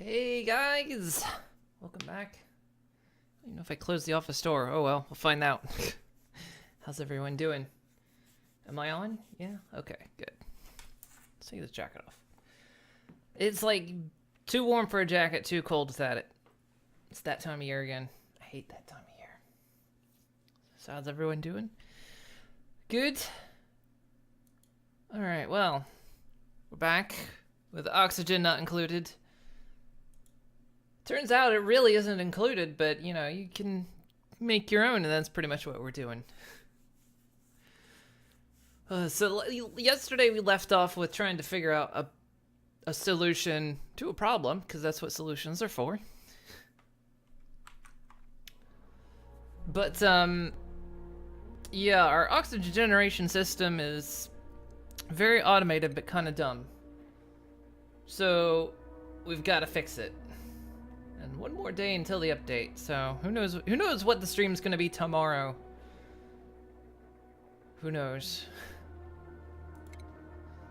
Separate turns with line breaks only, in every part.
Hey guys! Welcome back. I don't know if I closed the office door. Oh well, we'll find out. How's everyone doing? Am I on? Yeah? Okay, good. Let's take this jacket off. It's like too warm for a jacket, too cold without it. It's that time of year again. I hate that time of year. So how's everyone doing? Good? Alright, well, we're back with oxygen not included. Turns out it really isn't included, but you know, you can make your own, and that's pretty much what we're doing. So yesterday we left off with trying to figure out a solution to a problem, because that's what solutions are for. But yeah, our oxygen generation system is very automated but kind of dumb. So we've got to fix it. And one more day until the update, so who knows what the stream's gonna be tomorrow. Who knows?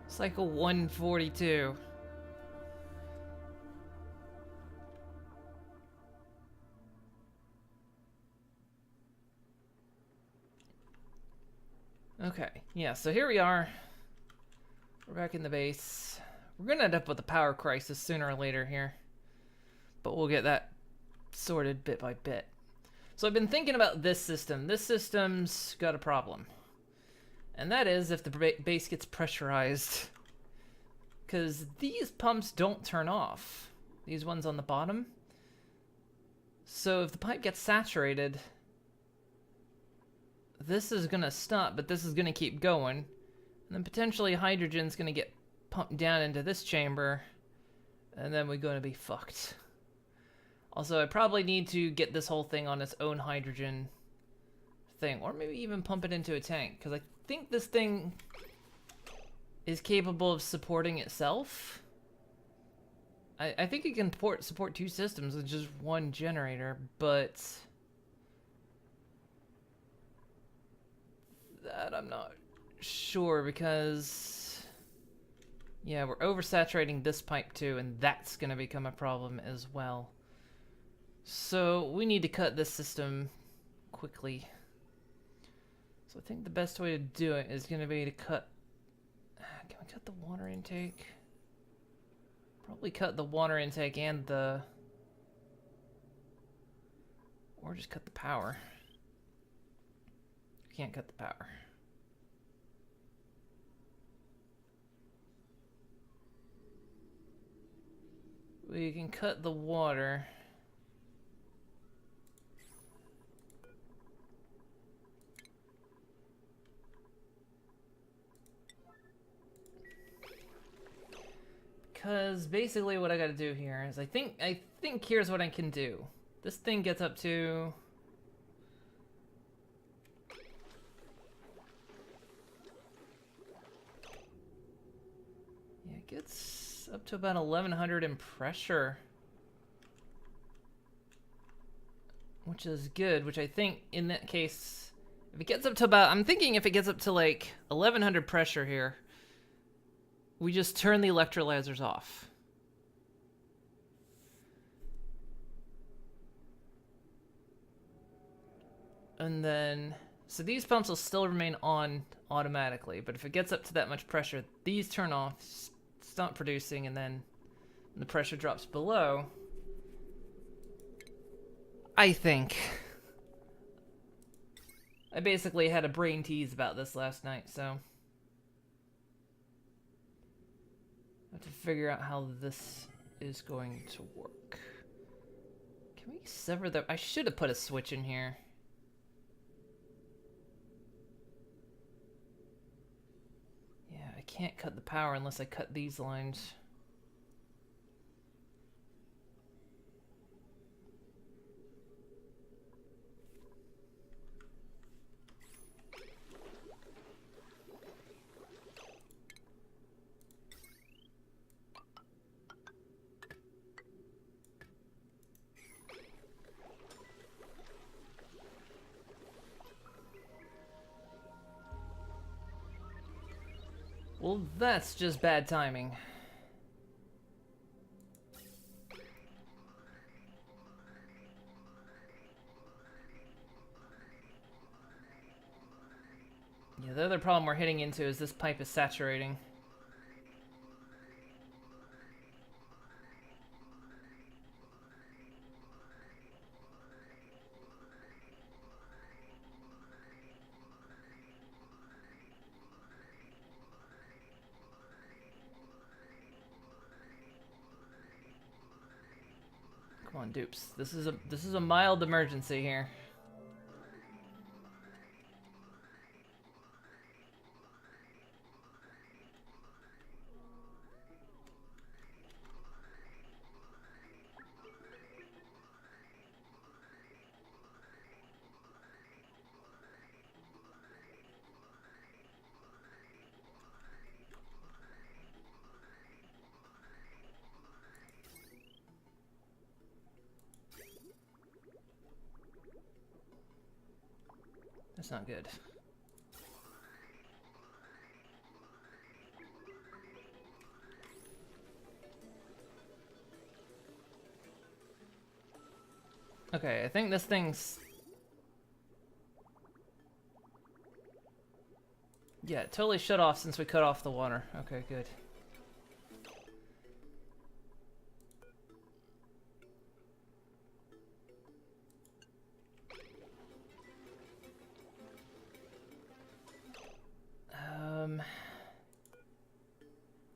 Cycle 142. Okay, yeah, so here we are. We're back in the base. We're gonna end up with a power crisis sooner or later here. But we'll get that sorted bit by bit. So I've been thinking about this system. This system's got a problem. And that is if the base gets pressurized. Because these pumps don't turn off. These ones on the bottom. So if the pipe gets saturated, this is going to stop, but this is going to keep going. And then potentially hydrogen's going to get pumped down into this chamber. And then we're going to be fucked. Also, I probably need to get this whole thing on its own hydrogen thing. Or maybe even pump it into a tank. Because I think this thing is capable of supporting itself. I think it can support two systems with just one generator. But that I'm not sure because yeah, we're oversaturating this pipe too. And that's going to become a problem as well. So we need to cut this system quickly. So I think the best way to do it is going to be to cut... Can we cut the water intake? Probably cut the water intake and the... Or just cut the power. Can't cut the power. We can cut the water. Because basically what I gotta do here is I think here's what I can do. This thing gets up to... Yeah, it gets up to about 1100 in pressure. Which is good, which I think in that case... If it gets up to about... I'm thinking if it gets up to like 1100 pressure here, we just turn the electrolyzers off. And then, so these pumps will still remain on automatically, but if it gets up to that much pressure, these turn off, stop producing, and then when the pressure drops below, I think. I basically had a brain tease about this last night, so I have to figure out how this is going to work. Can we sever the... I should have put a switch in here. Yeah, I can't cut the power unless I cut these lines. Well, that's just bad timing. the other problem we're hitting into is this pipe is saturating. Come on, Dupes. This is a mild emergency here. That's not good. Okay, I think this thing's... Yeah, it totally shut off since we cut off the water. Okay, good.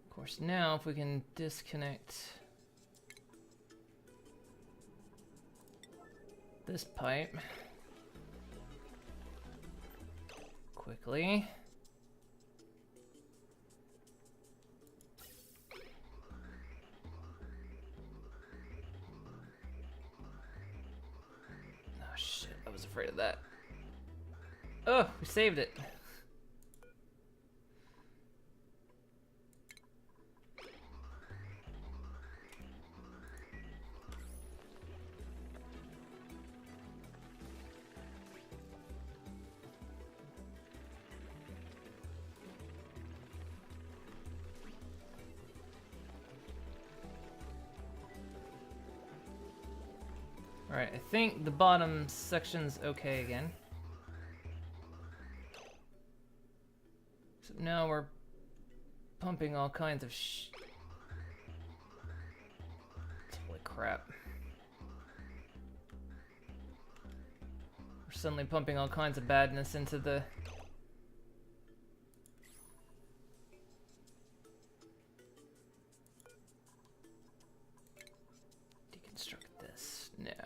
Of course, now if we can disconnect this pipe quickly. Oh shit, I was afraid of that. Oh, we saved it. Alright, I think the bottom section's okay again. So now we're pumping all kinds of holy crap. We're suddenly pumping all kinds of badness into the... Deconstruct this now.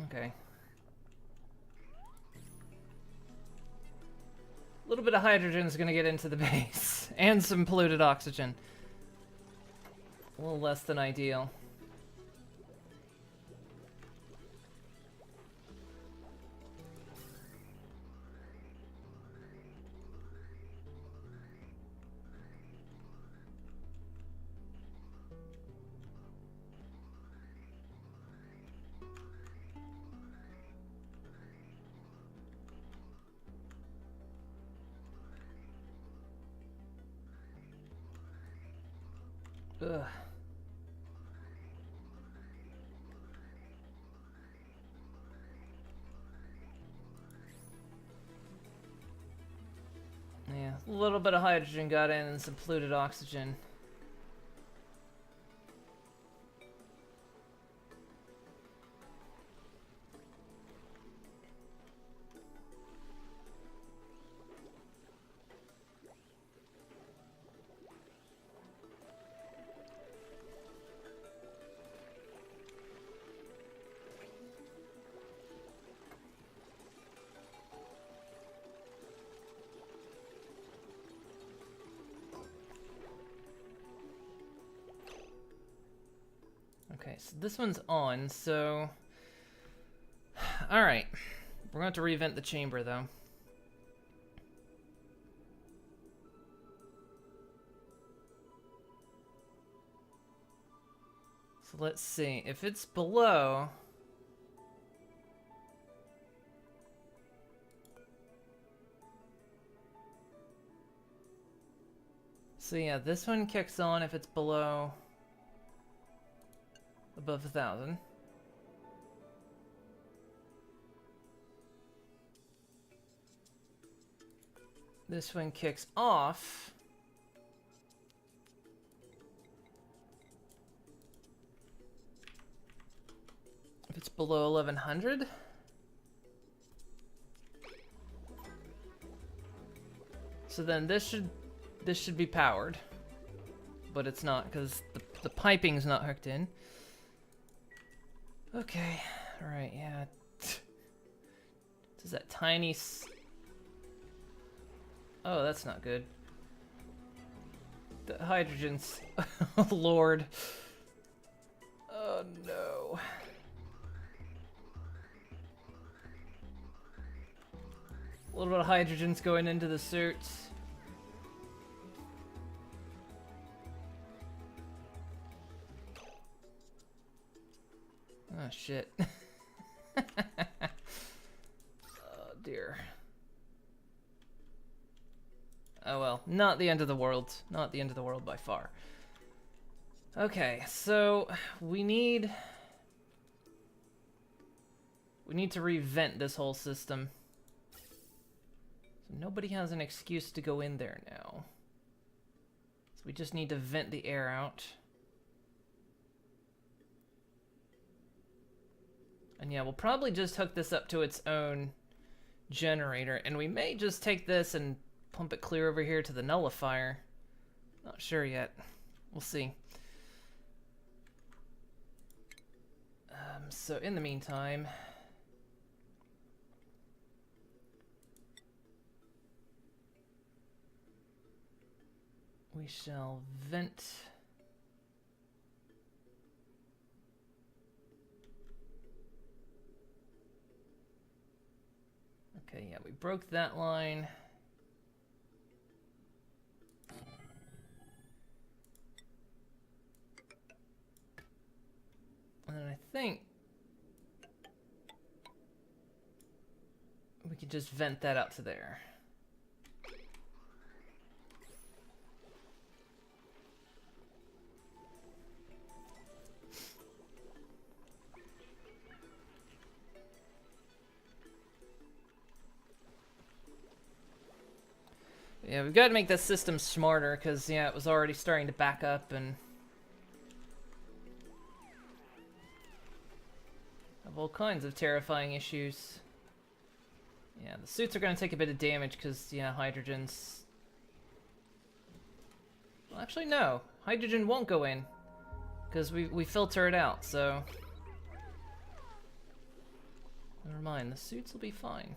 Okay. A little bit of hydrogen is going to get into the base, and some polluted oxygen. A little less than ideal. Ugh. Yeah, a little bit of hydrogen got in and some polluted oxygen. Okay, so this one's on, so... Alright. We're going to have to revent the chamber, though. So let's see. If it's below... So yeah, this one kicks on if it's below above 1,000. This one kicks off if it's below 1,100. So then this should be powered, but it's not because the piping's not hooked in. Okay, all right, yeah. Does that tiny? Oh, that's not good. The hydrogen's. Oh Lord. Oh no. A little bit of hydrogen's going into the suits. Oh shit. Oh dear. Oh well, not the end of the world. Not the end of the world by far. Okay, so we need to revent this whole system. So nobody has an excuse to go in there now. So we just need to vent the air out. And yeah, we'll probably just hook this up to its own generator, and we may just take this and pump it clear over here to the nullifier. Not sure yet. We'll see. So in the meantime, we shall vent. Okay, yeah, we broke that line. And I think we could just vent that out to there. Yeah, we've got to make this system smarter because, yeah, it was already starting to back up and have all kinds of terrifying issues. Yeah, the suits are going to take a bit of damage because, yeah, hydrogen's... Well, actually, no. Hydrogen won't go in because we filter it out, so... Never mind, the suits will be fine.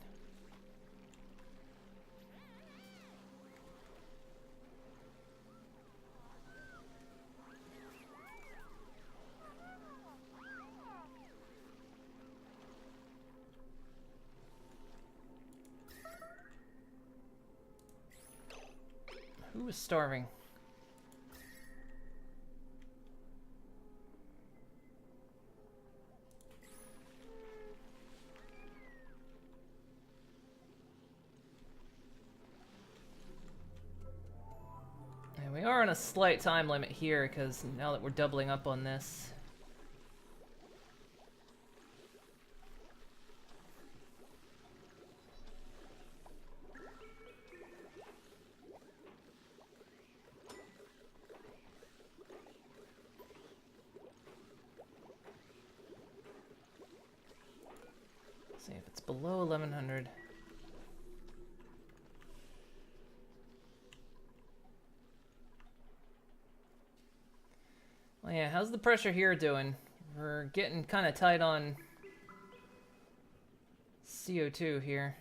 Who was starving? And we are on a slight time limit here because now that we're doubling up on this. See if it's below 1,100. Well, yeah, how's the pressure here doing? We're getting kind of tight on CO2 here.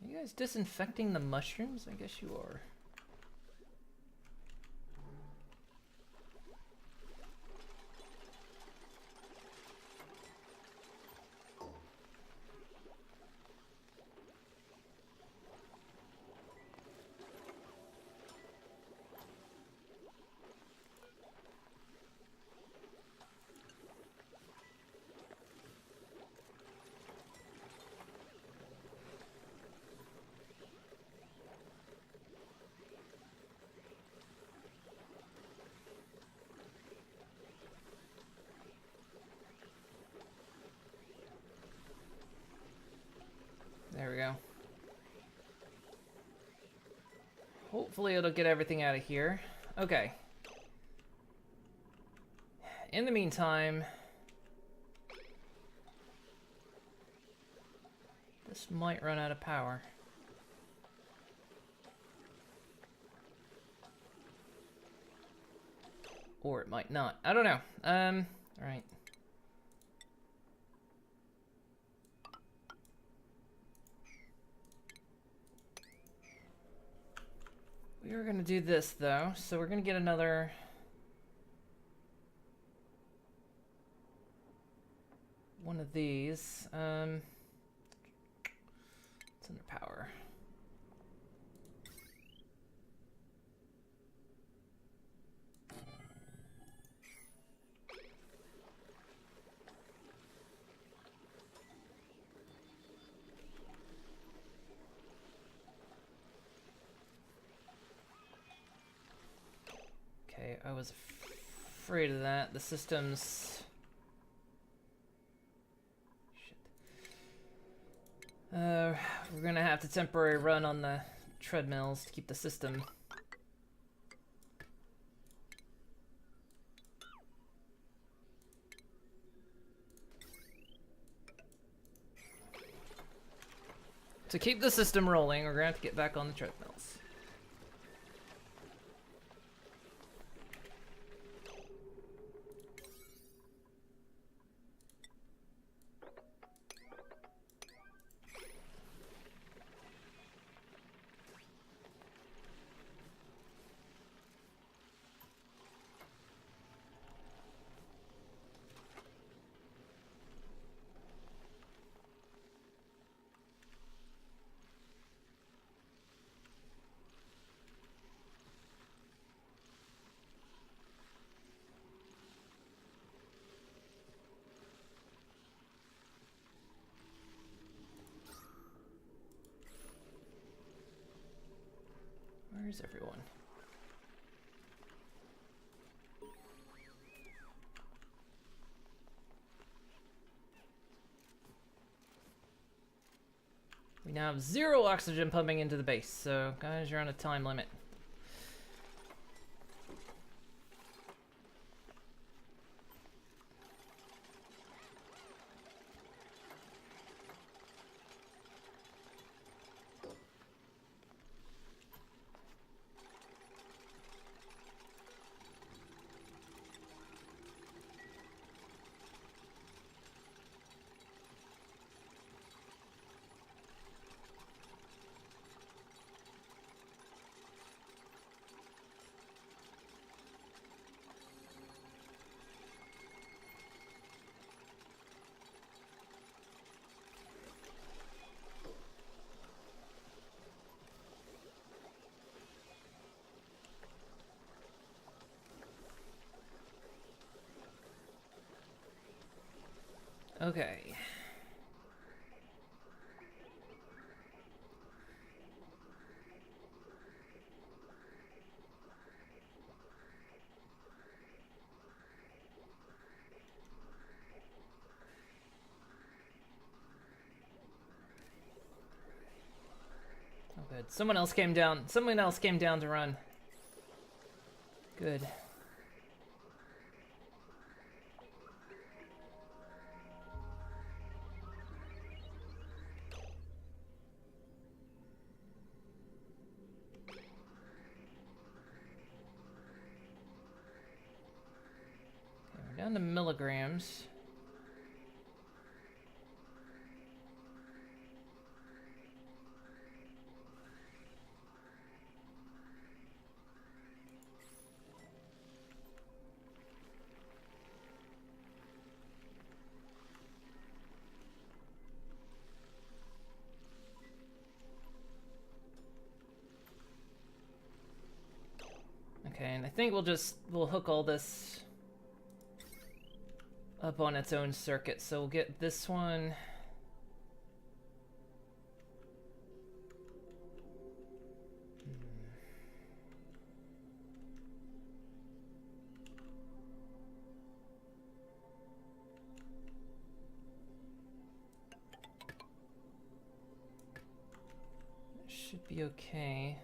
Are you guys disinfecting the mushrooms? I guess you are. hopefully it'll get everything out of here. Okay. In the meantime, this might run out of power. Or it might not. I don't know. Alright. We are gonna do this though, so we're gonna get another one of these. It's under power. Okay, I was afraid of that. The system's... Shit. We're gonna have to temporary run on the treadmills to keep the system. To keep the system rolling, we're gonna have to get back on the treadmills. Where's everyone? We now have 0 oxygen pumping into the base, so guys, you're on a time limit. Okay. Oh, good. Someone else came down. Someone else came down to run. Good. Down to milligrams. Okay, and I think we'll hook all this up on its own circuit. So we'll get this one. Should be okay.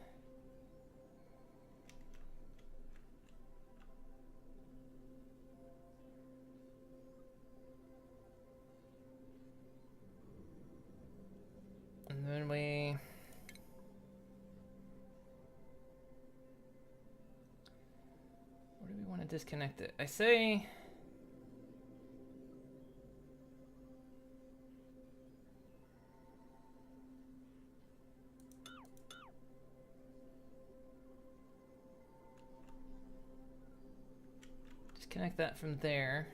disconnect it. I say... disconnect that from there.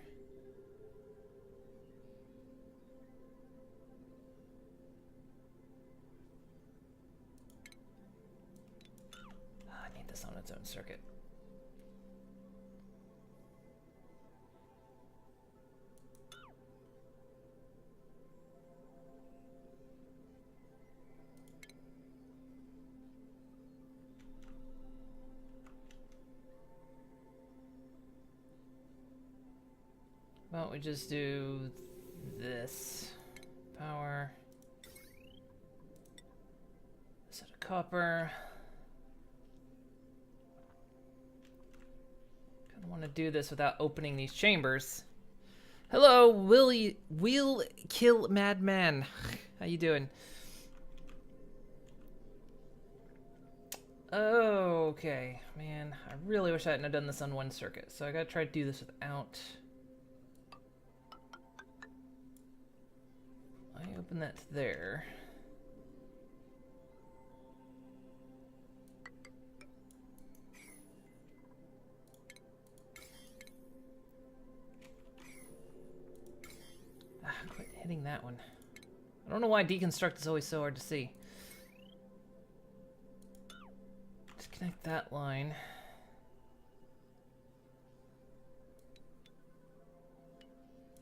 I need this on its own circuit. Why don't we just do this? Power. Set of copper. Kinda wanna do this without opening these chambers. Hello, Will Kill Madman. How you doing? Okay, man. I really wish I hadn't done this on one circuit, so I gotta try to do this without... I open that to there. Quit hitting that one. I don't know why deconstruct is always so hard to see. Disconnect that line.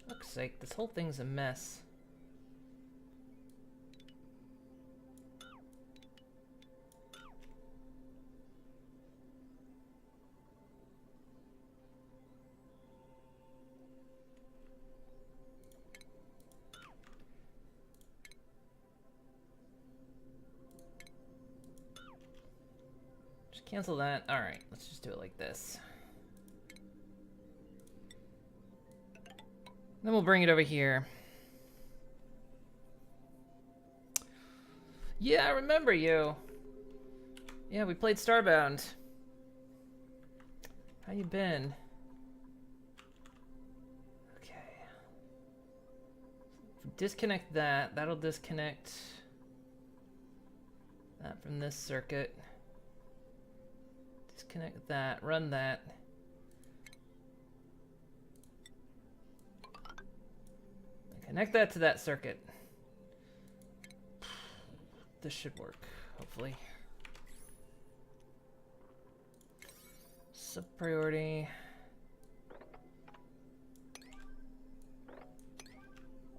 Fuck's sake, this whole thing's a mess. Cancel that. Alright, let's just do it like this. Then we'll bring it over here. Yeah, I remember you. Yeah, we played Starbound. How you been? Okay. Disconnect that. That'll disconnect that from this circuit. Disconnect that. Run that. Connect that to that circuit. This should work, hopefully. Sub-priority.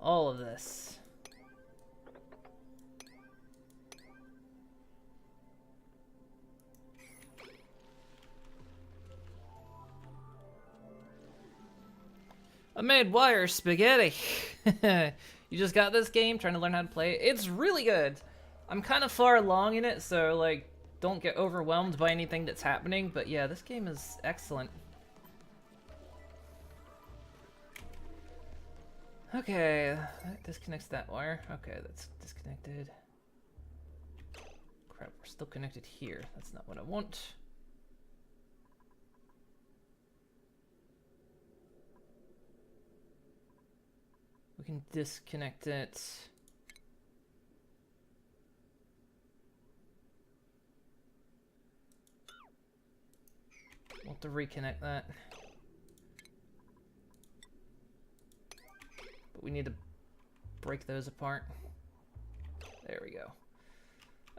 All of this. I made wire spaghetti. You just got this game, trying to learn how to play it. It's really good. I'm kind of far along in it, so like, don't get overwhelmed by anything that's happening. But yeah, this game is excellent. Okay, that disconnects that wire. Okay, that's disconnected. Crap, we're still connected here. That's not what I want. We can disconnect it. We'll have to reconnect that. But we need to break those apart. There we go.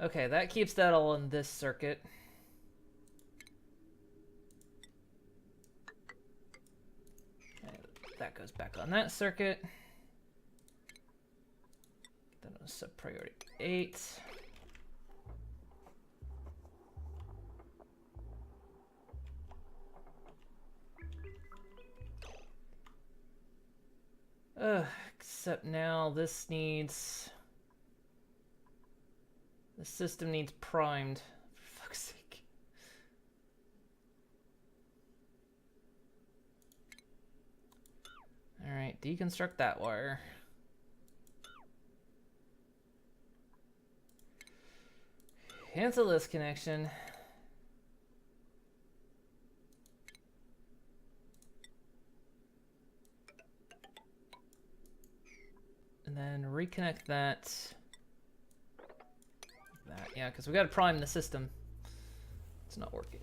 Okay, that keeps that all in this circuit. And that goes back on that circuit. Then on sub-priority 8. Except now this needs... the system needs primed, for fuck's sake. Alright, deconstruct that wire. Cancel this connection. and then reconnect that. Yeah, because we got to prime the system. It's not working.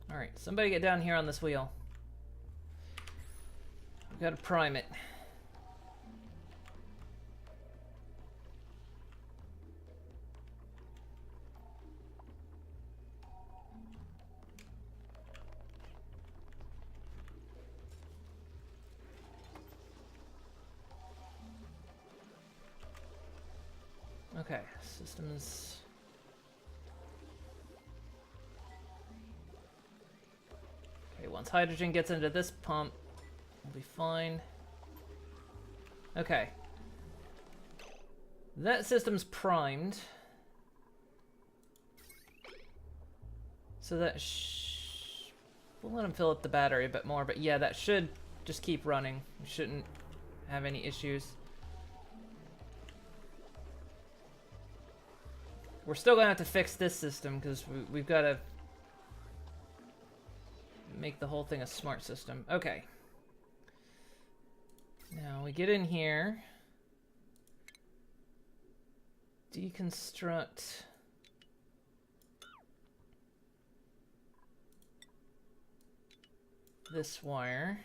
All right, somebody get down here on this wheel. We got to prime it. Okay, systems. Okay, once hydrogen gets into this pump, we'll be fine. Okay. That system's primed. So that we'll let him fill up the battery a bit more, but yeah, that should just keep running. We shouldn't have any issues. We're still gonna have to fix this system because we've got to make the whole thing a smart system. Okay. Now we get in here. Deconstruct. This wire.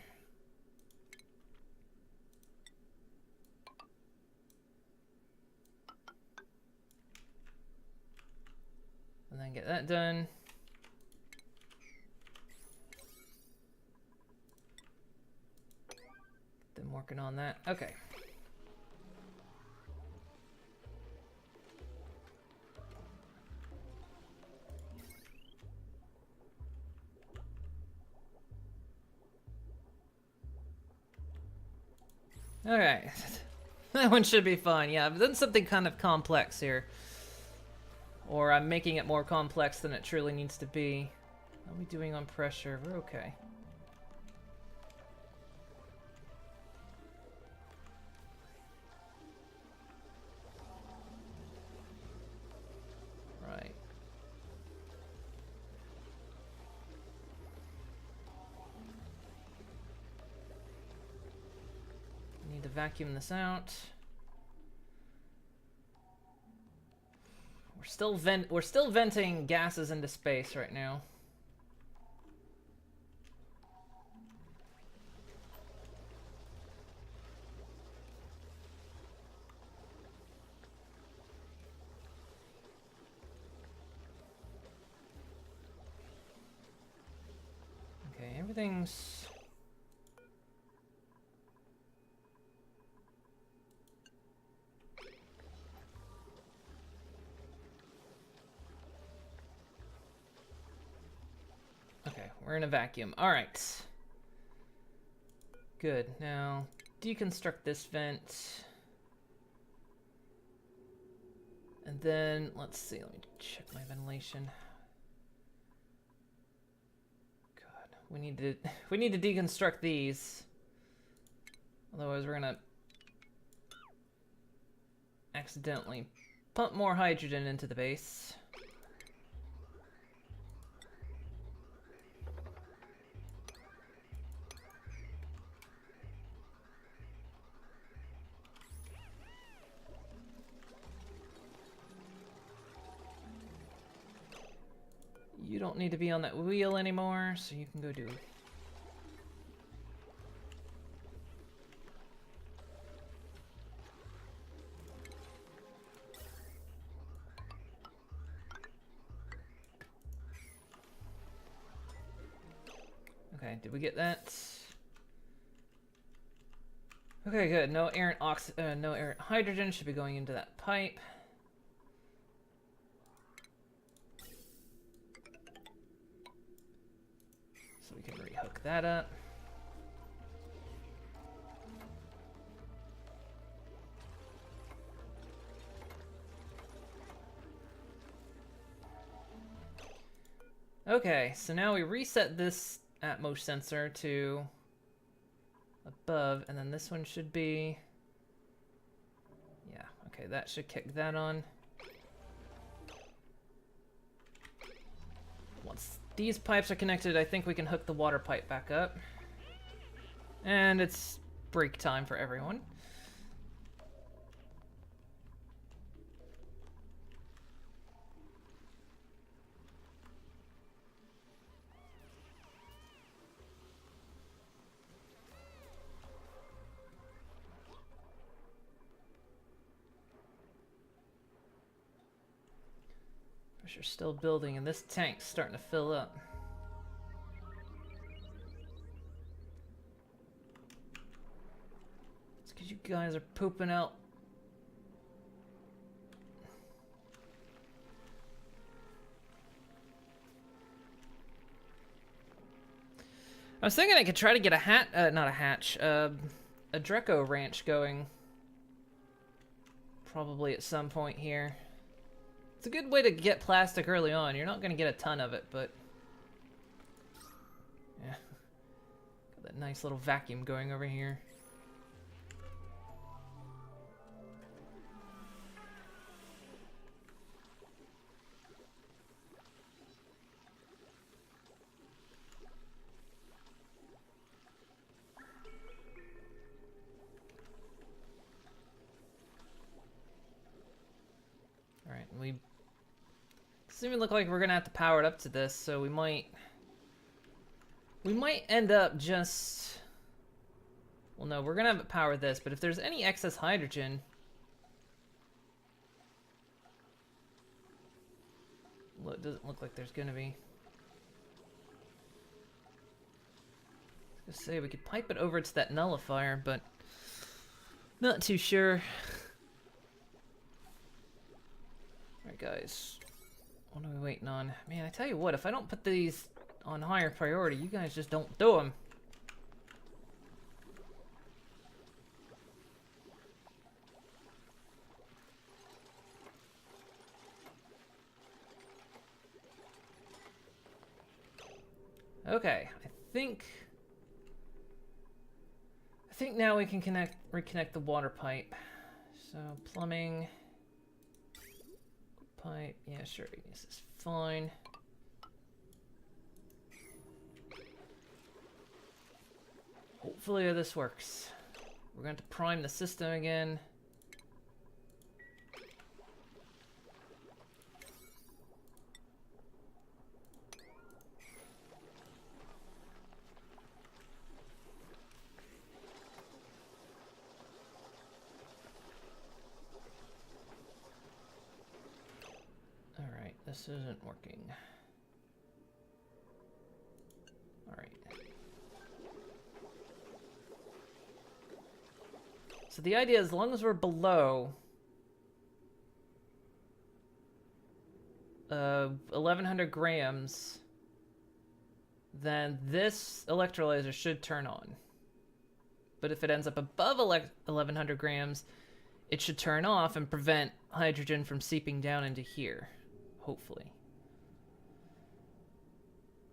And then get that done. Get them working on that. Okay. Okay. That one should be fine. Yeah, I've done something kind of complex here. Or I'm making it more complex than it truly needs to be. How are we doing on pressure? We're okay. Right. Need to vacuum this out. We're still venting gases into space right now. Okay, everything's we're in a vacuum. All right. Good. Now, deconstruct this vent. And then, let's see. Let me check my ventilation. God, we need to deconstruct these. Otherwise, we're gonna accidentally pump more hydrogen into the base. You don't need to be on that wheel anymore, so you can go do. Okay, did we get that? Okay, good. No errant no errant hydrogen should be going into that pipe. So we can rehook that up. Okay, so now we reset this Atmos sensor to above, and then this one should be... Yeah, Okay, that should kick that on. Once these pipes are connected, I think we can hook the water pipe back up. And it's break time for everyone. Pressure's still building, and this tank's starting to fill up. It's because you guys are pooping out. I was thinking I could try to get a not a hatch, a Dreco ranch going. Probably at some point here. It's a good way to get plastic early on. You're not going to get a ton of it, but... yeah. Got that nice little vacuum going over here. Alright, doesn't even look like we're gonna have to power it up to this, so we might end up just... well, no, we're gonna have it power this, but if there's any excess hydrogen... well, it doesn't look like there's gonna be. I was gonna say, we could pipe it over to that nullifier, but... not too sure. Alright, guys. What are we waiting on? Man, I tell you what, if I don't put these on higher priority, you guys just don't do them. Okay, I think now we can reconnect the water pipe. So plumbing. Pipe, yeah, sure, this is fine. Hopefully this works. We're going to prime the system again. This isn't working. Alright. So the idea is, as long as we're below 1100 grams, then this electrolyzer should turn on. But if it ends up above 1100 grams, it should turn off and prevent hydrogen from seeping down into here. Hopefully.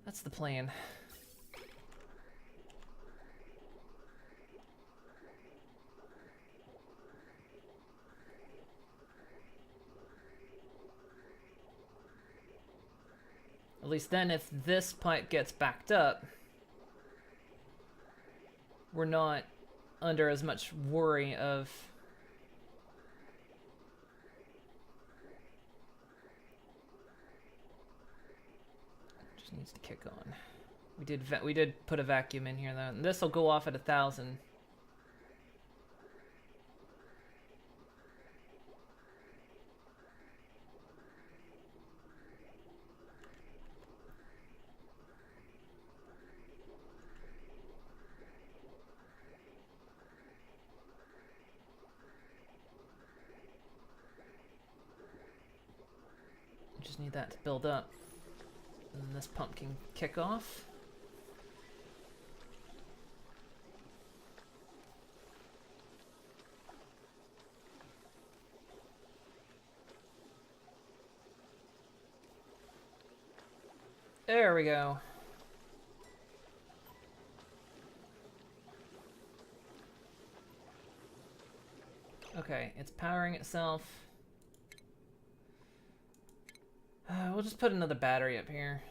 That's the plan. At least then, if this pipe gets backed up, we're not under as much worry of... needs to kick on. We did put a vacuum in here though, and this will go off at 1000. Just need that to build up. And this pump can kick off. There we go. Okay, it's powering itself. We'll just put another battery up here.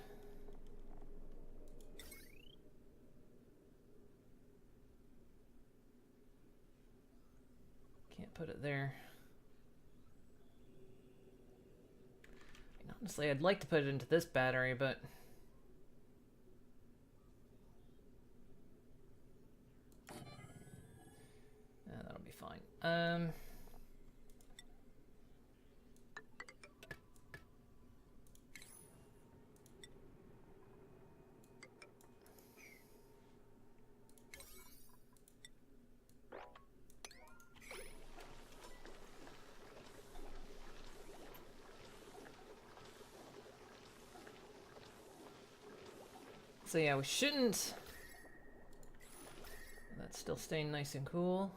Can't put it there. Honestly, I'd like to put it into this battery, but... that'll be fine. So yeah, we shouldn't... That's still staying nice and cool.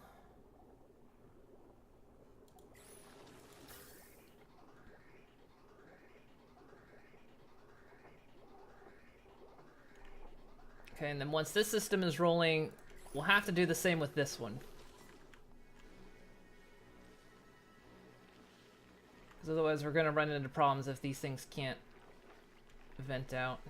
Okay, and then once this system is rolling, we'll have to do the same with this one. Because otherwise we're going to run into problems if these things can't vent out.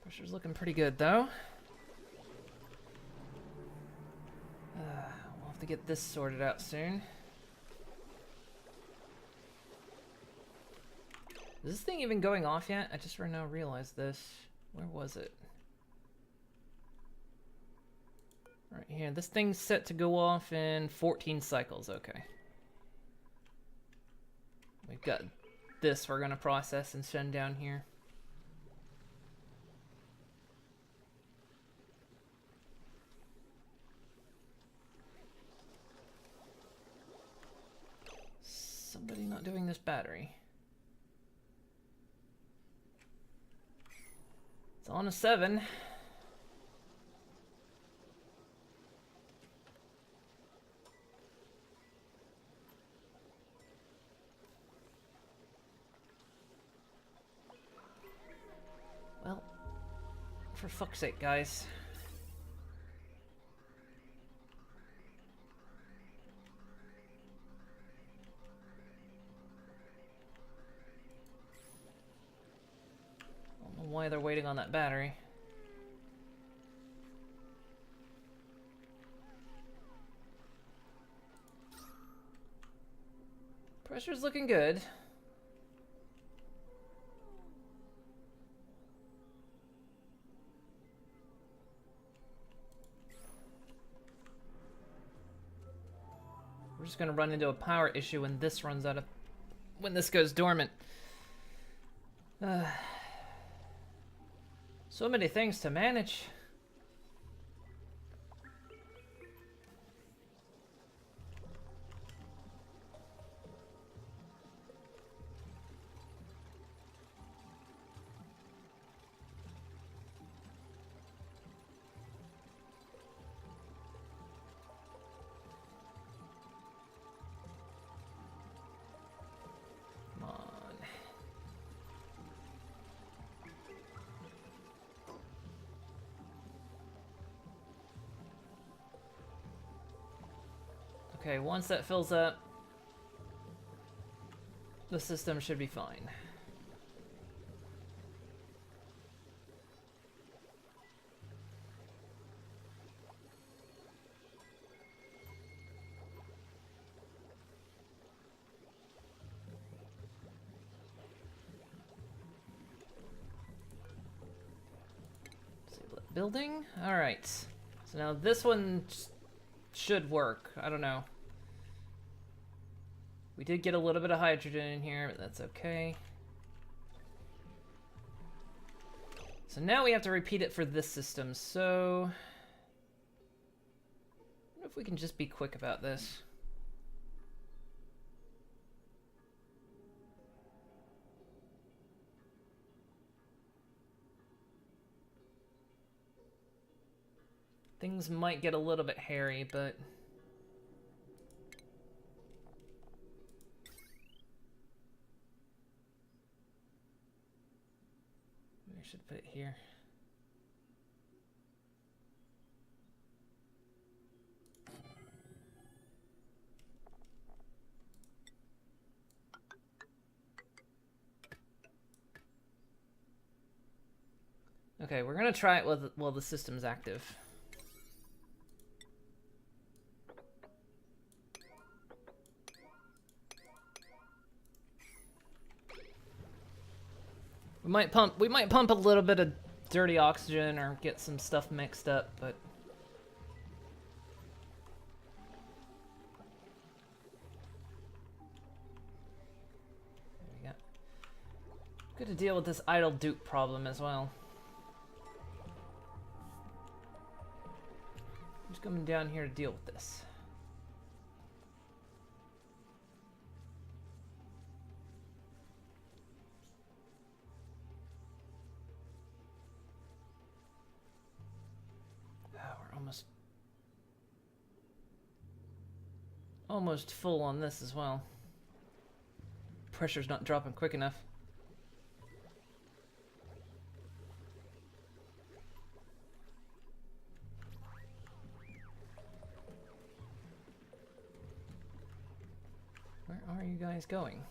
Pressure's looking pretty good, though. We'll have to get this sorted out soon. Is this thing even going off yet? I just right now realized this. Where was it? Right here. This thing's set to go off in 14 cycles. Okay. We've got this we're going to process and send down here. Somebody not doing this battery. It's on a 7. Well, for fuck's sake, guys. Why they're waiting on that battery. Pressure's looking good. We're just gonna run into a power issue when this runs out of... when this goes dormant. So many things to manage. Come on. Okay, once that fills up, the system should be fine. Building? Alright. So now this one should work. I don't know. We did get a little bit of hydrogen in here, but that's okay. So now we have to repeat it for this system, so... I wonder if we can just be quick about this. Things might get a little bit hairy, but... I should put it here. Okay, we're gonna try it while the system's active. We might pump a little bit of dirty oxygen or get some stuff mixed up, but there we go. Good to deal with this idle dupe problem as well. I'm just coming down here to deal with this. Almost full on this as well. Pressure's not dropping quick enough. Where are you guys going?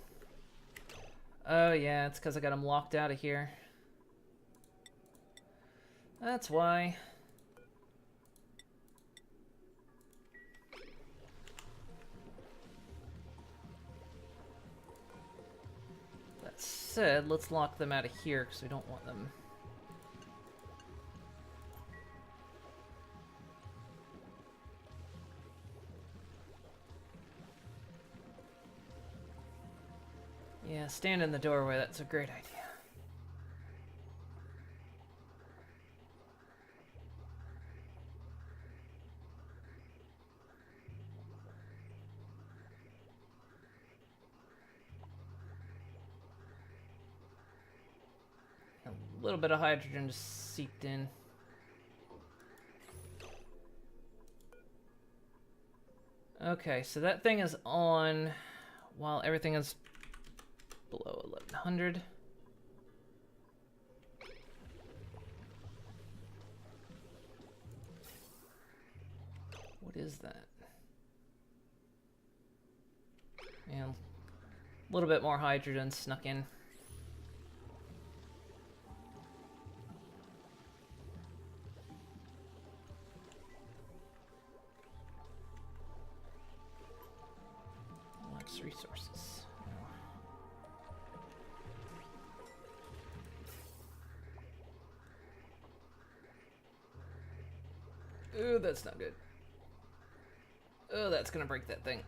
Oh yeah, it's because I got them locked out of here. That's why. Said, let's lock them out of here because we don't want them. Yeah, stand in the doorway, that's a great idea. A little bit of hydrogen just seeped in. Okay, so that thing is on while everything is below 1100. What is that? And a little bit more hydrogen snuck in. Resources. Ooh, that's not good. Oh, that's gonna break that thing.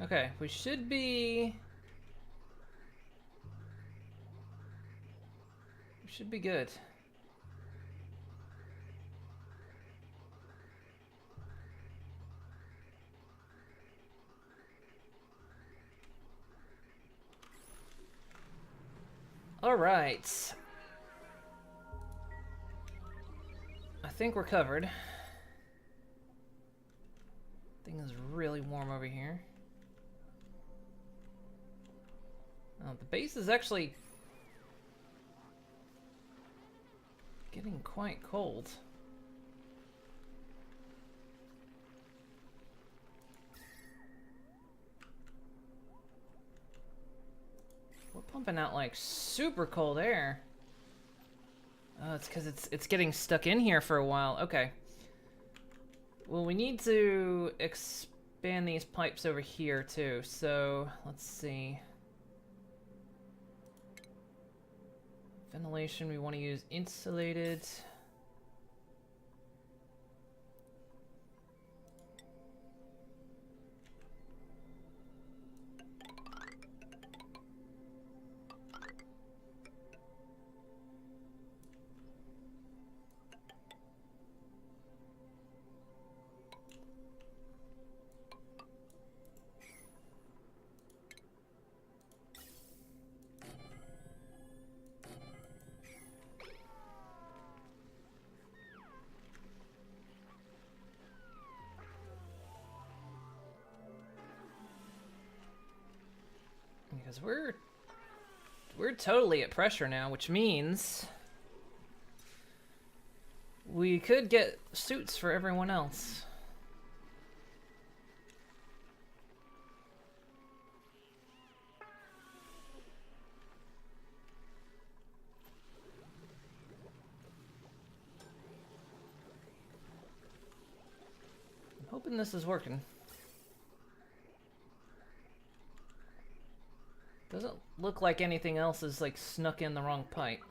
Okay, we should be good. All right. I think we're covered. Thing is really warm over here. Oh, the base is actually getting quite cold. We're pumping out like super cold air. Oh, it's because it's getting stuck in here for a while. Okay. Well, we need to expand these pipes over here too. So let's see. Ventilation, we want to use insulated. Because we're totally at pressure now, which means we could get suits for everyone else. I'm hoping this is working. Doesn't look like anything else is like snuck in the wrong pipe.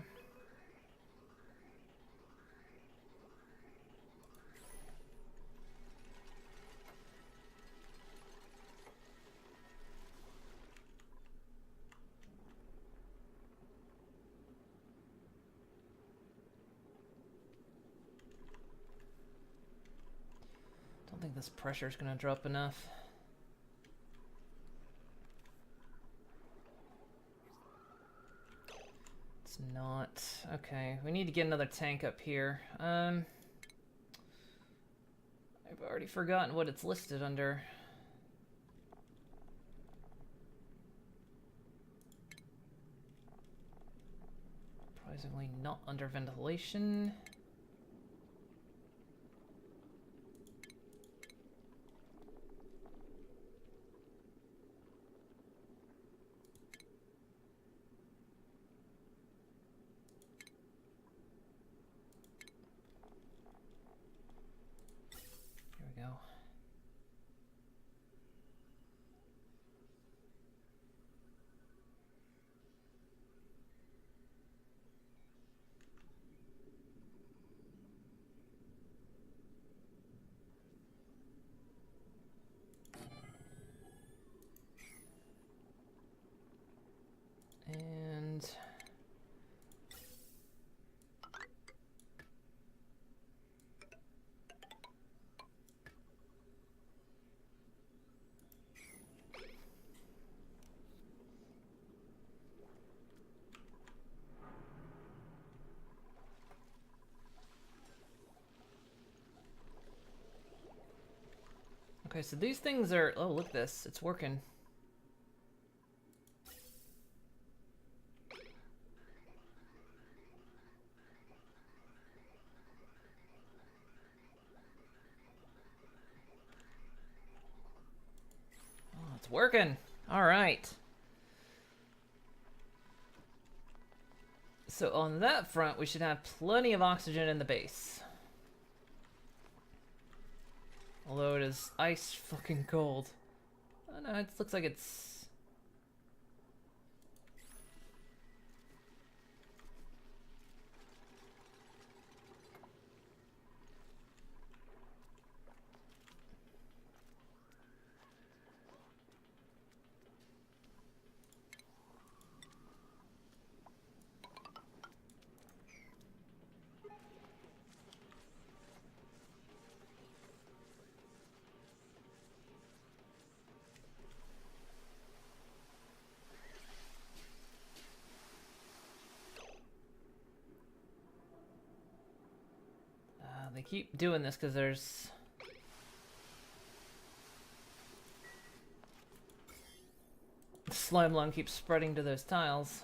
Don't think this pressure is gonna drop enough. It's not. Okay, we need to get another tank up here. I've already forgotten what it's listed under. Surprisingly not under ventilation. Here we go. And okay, so these things are, oh, look at this, it's working. Oh, it's working. All right. So on that front, we should have plenty of oxygen in the base. Although it is ice fucking cold. Oh no, it looks like it's... They keep doing this because there's... The slime lung keeps spreading to those tiles.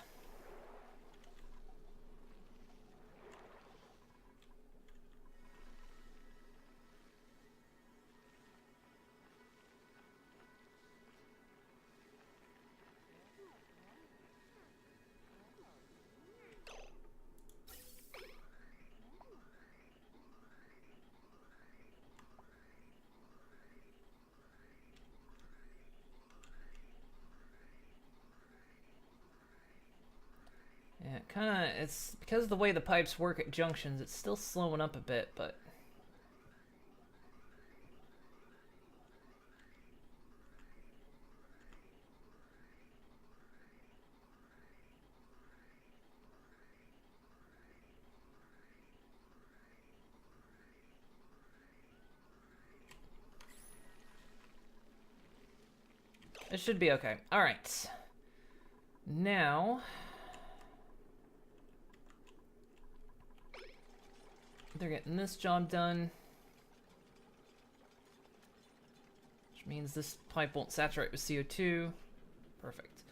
Yeah, kinda, it's because of the way the pipes work at junctions, it's still slowing up a bit, but... It should be okay. Alright. Now... They're getting this job done. Which means this pipe won't saturate with CO2. Perfect.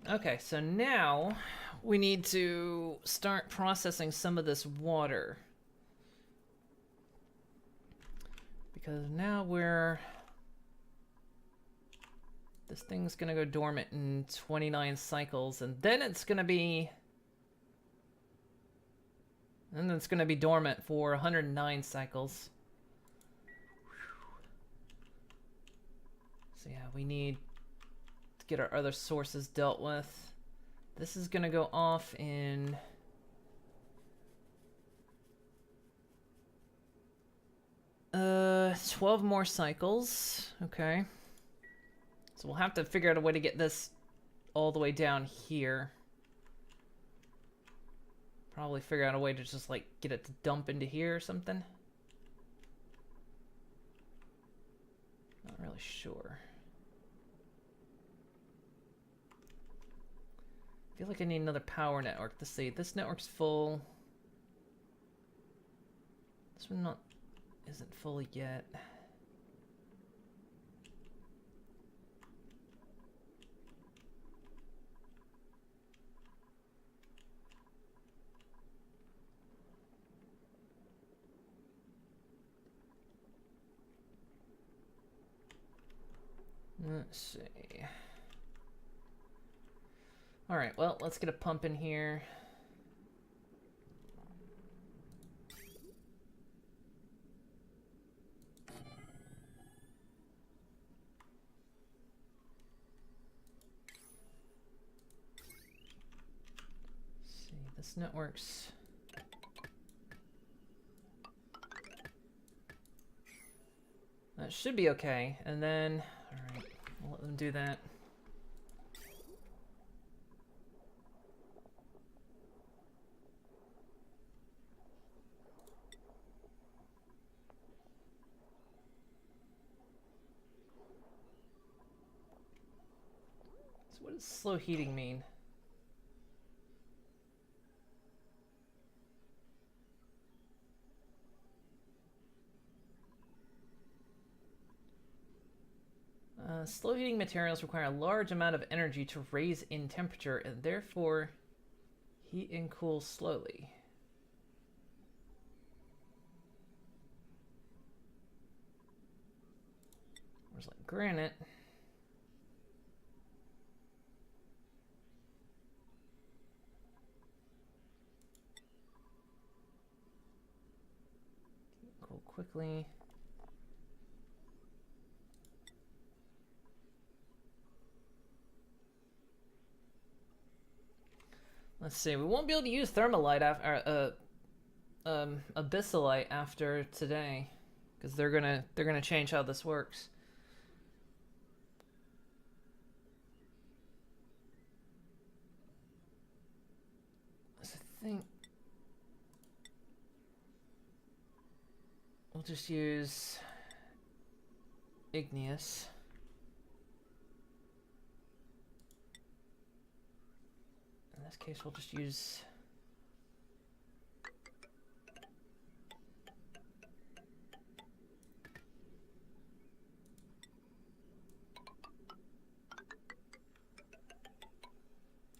Okay, so now we need to start processing some of this water. Because now this thing's gonna go dormant in 29 cycles, and then it's gonna be... And then it's gonna be dormant for 109 cycles. So yeah, we need to get our other sources dealt with. This is gonna go off in... 12 more cycles. Okay. So we'll have to figure out a way to get this all the way down here. Probably figure out a way to just, like, get it to dump into here or something. Not really sure. I feel like I need another power network. Let's see. This network's full. This one isn't full yet. Let's see. All right, well, let's get a pump in here. Let's see, this network's... That should be okay, and then... Alright, we'll let them do that. So what does slow heating mean? Slow heating materials require a large amount of energy to raise in temperature and therefore heat and cool slowly. Whereas like granite, cool quickly. Let's see, we won't be able to use thermalite after abyssalite after today, because they're gonna change how this works. So I think we'll just use igneous. In this case, we'll just use...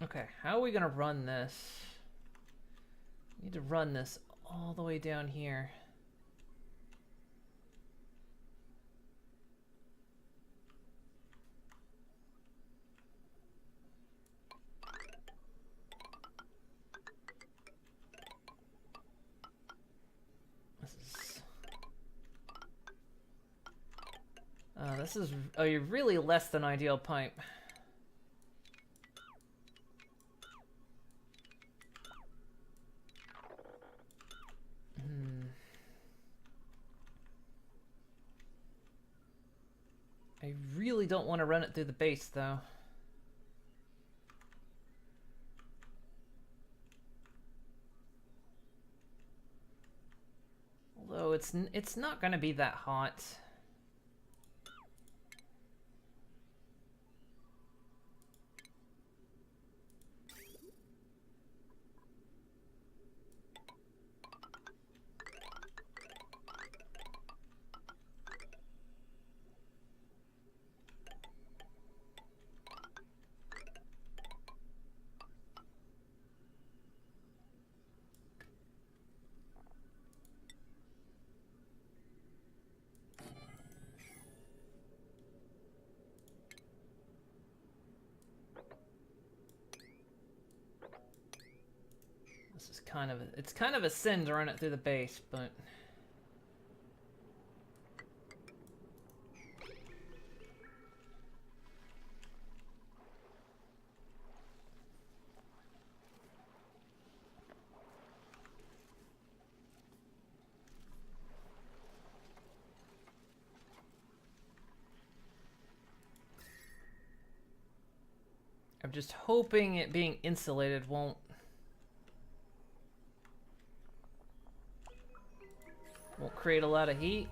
Okay, how are we gonna run this? We need to run this all the way down here. This is a really less than ideal pipe. I really don't want to run it through the base, though. Although it's not going to be that hot. This is it's kind of a sin to run it through the base, but I'm just hoping it being insulated won't create a lot of heat.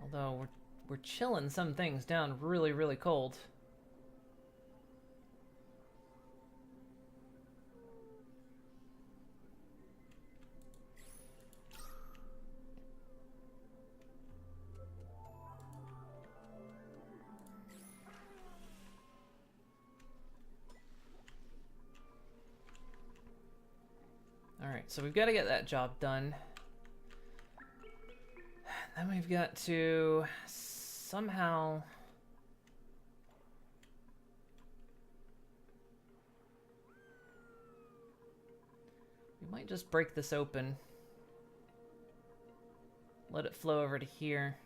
Although we're chilling some things down really, really cold. Alright, so we've got to get that job done. Then we've got to somehow... We might just break this open. Let it flow over to here.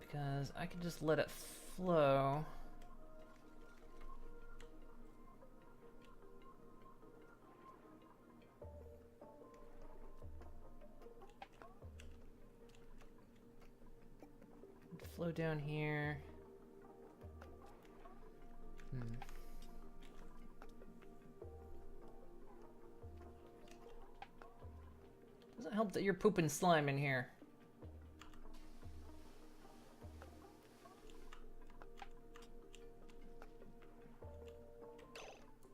Because I can just let it flow. Flow down here. Doesn't help that you're pooping slime in here.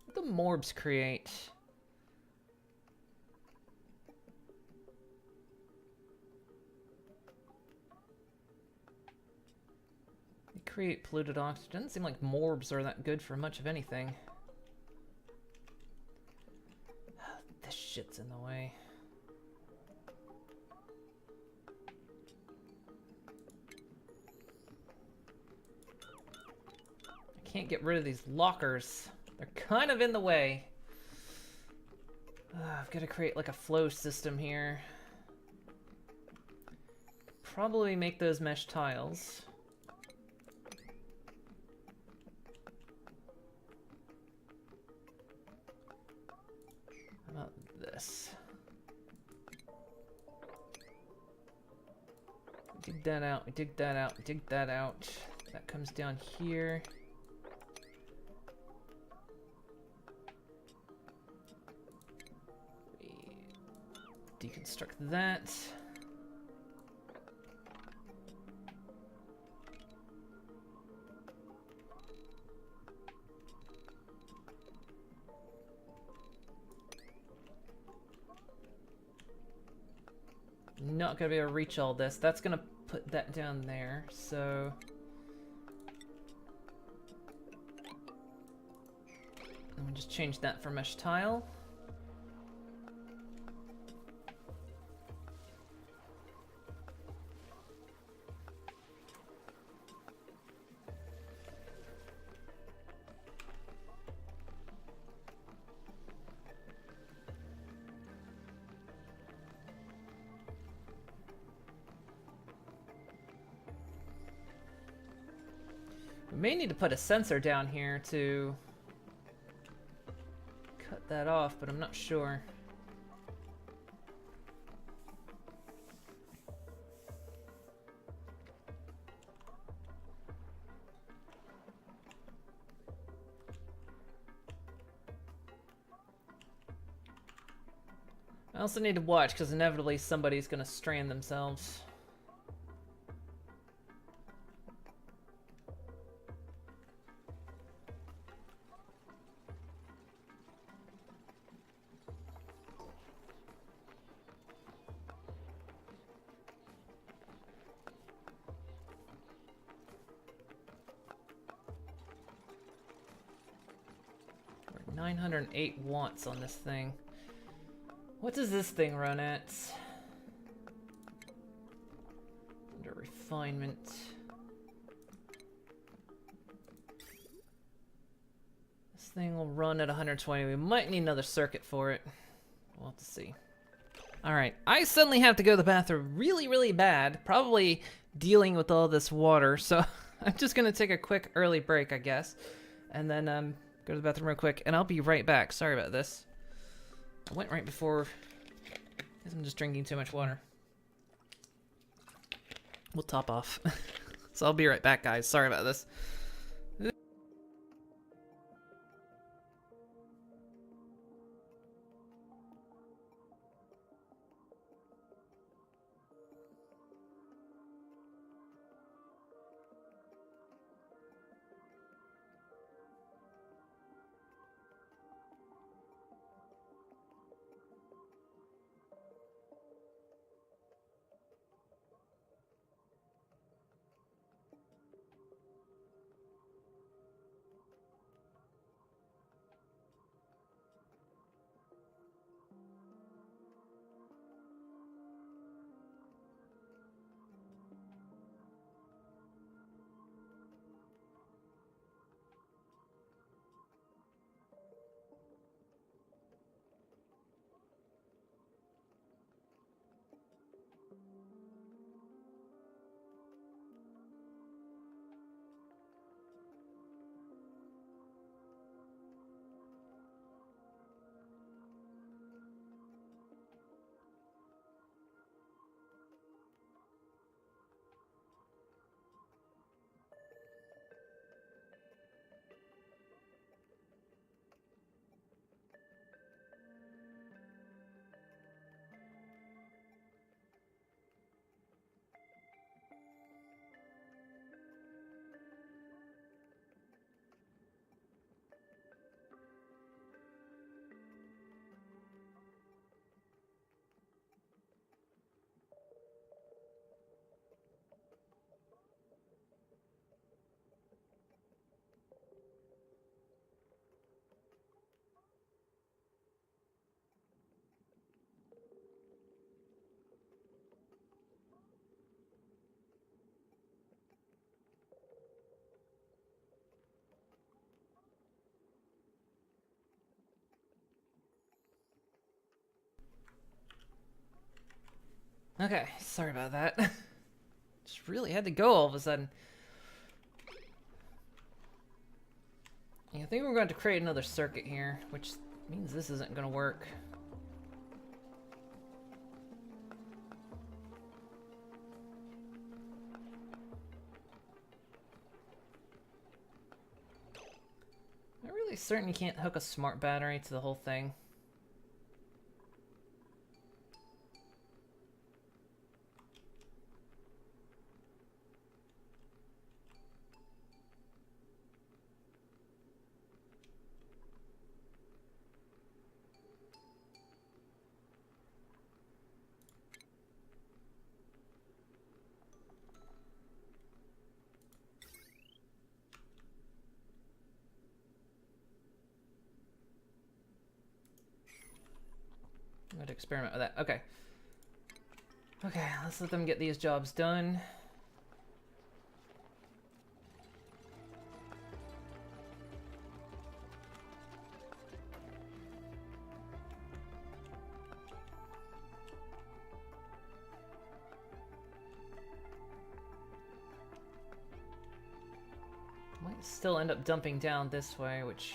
What do morbs create? They create polluted oxygen. Doesn't seem like morbs are that good for much of anything. This shit's in the way. I can't get rid of these lockers. They're kind of in the way. I've got to create like a flow system here. Probably make those mesh tiles. How about this? Dig that out, we dig that out, we dig that out. That comes down here. Deconstruct that. Not gonna be able to reach all this. That's gonna put that down there, so... And we'll just change that for mesh tile. We may need to put a sensor down here to cut that off, but I'm not sure. I also need to watch because inevitably somebody's going to strand themselves. 908 watts on this thing. What does this thing run at? Under refinement. This thing will run at 120. We might need another circuit for it. We'll have to see. Alright, I suddenly have to go to the bathroom really, really bad. Probably dealing with all this water, so I'm just gonna take a quick early break, I guess. And then go to the bathroom real quick, and I'll be right back. Sorry about this. I went right before... I guess I'm just drinking too much water. We'll top off. So I'll be right back, guys. Sorry about this. Okay, sorry about that. Just really had to go all of a sudden. Yeah, I think we're going to create another circuit here, which means this isn't going to work. I'm really certain you can't hook a smart battery to the whole thing. I'm going to experiment with that. Okay. Okay, let's let them get these jobs done. Might still end up dumping down this way, which,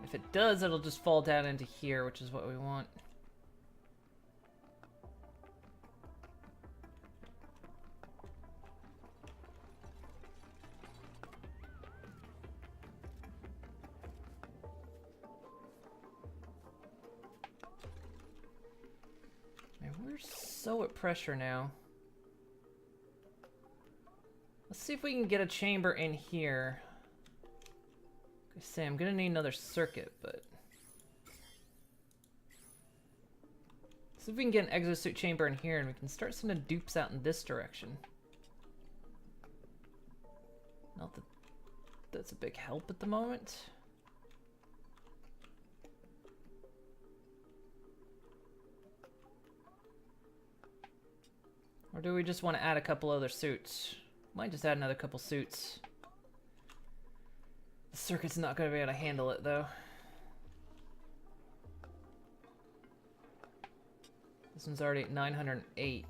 if it does, it'll just fall down into here, which is what we want. We're so at pressure now. Let's see if we can get a chamber in here. I say I'm gonna need another circuit, but see if we can get an exosuit chamber in here, and we can start sending dupes out in this direction. Not that that's a big help at the moment. Or do we just want to add a couple other suits? Might just add another couple suits. The circuit's not going to be able to handle it, though. This one's already at 908.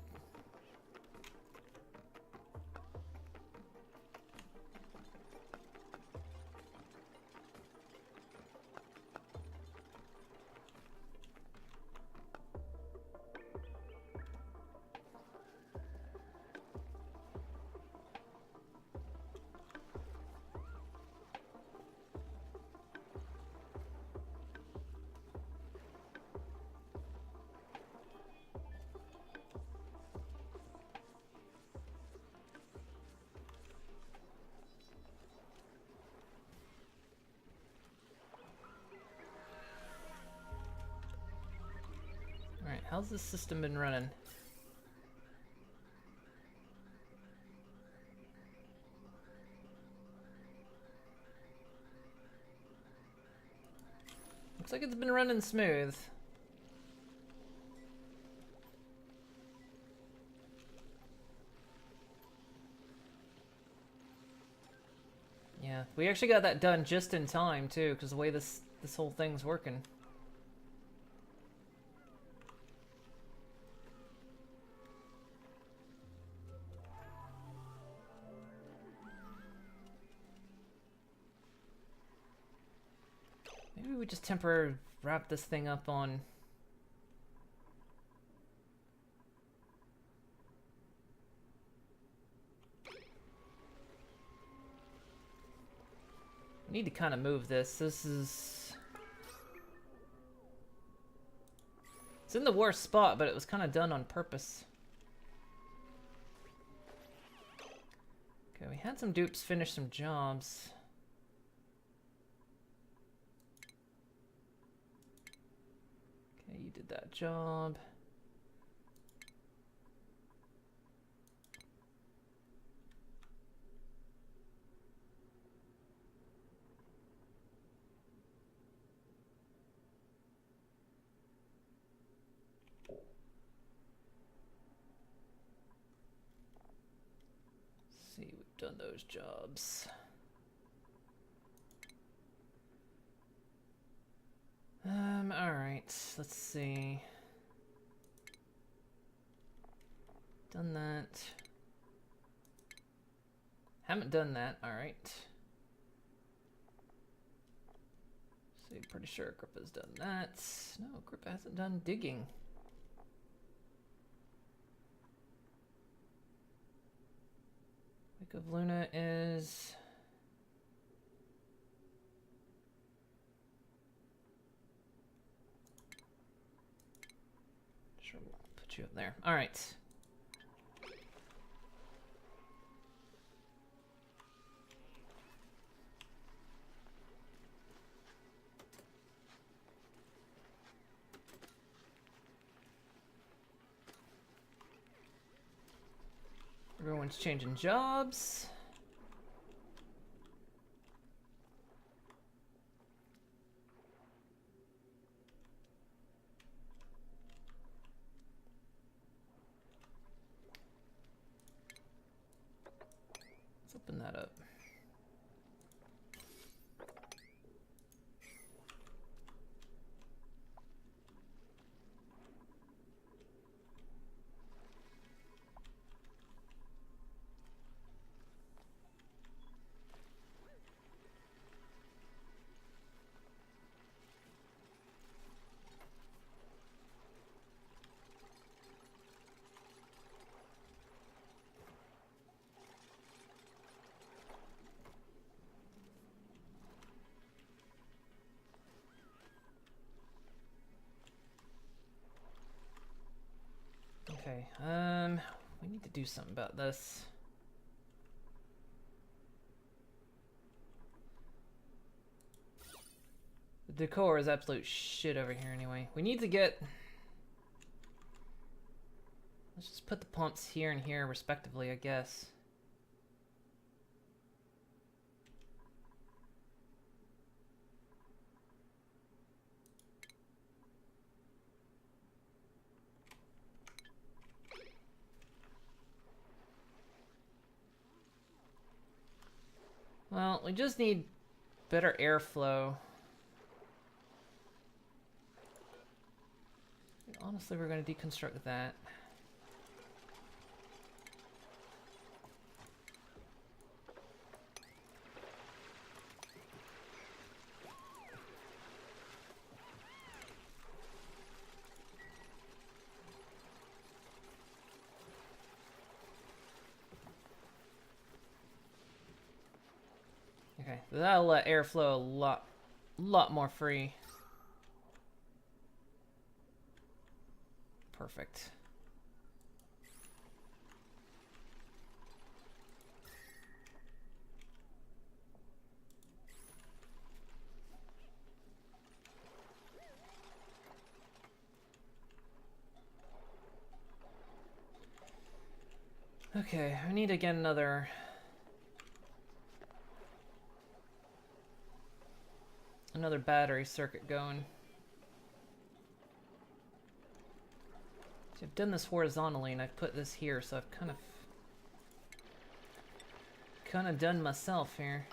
Alright, how's this system been running? Looks like it's been running smooth. Yeah, we actually got that done just in time too, because the way this whole thing's working. Maybe we just temporarily wrap this thing up on... I need to kind of move this. This is... It's in the worst spot, but it was kind of done on purpose. Okay, we had some dupes finish some jobs. Okay, you did that job. See, we've done those jobs. Alright, let's see. Done that. Haven't done that, alright. See, pretty sure Agrippa's done that. No, Agrippa hasn't done digging. Wake of Luna is... Sure, we'll put you up there. All right. Everyone's changing jobs. Let's open that up. Okay, we need to do something about this. The decor is absolute shit over here anyway. We need to get... Let's just put the pumps here and here respectively, I guess. Well, we just need better airflow. Honestly, we're going to deconstruct that. Okay, that'll let airflow a lot more free. Perfect. Okay, I need to get another battery circuit going. See, I've done this horizontally and I've put this here, so I've kind of done myself here.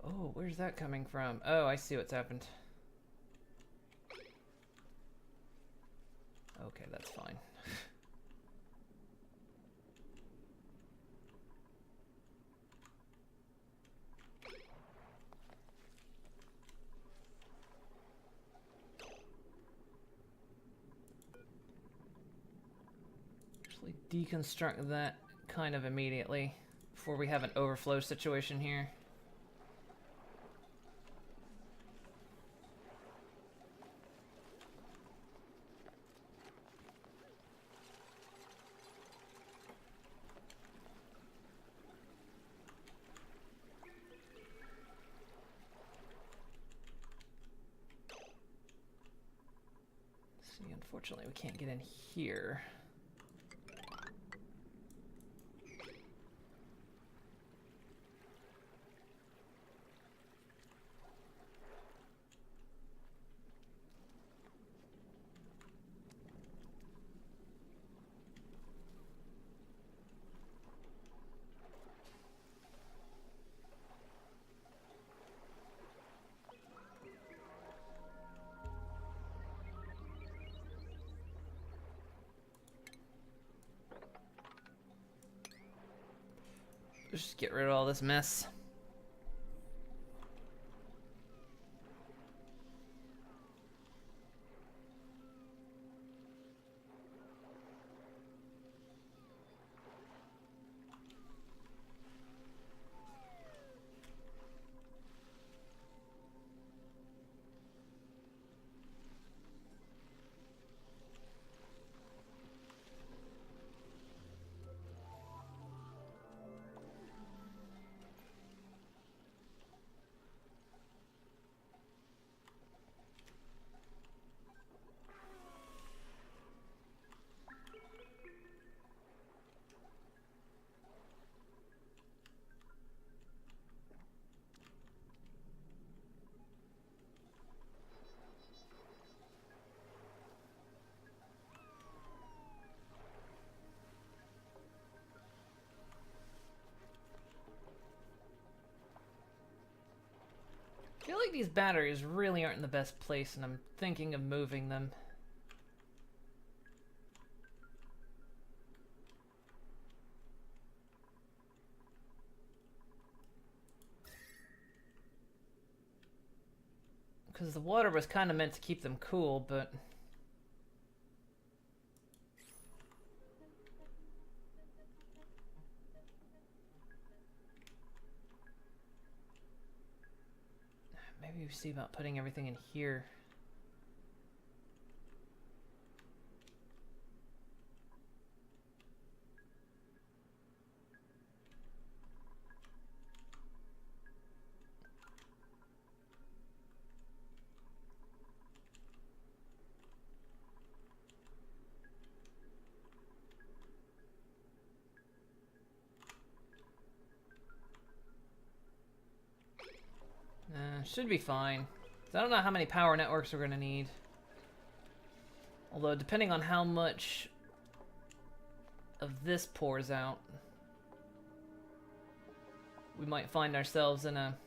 Oh, where's that coming from? Oh, I see what's happened. Okay, that's fine. Actually deconstruct that kind of immediately before we have an overflow situation here. See, unfortunately we can't get in here. Let's just get rid of all this mess. I feel like these batteries really aren't in the best place, and I'm thinking of moving them. Because the water was kind of meant to keep them cool, but... maybe we see about putting everything in here. Should be fine. I don't know how many power networks we're gonna need. Although, depending on how much of this pours out, we might find ourselves in a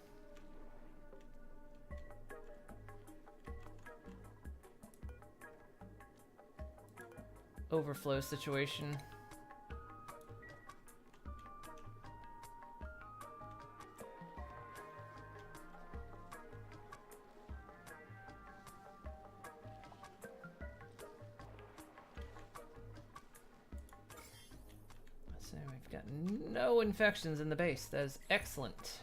overflow situation. So we've got no infections in the base. That is excellent.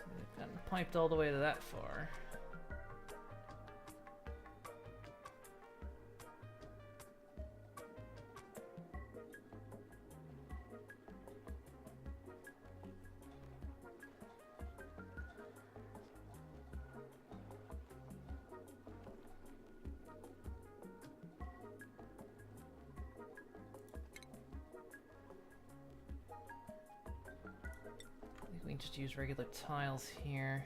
We've gotten piped all the way to that far. We can just use regular tiles here.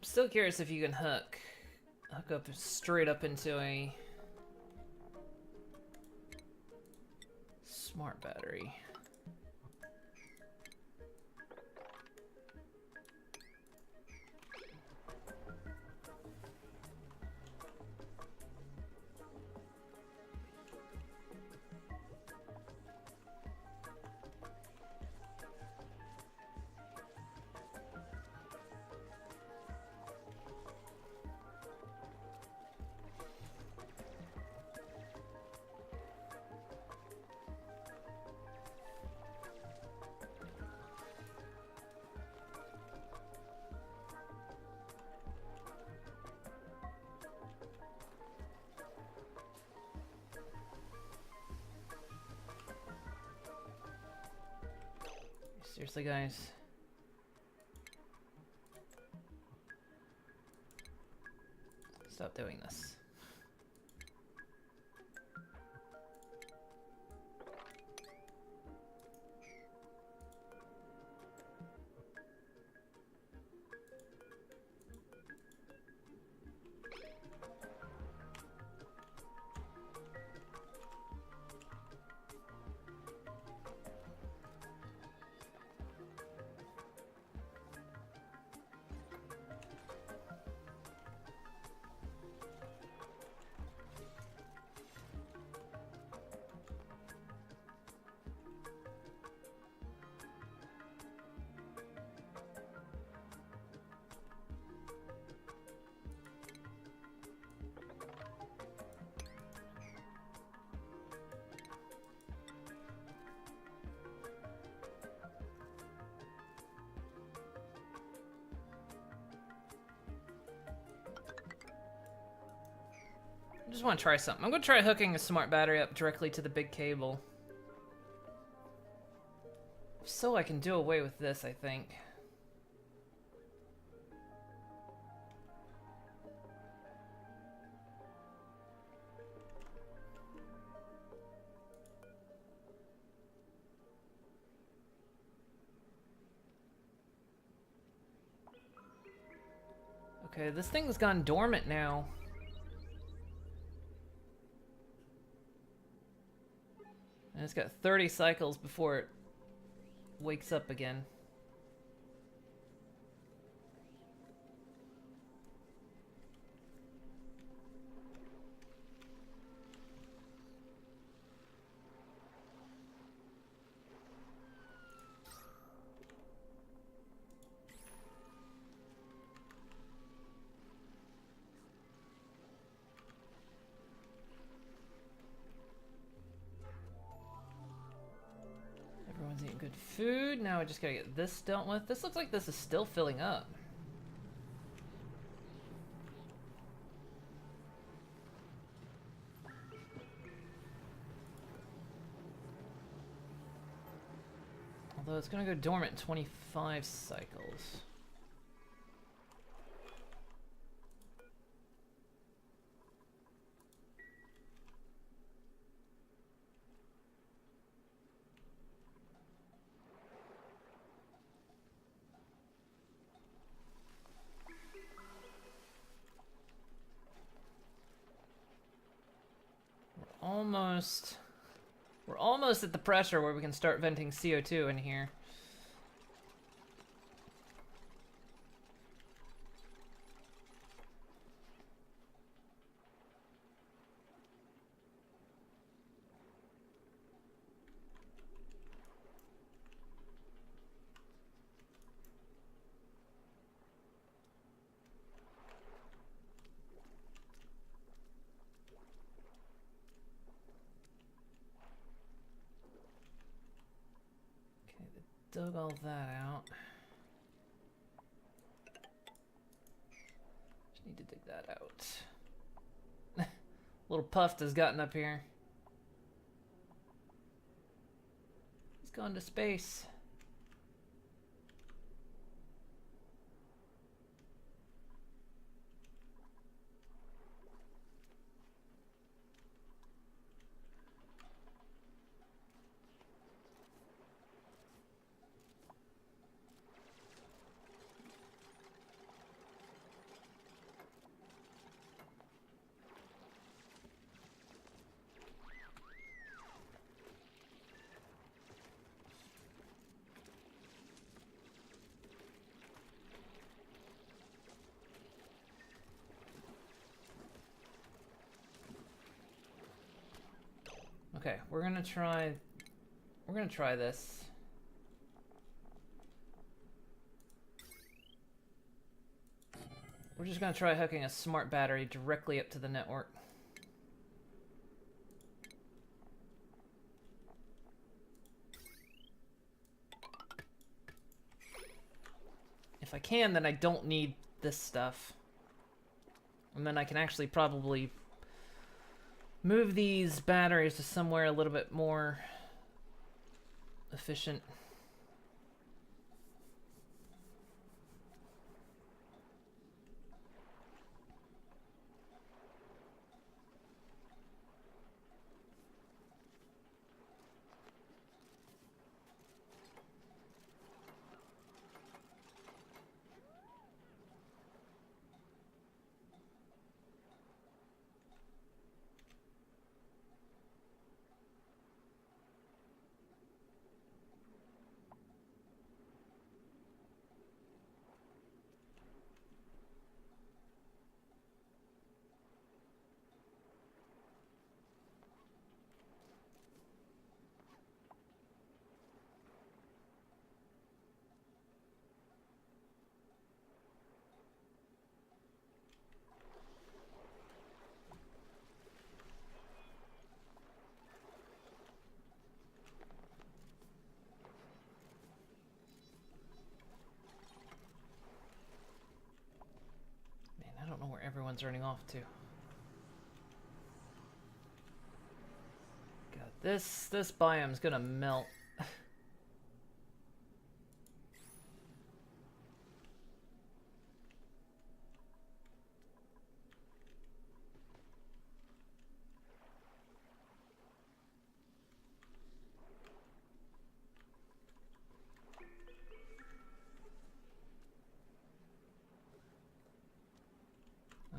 Still curious if you can hook up straight up into a smart battery. Seriously, guys. Stop doing this. I just want to try something. I'm going to try hooking a smart battery up directly to the big cable. So I can do away with this, I think. Okay, this thing's gone dormant now. And it's got 30 cycles before it wakes up again. Good food. Now we just gotta get this dealt with. This looks like this is still filling up. Although it's gonna go dormant in 25 cycles. We're almost at the pressure where we can start venting CO2 in here. Dug all that out. Just need to dig that out. Little Puffed has gotten up here. He's gone to space. Okay, we're gonna try this. We're just gonna try hooking a smart battery directly up to the network. If I can, then I don't need this stuff. And then I can actually probably move these batteries to somewhere a little bit more efficient. Everyone's running off to. God, this biome's gonna melt.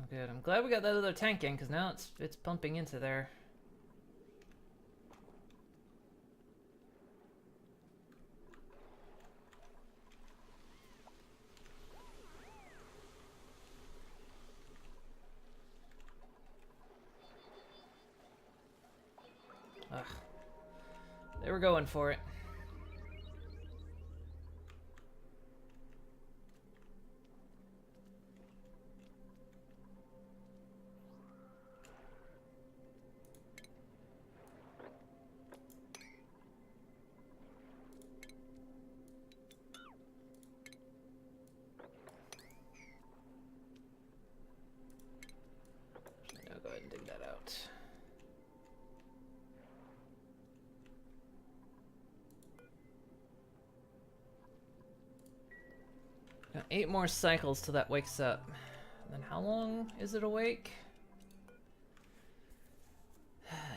Good. I'm glad we got that other tank in, because now it's pumping into there. Ugh. They were going for it. 8 more cycles till that wakes up. And then how long is it awake?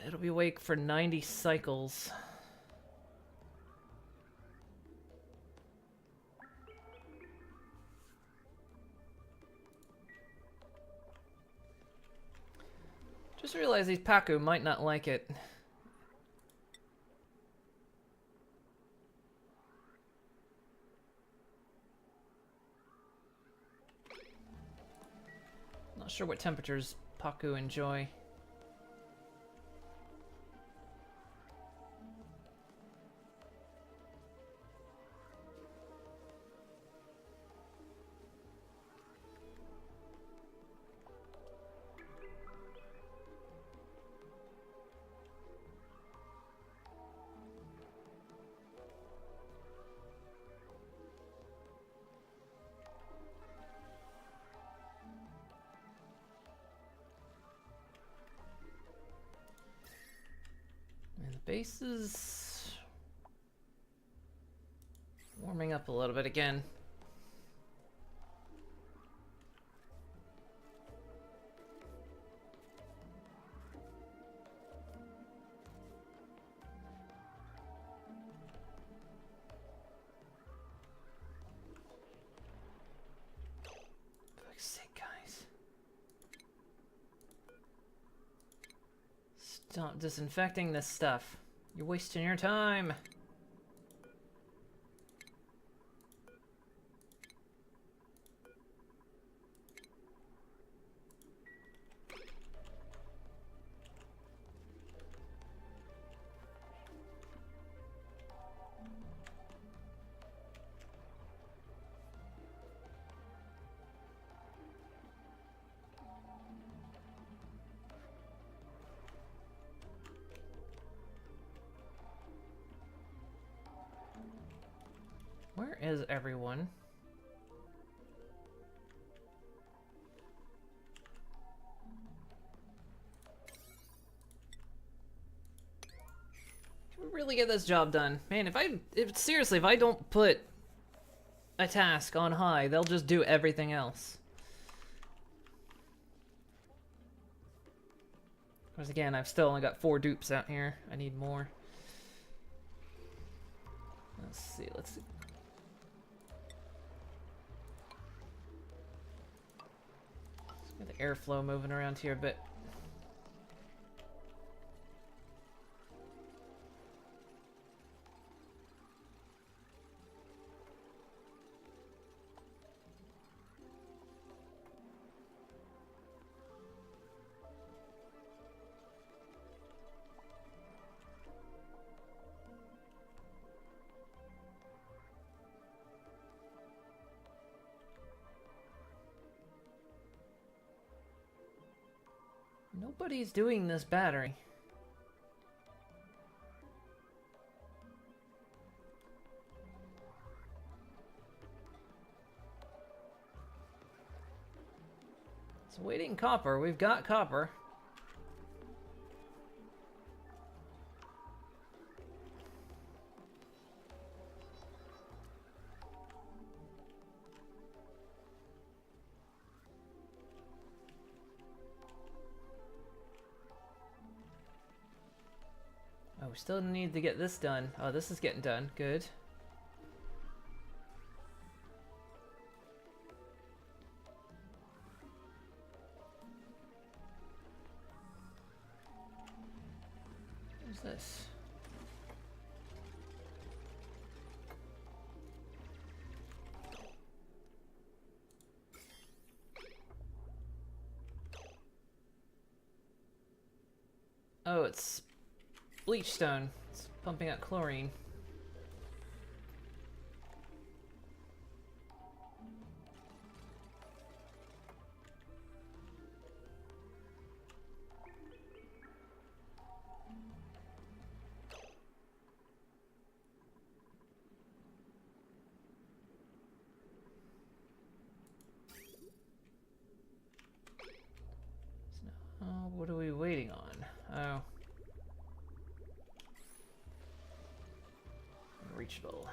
It'll be awake for 90 cycles. Just realized these Paku might not like it. Not sure what temperatures Paku enjoy. Base is warming up a little bit again. For fuck's sake, guys. Stop disinfecting this stuff. You're wasting your time. Where is everyone? Can we really get this job done? Man, seriously, if I don't put a task on high, they'll just do everything else. Because again, I've still only got 4 dupes out here. I need more. Let's see. Get the airflow moving around here a bit. Nobody's doing this battery. It's waiting copper. We've got copper. Oh, we still need to get this done. Oh, this is getting done. Good. What's this? Oh, it's bleach stone. It's pumping out chlorine. So, what are we waiting on? Oh. Reachable.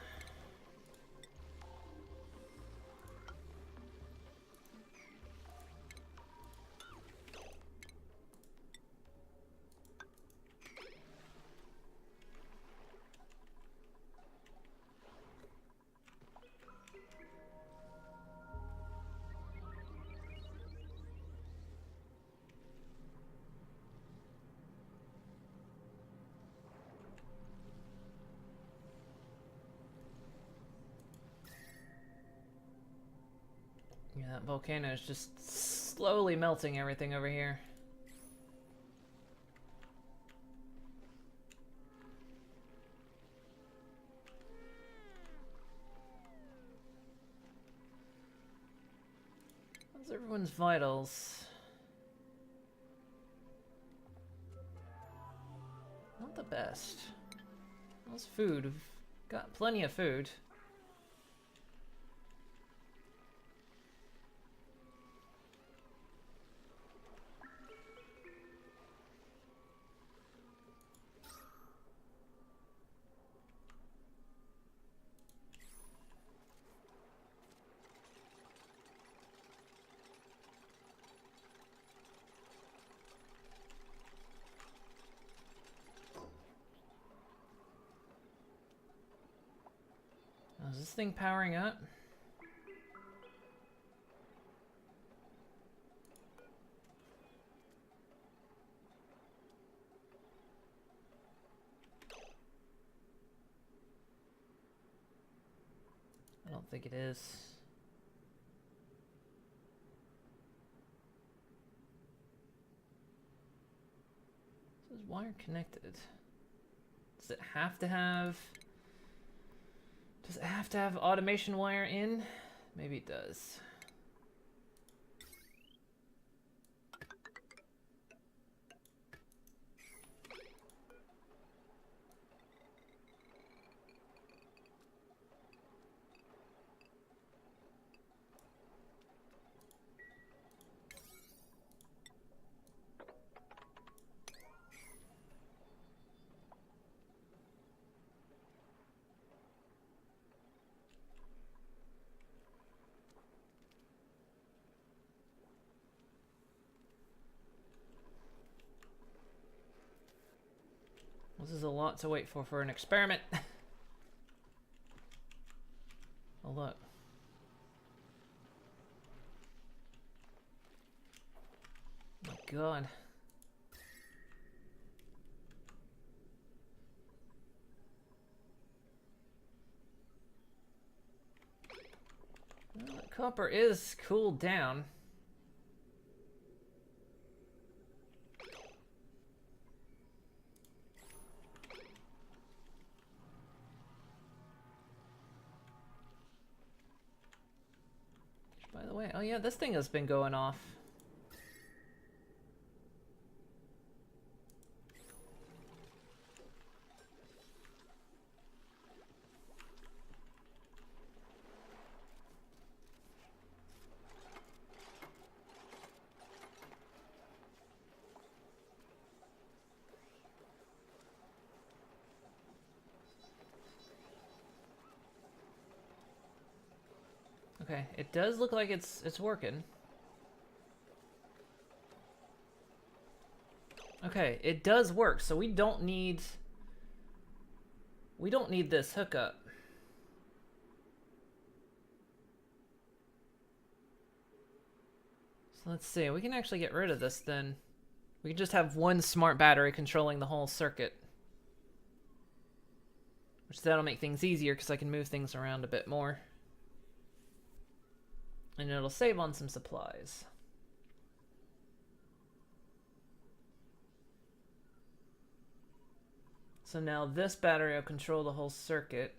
That volcano is just slowly melting everything over here. How's everyone's vitals? Not the best. How's food? We've got plenty of food. Is this thing powering up? I don't think it is. This is wire connected. Does it have to have... Does it have to have automation wire in? Maybe it does. This is a lot to wait for an experiment. Oh, look. Oh, my God. Well, the copper is cooled down. By the way, oh yeah, this thing has been going off. Okay, it does look like it's working. Okay, it does work, so we don't need this hookup. So let's see, we can actually get rid of this then. We can just have one smart battery controlling the whole circuit. Which that'll make things easier because I can move things around a bit more. And it'll save on some supplies. So now this battery will control the whole circuit.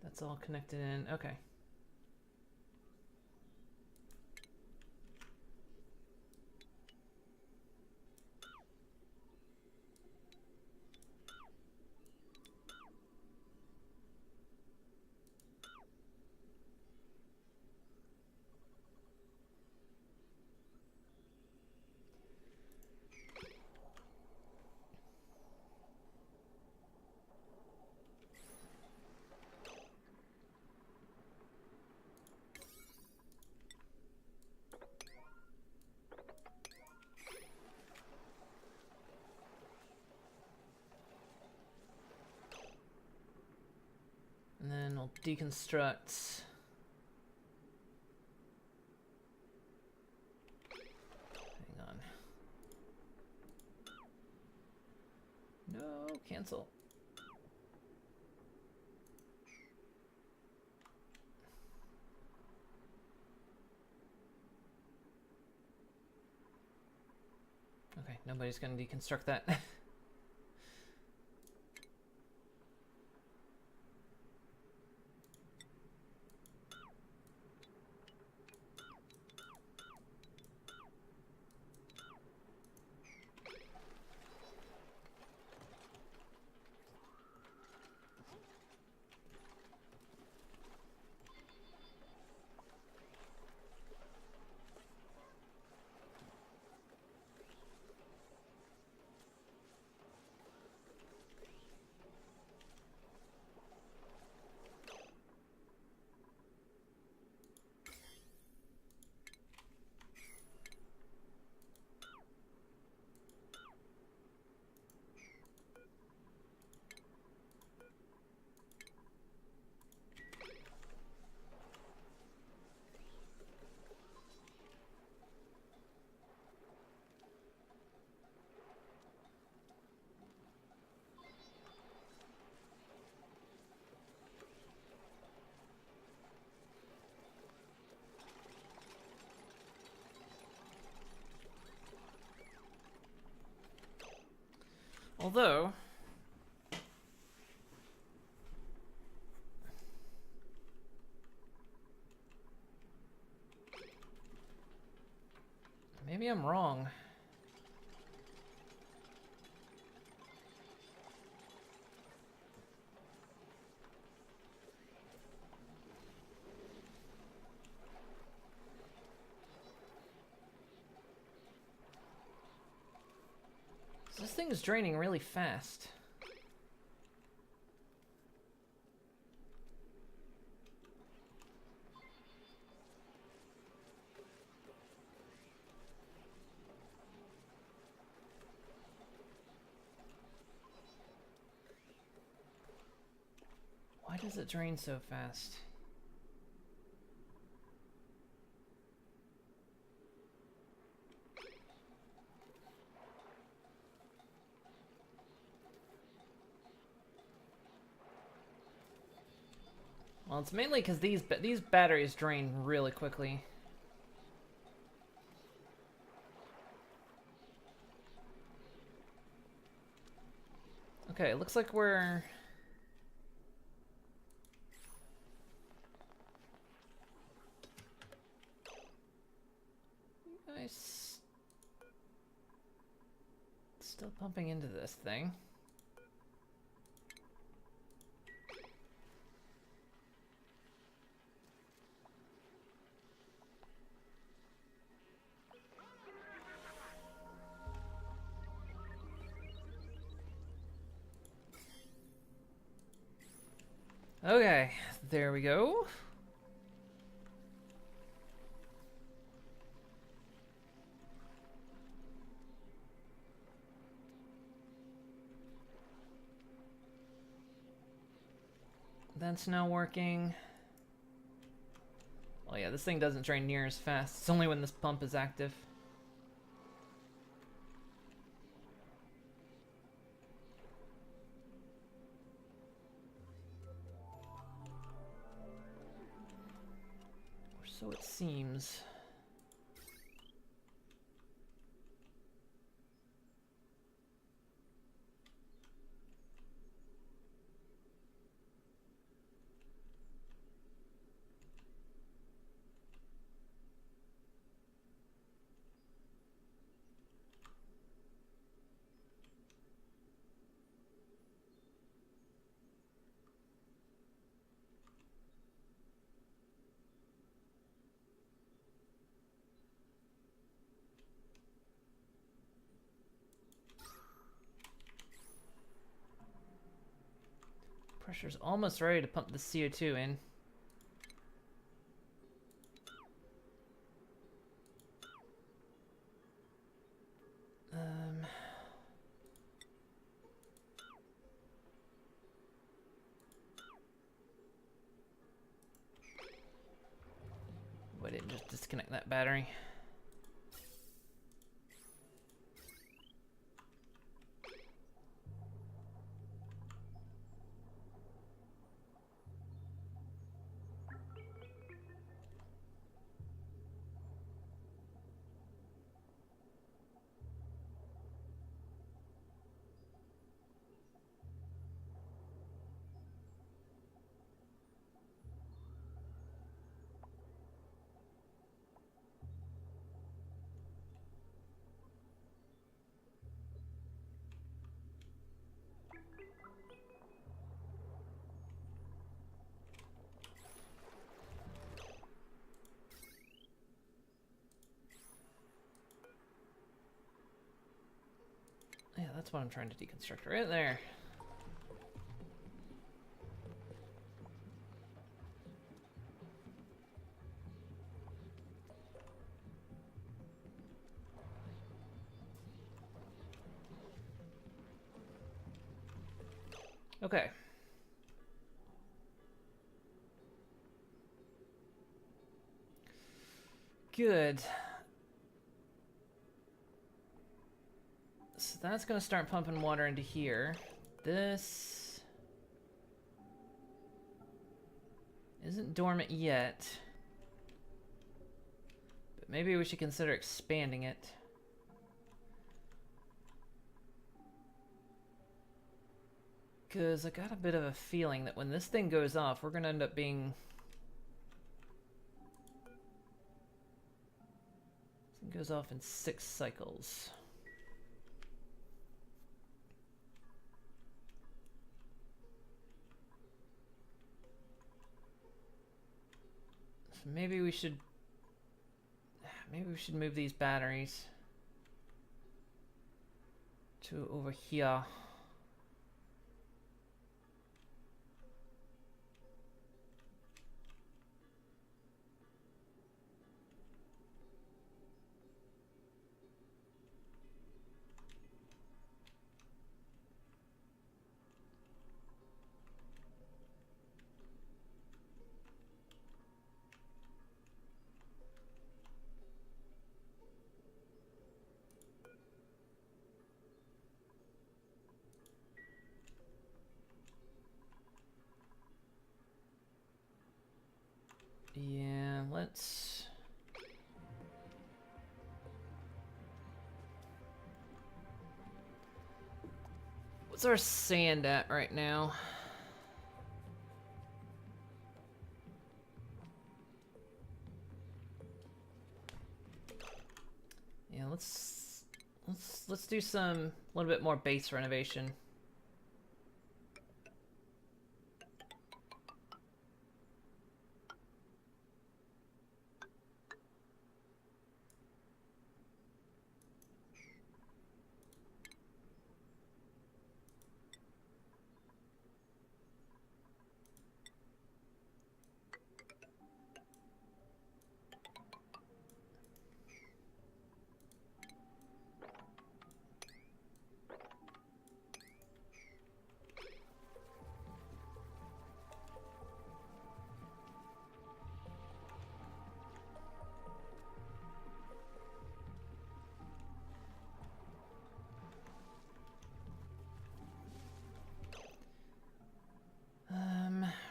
That's all connected in. Okay. And then we'll deconstruct. Hang on. No, cancel. Nobody's gonna deconstruct that. Although, maybe I'm wrong. This thing is draining really fast. Why does it drain so fast? Well, it's mainly because these batteries drain really quickly. Okay, it looks like we're... Nice. Still pumping into this thing. Okay, there we go. That's now working. Well, yeah, this thing doesn't drain near as fast. It's only when this pump is active. Or so it seems. Pressure's almost ready to pump the CO2 in. Why didn't just disconnect that battery? that's what I'm trying to deconstruct right there. Okay. Good. So that's going to start pumping water into here. This isn't dormant yet. But maybe we should consider expanding it. Because I got a bit of a feeling that when this thing goes off, we're going to end up being... This thing goes off in 6 cycles. So maybe we should move these batteries to over here. Yeah, let's... What's our sand at right now? Yeah, let's do some a little bit more base renovation.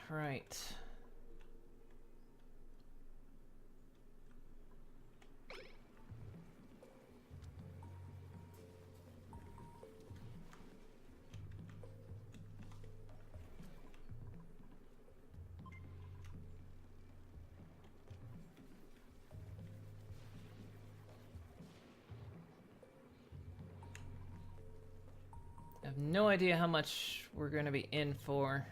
Right. I have no idea how much we're going to be in for.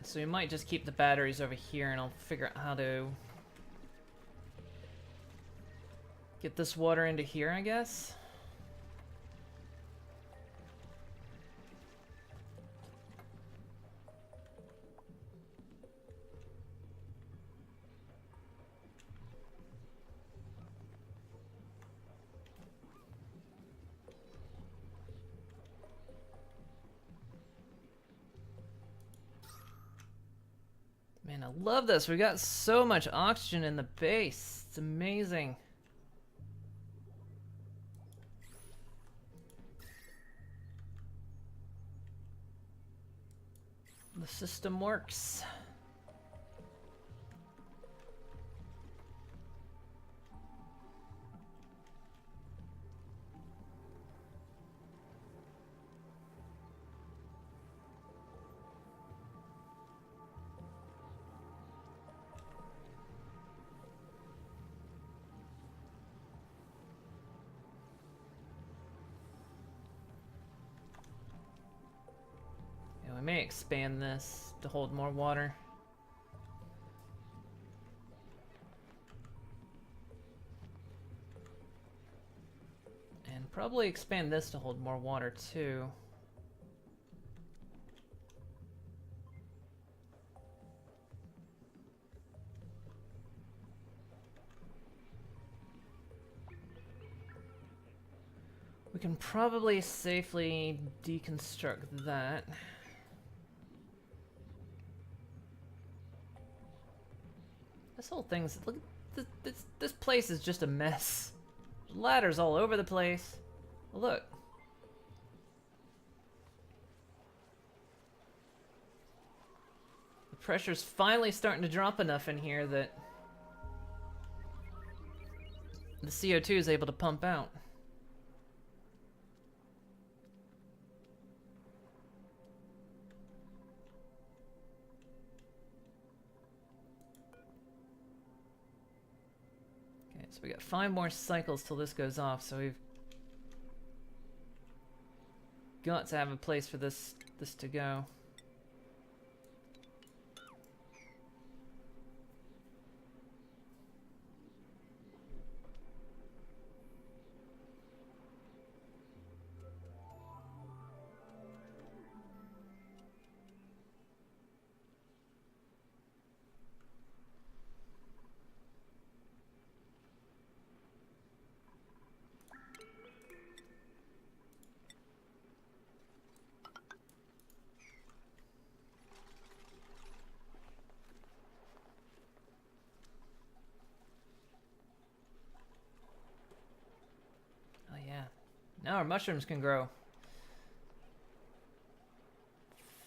So we might just keep the batteries over here and I'll figure out how to get this water into here, I guess. Man, I love this. We got so much oxygen in the base. It's amazing. The system works. we may expand this to hold more water. And probably expand this to hold more water too. We can probably safely deconstruct that. This whole thing's, look, this place is just a mess. Ladders all over the place. Look. The pressure's finally starting to drop enough in here that the CO2 is able to pump out. So we got 5 more cycles till this goes off, so we've got to have a place for this to go. Now our mushrooms can grow.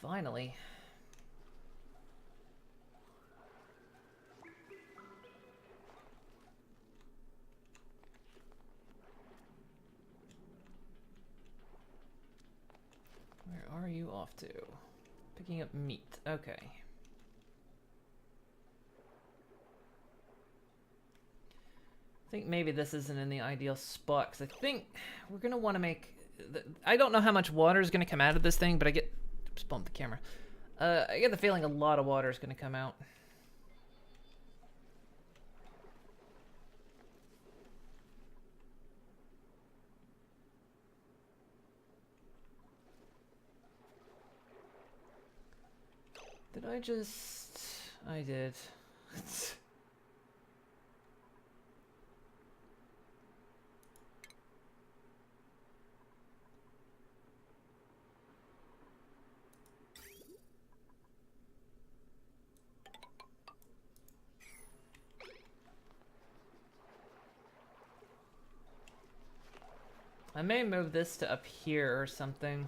Finally. Where are you off to? Picking up meat. Okay. I think maybe this isn't in the ideal spot, because I think we're going to want to make... I don't know how much water is going to come out of this thing, but I get... Oops, bumped the camera. I get the feeling a lot of water is going to come out. Did I just... I did. I may move this to up here or something.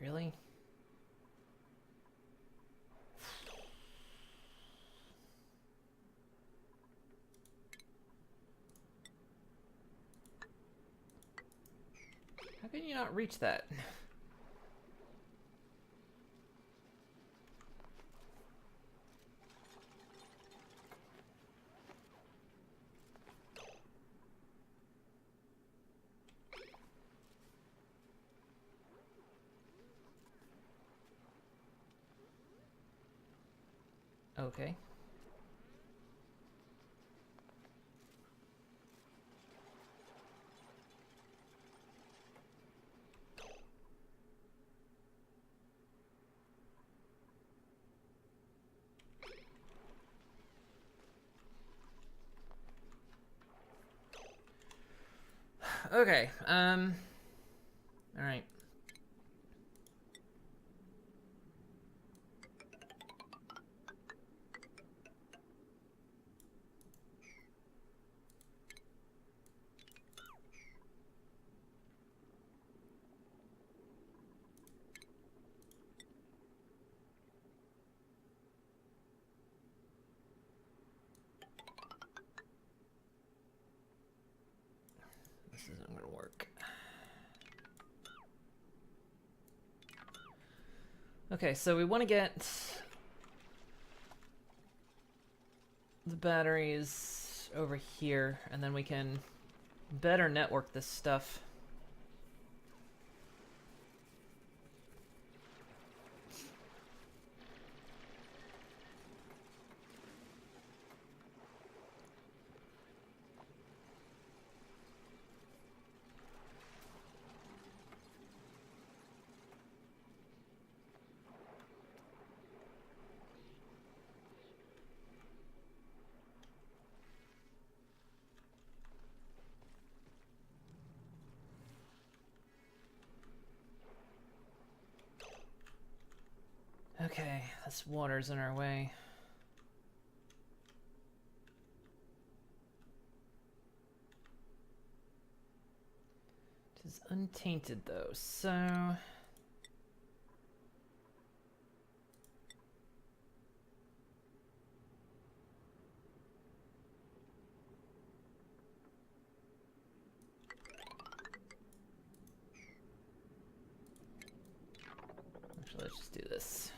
Really? How can you not reach that? Okay. Okay, alright. This isn't gonna work. Okay, so we want to get the batteries over here, and then we can better network this stuff. Okay, this water's in our way. It is untainted though, so... Actually, let's just do this.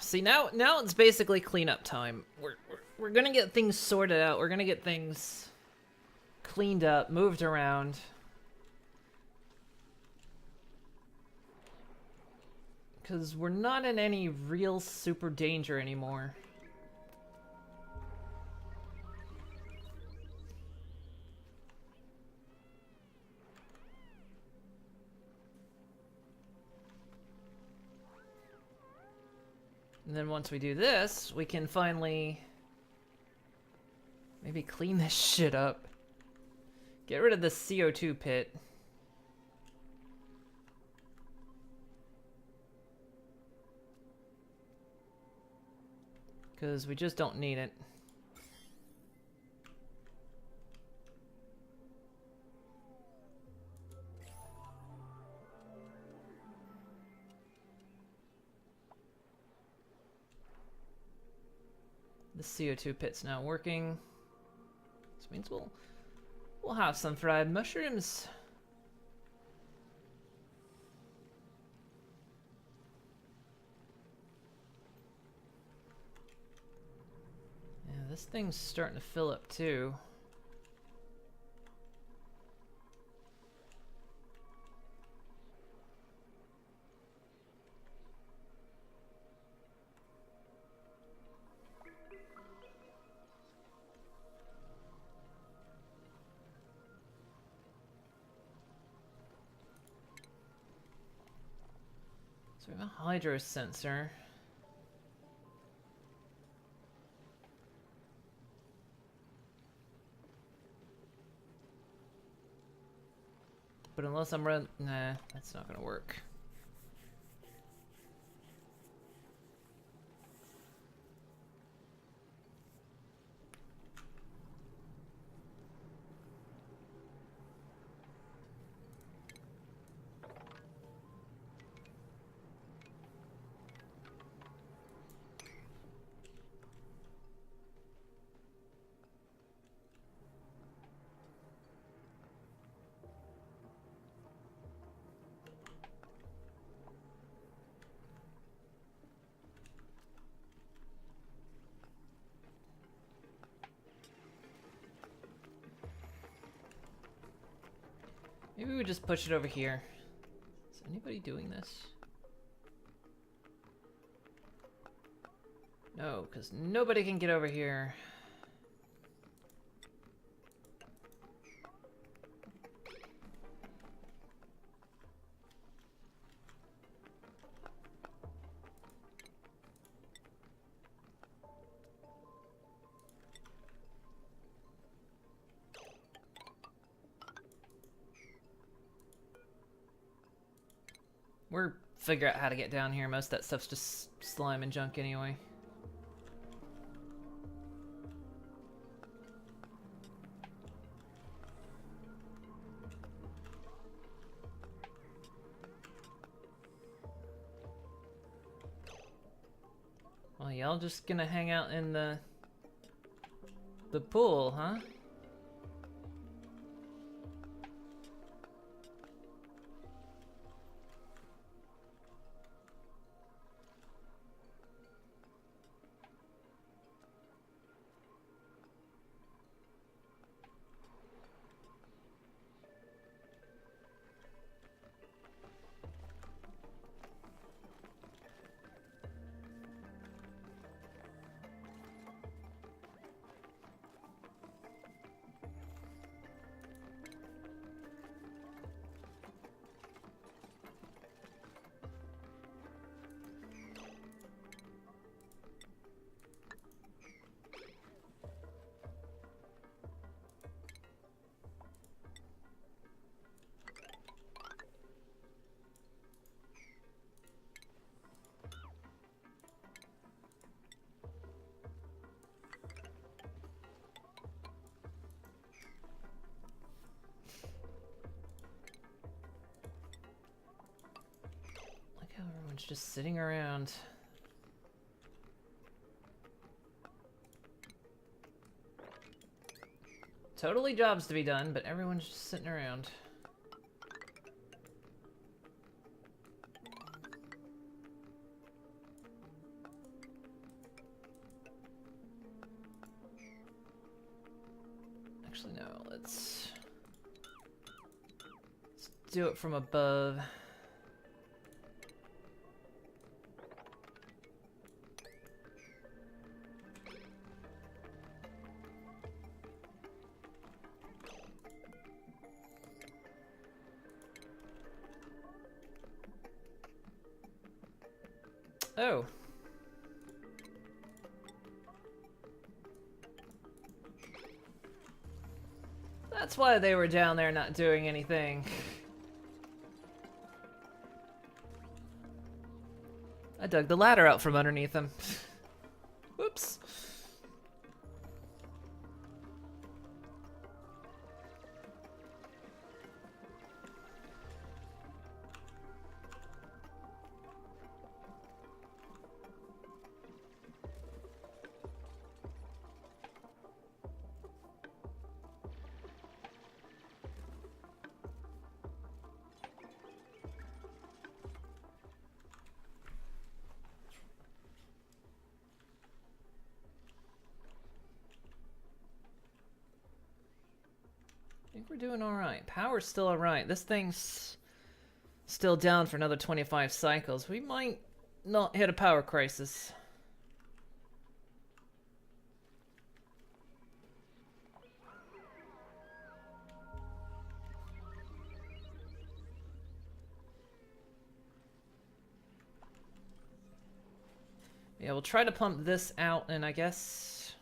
See now it's basically cleanup time. We're gonna get things sorted out. We're gonna get things cleaned up, moved around. Because we're not in any real super danger anymore. And then once we do this, we can finally maybe clean this shit up. Get rid of the CO2 pit. Because we just don't need it. The CO2 pit's now working. This means we'll have some fried mushrooms. Yeah, this thing's starting to fill up too. So we have a hydro sensor. But unless I'm nah, that's not gonna work. Maybe we just push it over here. Is anybody doing this? No, because nobody can get over here. We're figure out how to get down here. Most of that stuff's just slime and junk anyway. Well, y'all just gonna hang out in the pool, huh? Everyone's just sitting around. Totally jobs to be done, but everyone's just sitting around. Actually, no, let's do it from above. Oh. That's why they were down there not doing anything. I dug the ladder out from underneath them. Whoops. I think we're doing alright. Power's still alright. This thing's still down for another 25 cycles. We might not hit a power crisis. Yeah, we'll try to pump this out, and I guess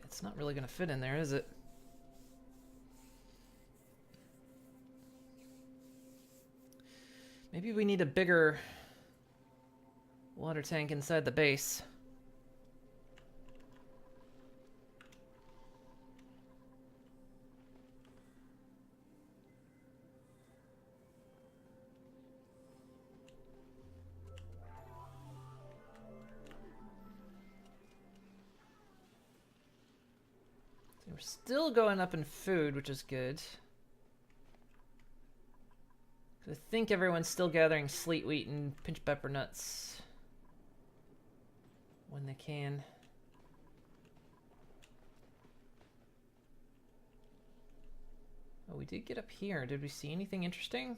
it's not really going to fit in there, is it? Maybe we need a bigger water tank inside the base. So we're still going up in food, which is good. I think everyone's still gathering sleet wheat and pinch pepper nuts when they can. Oh, we did get up here. Did we see anything interesting?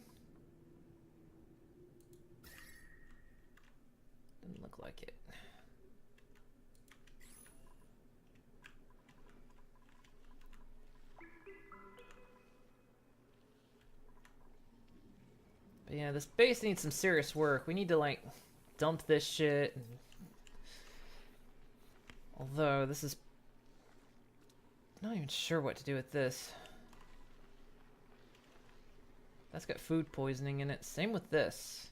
Didn't look like it. But yeah, this base needs some serious work. We need to, like, dump this shit. Although, this is... I'm not even sure what to do with this. That's got food poisoning in it. Same with this.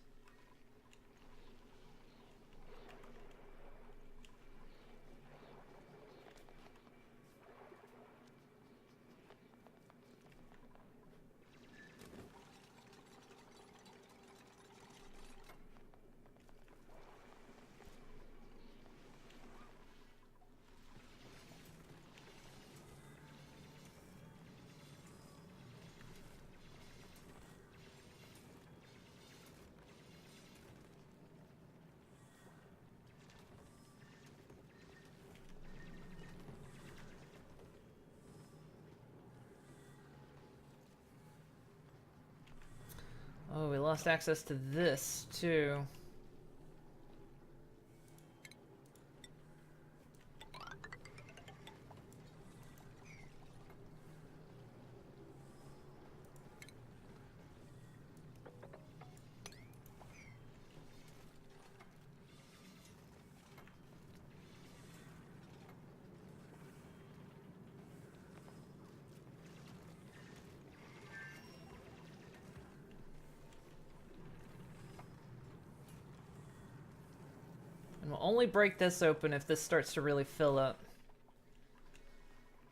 Oh, we lost access to this, too. We'll only break this open if this starts to really fill up.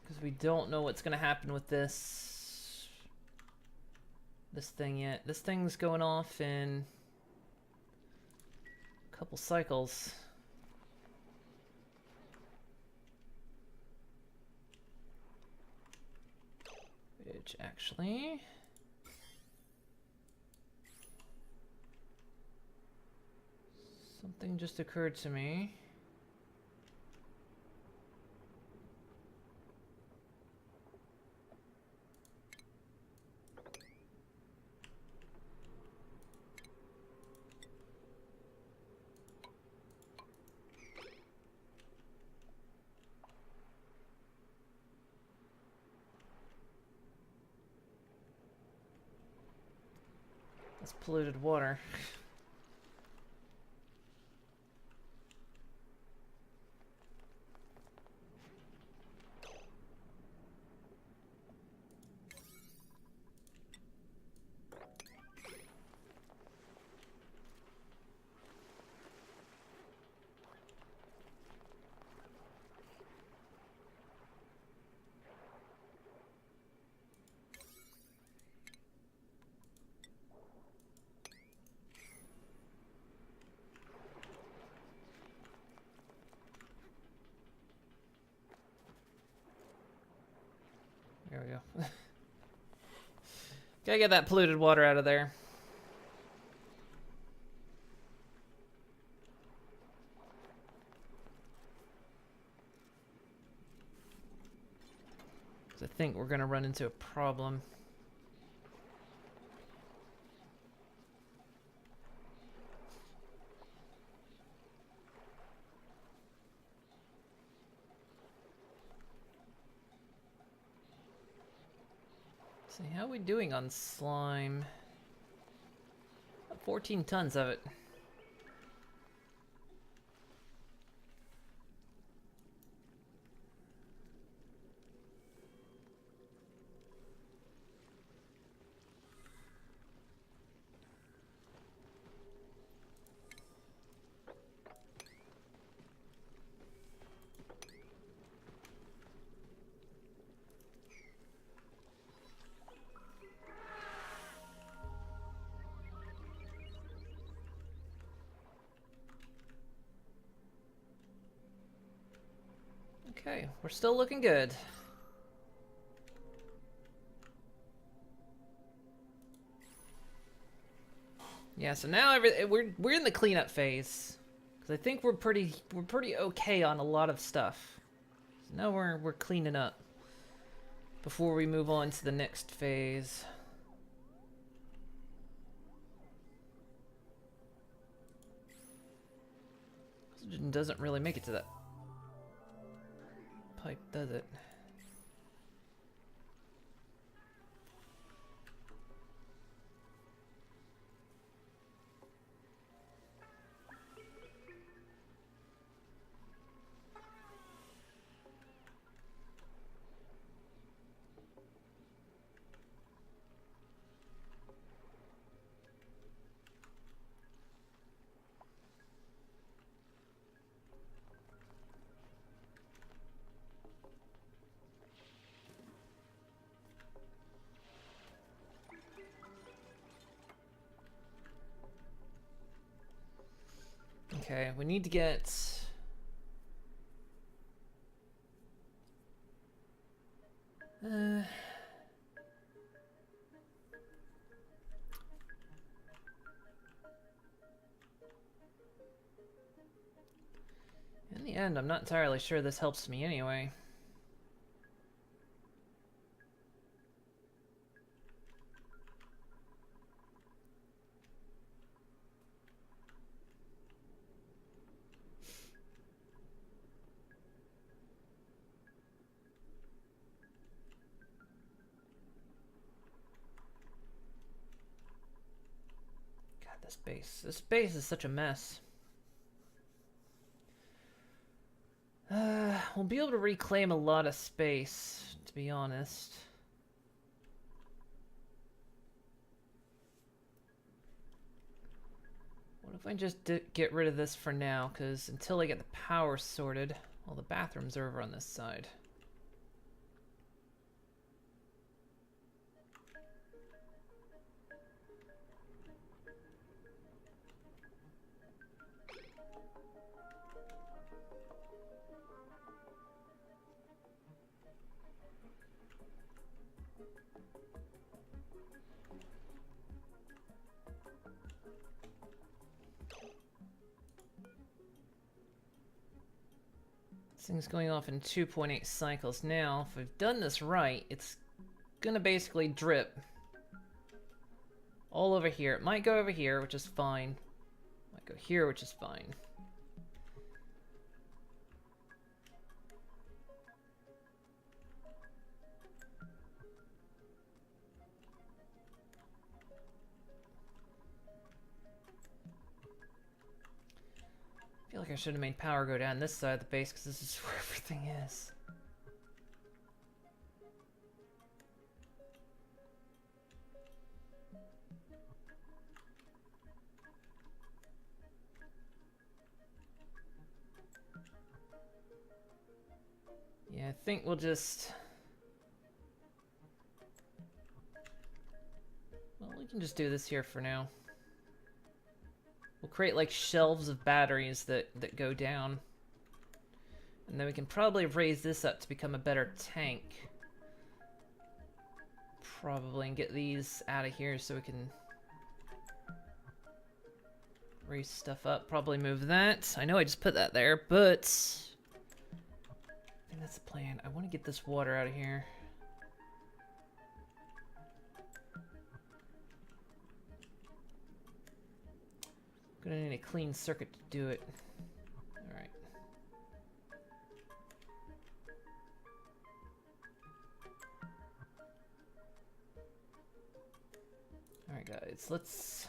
Because we don't know what's going to happen with this thing yet. This thing's going off in a couple cycles. Which actually... Something just occurred to me. That's polluted water. There we go. Gotta get that polluted water out of there. I think we're gonna run into a problem. See, how are we doing on slime? 14 tons of it. Okay, we're still looking good. Yeah, so now we're in the cleanup phase, because I think we're pretty okay on a lot of stuff. So now we're cleaning up. before we move on to the next phase. Oxygen doesn't really make it to that pipe, does it? Okay, we need to get... in the end, I'm not entirely sure this helps me anyway. This base is such a mess. We'll be able to reclaim a lot of space, to be honest. What if I just get rid of this for now? Because until I get the power sorted, well, the bathrooms are over on this side. This thing's going off in 2.8 cycles now. If we've done this right, it's gonna basically drip all over here. It might go over here, which is fine. Might go here, which is fine. I feel like I should have made power go down this side of the base because this is where everything is. Yeah, I think we'll just... Well, we can just do this here for now. We'll create like shelves of batteries that go down. And then we can probably raise this up to become a better tank. Probably, and get these out of here so we can raise stuff up. Probably move that. I know I just put that there, but I think that's the plan. I want to get this water out of here. Gonna need a clean circuit to do it. Alright. Alright guys, let's...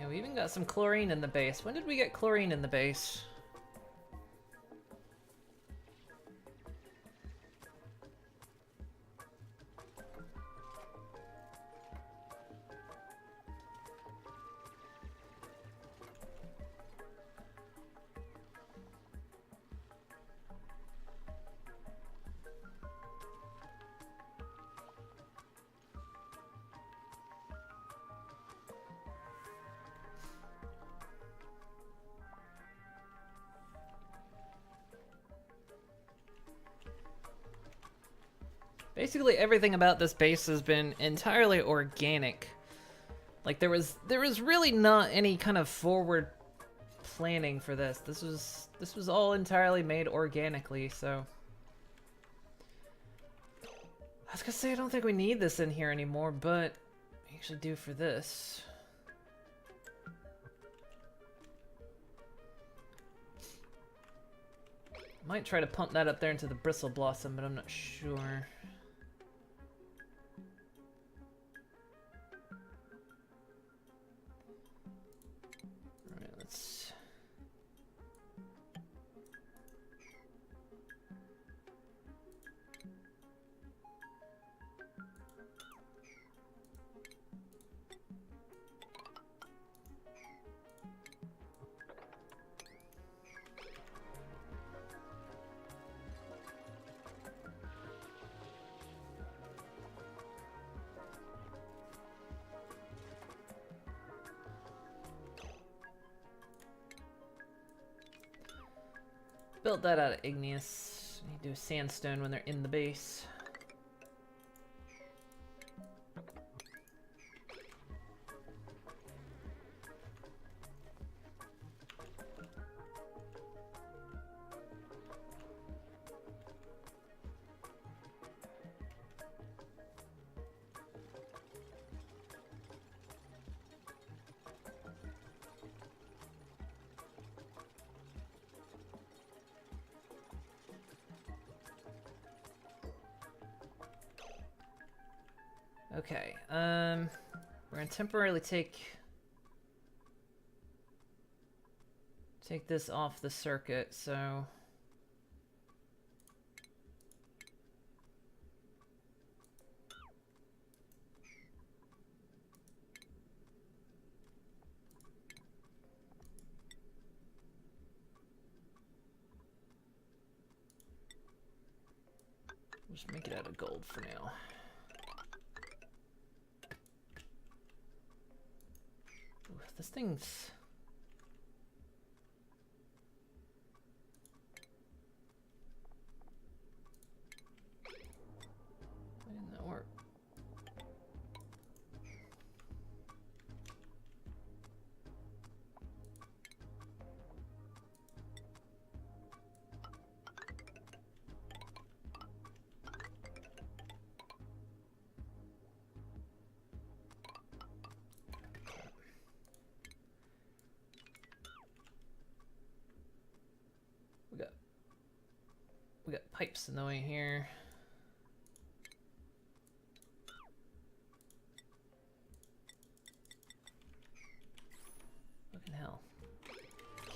We even got some chlorine in the base. When did we get chlorine in the base? Basically everything about this base has been entirely organic. Like there was really not any kind of forward planning for this. This was all entirely made organically, so I was gonna say I don't think we need this in here anymore, but we actually do for this. Might try to pump that up there into the bristle blossom, but I'm not sure. Alright, let's... Built that out of igneous. Need to do sandstone when they're in the base. Okay, we're gonna temporarily take this off the circuit, so we'll just make it out of gold for now. Ooh, this thing's... Why didn't that work? We got pipes in the way here. Fucking hell.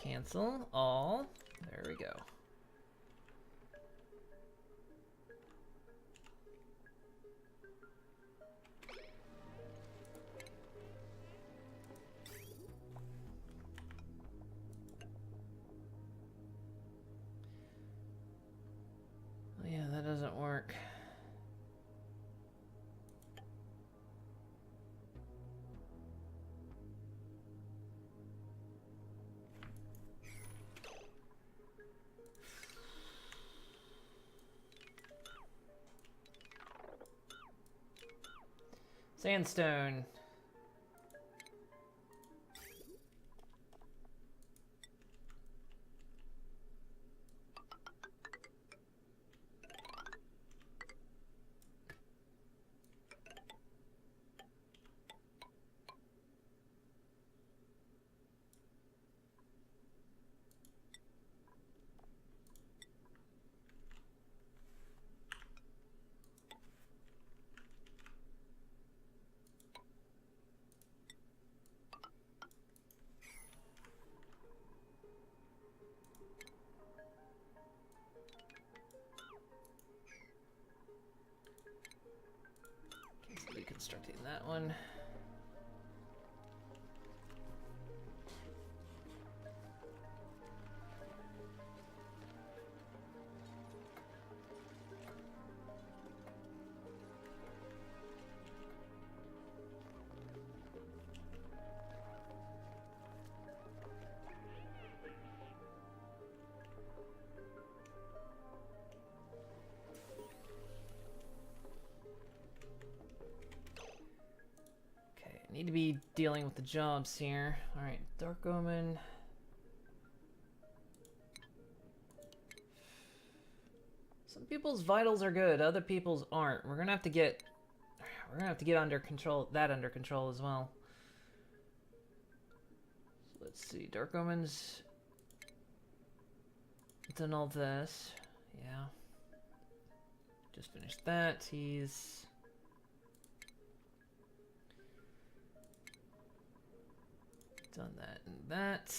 Cancel all. There we go. Yeah, that doesn't work. Sandstone. Deconstructing that one. Need to be dealing with the jobs here. Alright, Dark Omen. Some people's vitals are good, other people's aren't. We're gonna have to get under control as well. So let's see, Dark Omen's done all this. Yeah. Just finished that. He's done that and that.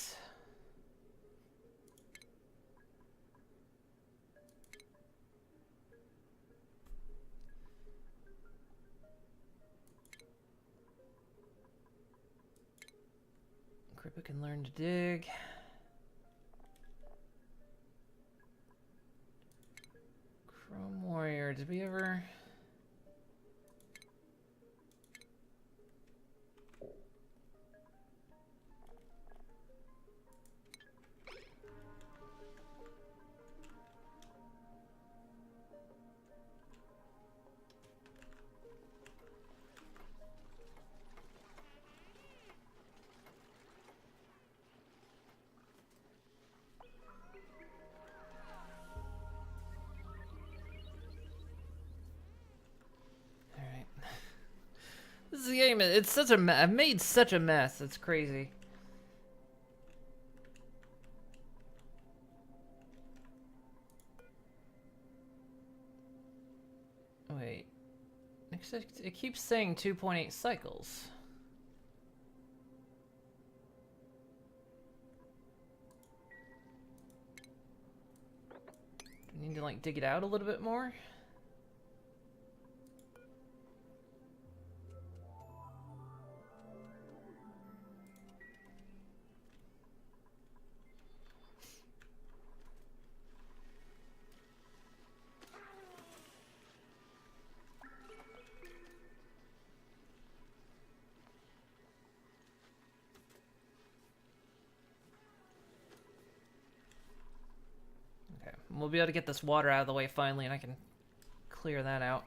Kripa can learn to dig. Chrome Warrior, did we ever... This is a game, it's such a mess. I've made such a mess, it's crazy. Wait. It keeps saying 2.8 cycles. Do we need to, like, dig it out a little bit more? We'll be able to get this water out of the way finally, and I can clear that out.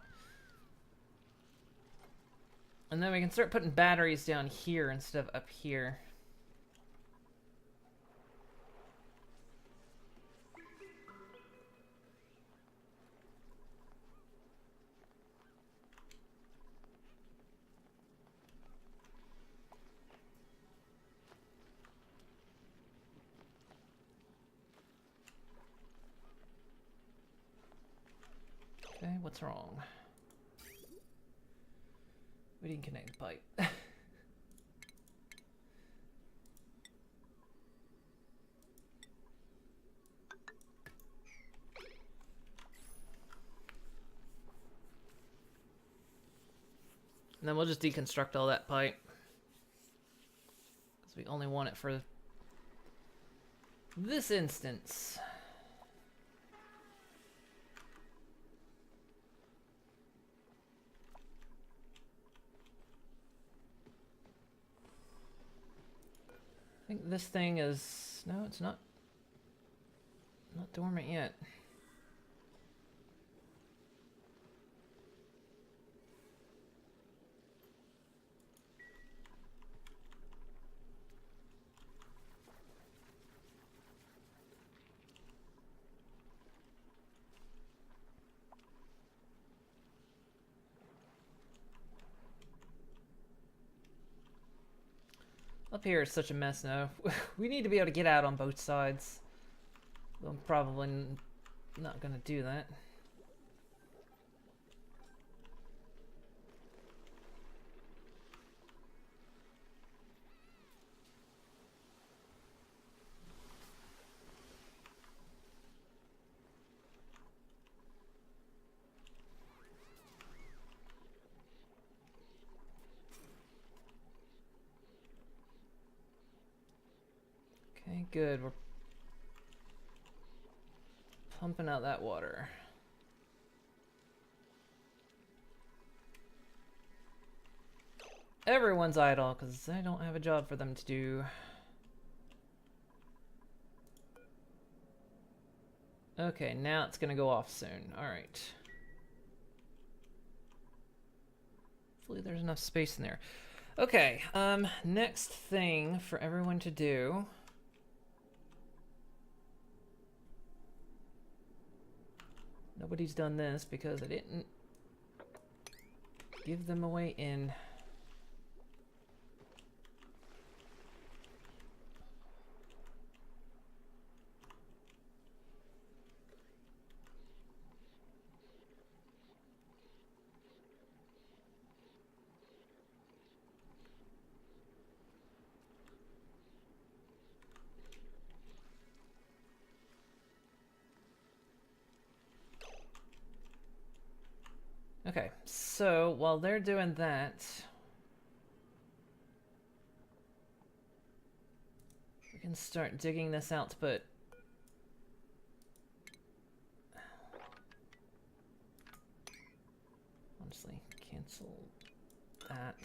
And then we can start putting batteries down here instead of up here. Okay, what's wrong? We didn't connect the pipe. And then we'll just deconstruct all that pipe. Because we only want it for this instance. I think this thing is... No, it's not. Not dormant yet. Up here is such a mess now. We need to be able to get out on both sides. I'm probably not going to do that. Okay, good. We're pumping out that water. Everyone's idle because I don't have a job for them to do. Okay, now it's gonna go off soon. Alright. Hopefully there's enough space in there. Okay, next thing for everyone to do. Nobody's done this because I didn't give them a way in. Okay, so while they're doing that, we can start digging this out, but honestly, cancel that.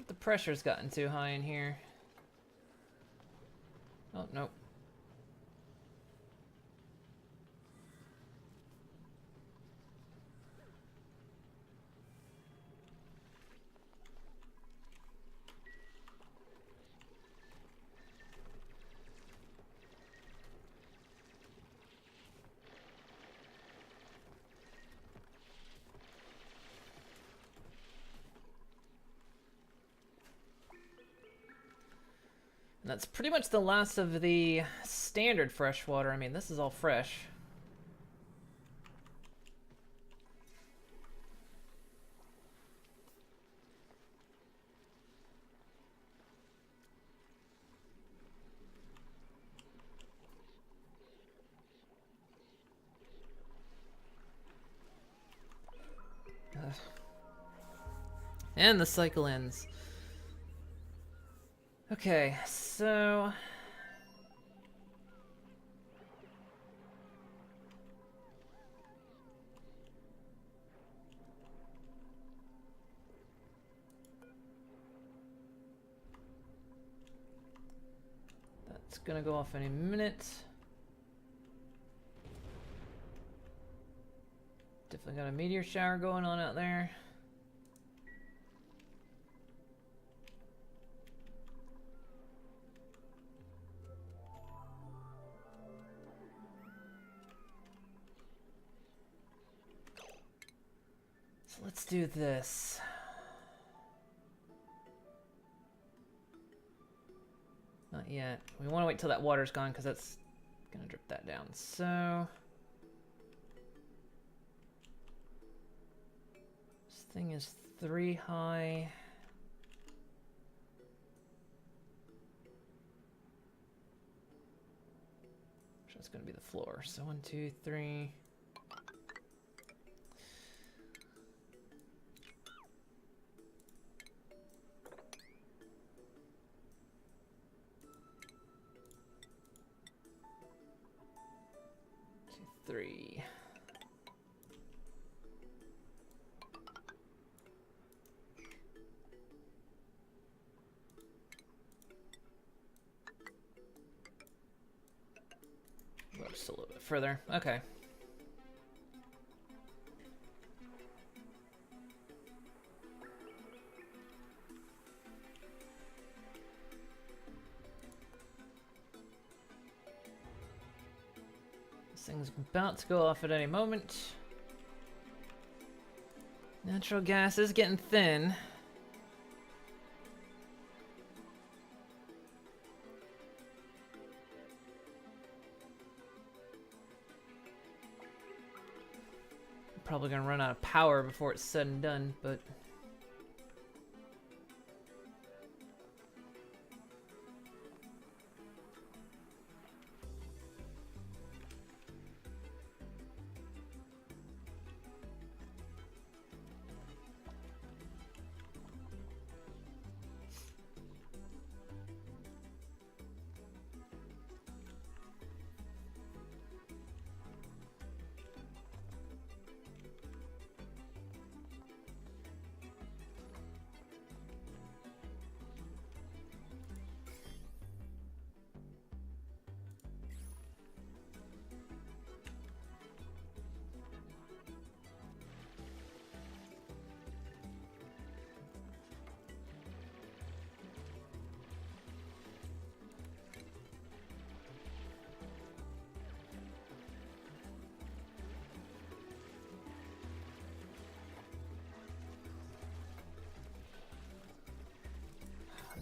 The pressure's gotten too high in here. Oh, nope. And that's pretty much the last of the standard freshwater. I mean, this is all fresh. Ugh. And the cycle ends. Okay, so that's gonna go off any minute. Definitely got a meteor shower going on out there. So let's do this. Not yet. We want to wait till that water's gone because that's gonna drip that down. So this thing is 3 high. That's gonna be the floor. So 1, 2, 3. Three. Well, just a little bit further. Okay. Thing's about to go off at any moment. Natural gas is getting thin. Probably gonna run out of power before it's said and done, but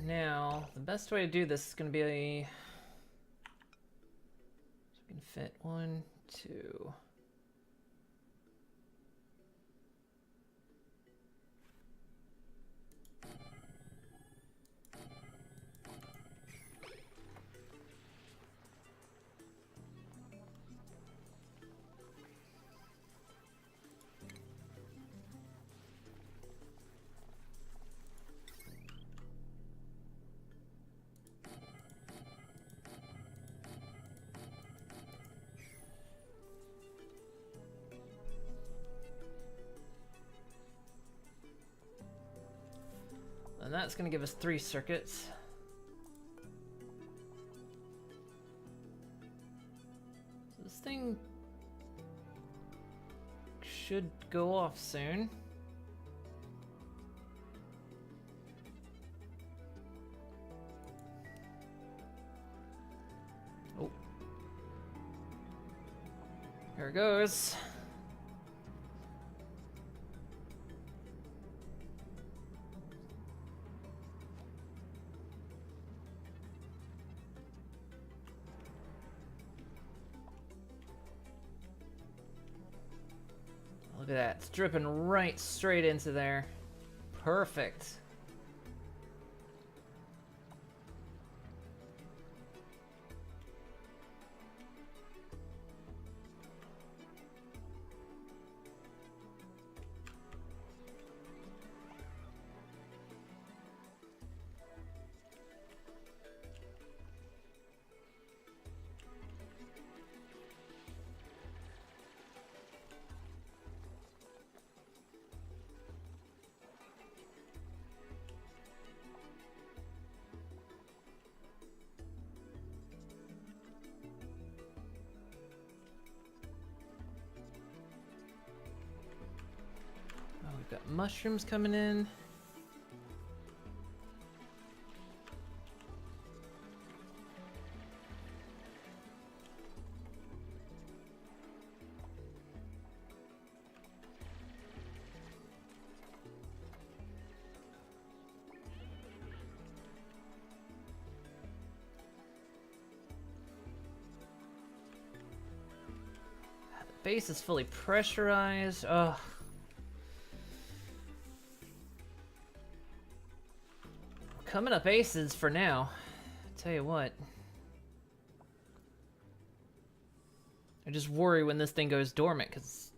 Now, the best way to do this is going to be a... So we can fit 1, 2... And that's going to give us 3 circuits. So this thing should go off soon. Oh. Here it goes. Look at that, it's dripping right straight into there. Perfect. We've got mushrooms coming in. The base is fully pressurized. Ugh. Coming up aces for now. Tell you what. I just worry when this thing goes dormant, because...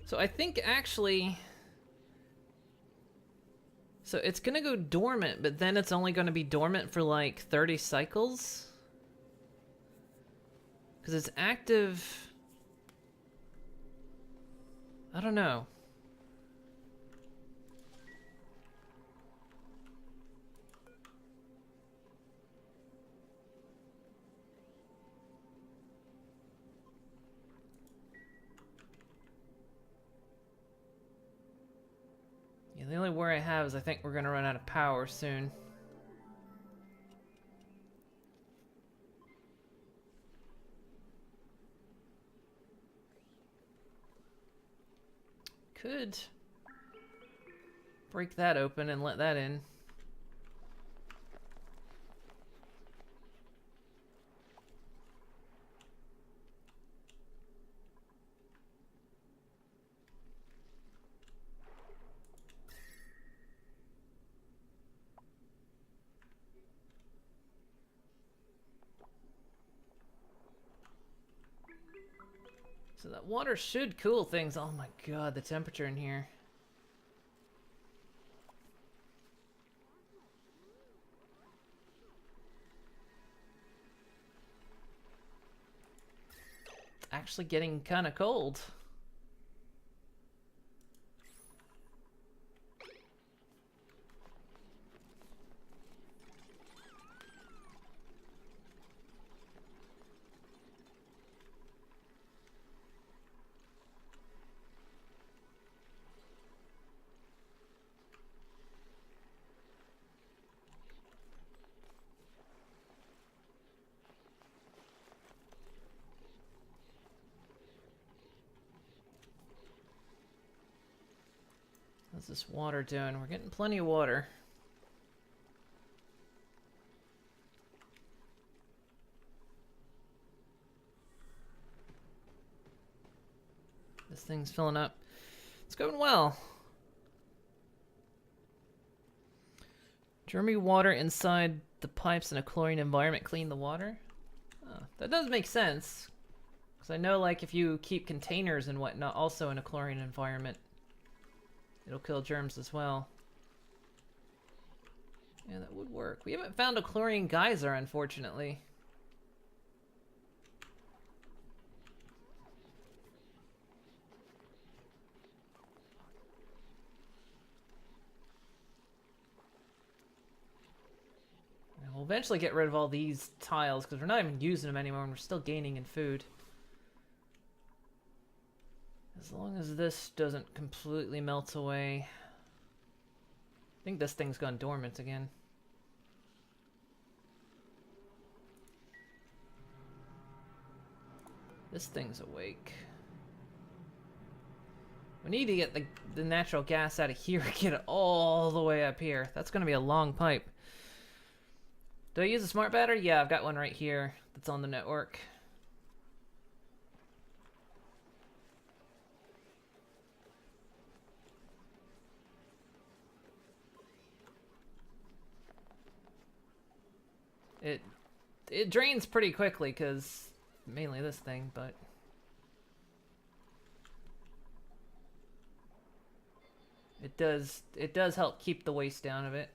So I think actually... So it's gonna go dormant, but then it's only gonna be dormant for like 30 cycles? Because it's active... I don't know. Yeah, the only worry I have is I think we're gonna run out of power soon. Could break that open and let that in. So that water should cool things. Oh my god, the temperature in here. It's actually getting kind of cold. How's this water doing? We're getting plenty of water. This thing's filling up. It's going well. Germy water inside the pipes in a chlorine environment clean the water? Oh, that does make sense. Because I know, like, if you keep containers and whatnot also in a chlorine environment, it'll kill germs as well. Yeah, that would work. We haven't found a chlorine geyser, unfortunately. We'll eventually get rid of all these tiles because we're not even using them anymore and we're still gaining in food. As long as this doesn't completely melt away. I think this thing's gone dormant again. This thing's awake. We need to get the natural gas out of here and get it all the way up here. That's going to be a long pipe. Do I use a smart battery? Yeah, I've got one right here that's on the network. It drains pretty quickly because mainly this thing, but it does help keep the waste down of it.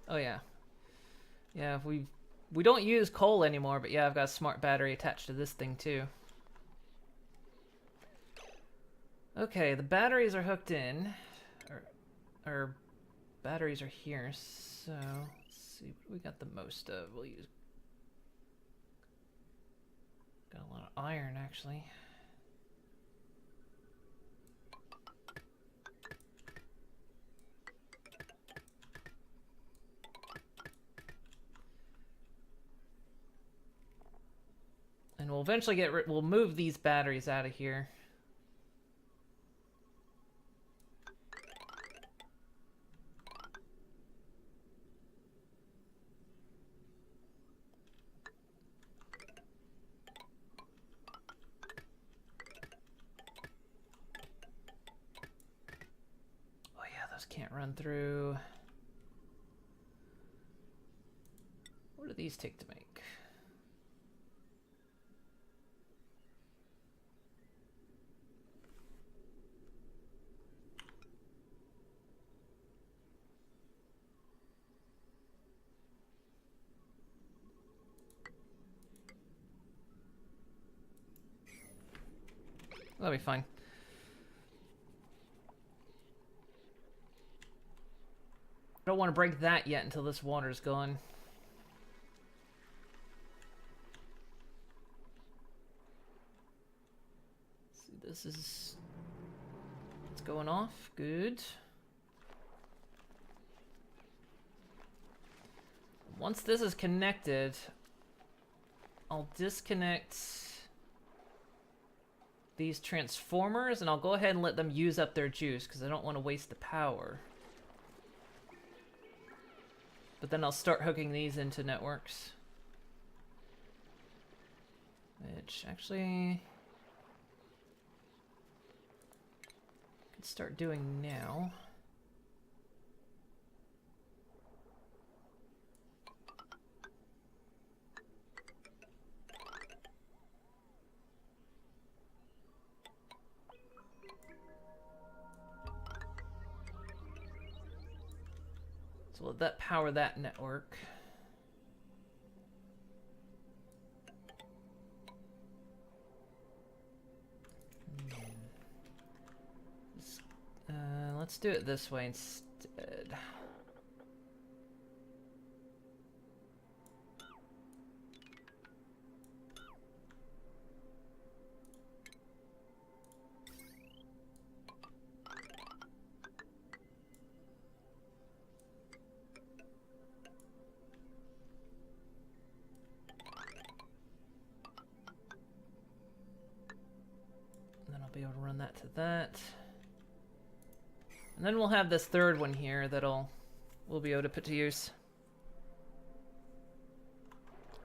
Oh yeah. Yeah, we don't use coal anymore, but yeah, I've got a smart battery attached to this thing too. Okay, the batteries are hooked in. Or batteries are here, so let's see what we got the most of. We'll use got a lot of iron actually. And we'll eventually we'll move these batteries out of here. Oh yeah, those can't run through. What do these take to make? That'll be fine. I don't want to break that yet until this water's gone. See, this is... It's going off. Good. Once this is connected, I'll disconnect these transformers and I'll go ahead and let them use up their juice because I don't want to waste the power. But then I'll start hooking these into networks. Which actually I could start doing now. So let that power that network. Let's do it this way instead. be able to run that to that. And then we'll have this third one here that'll we'll be able to put to use.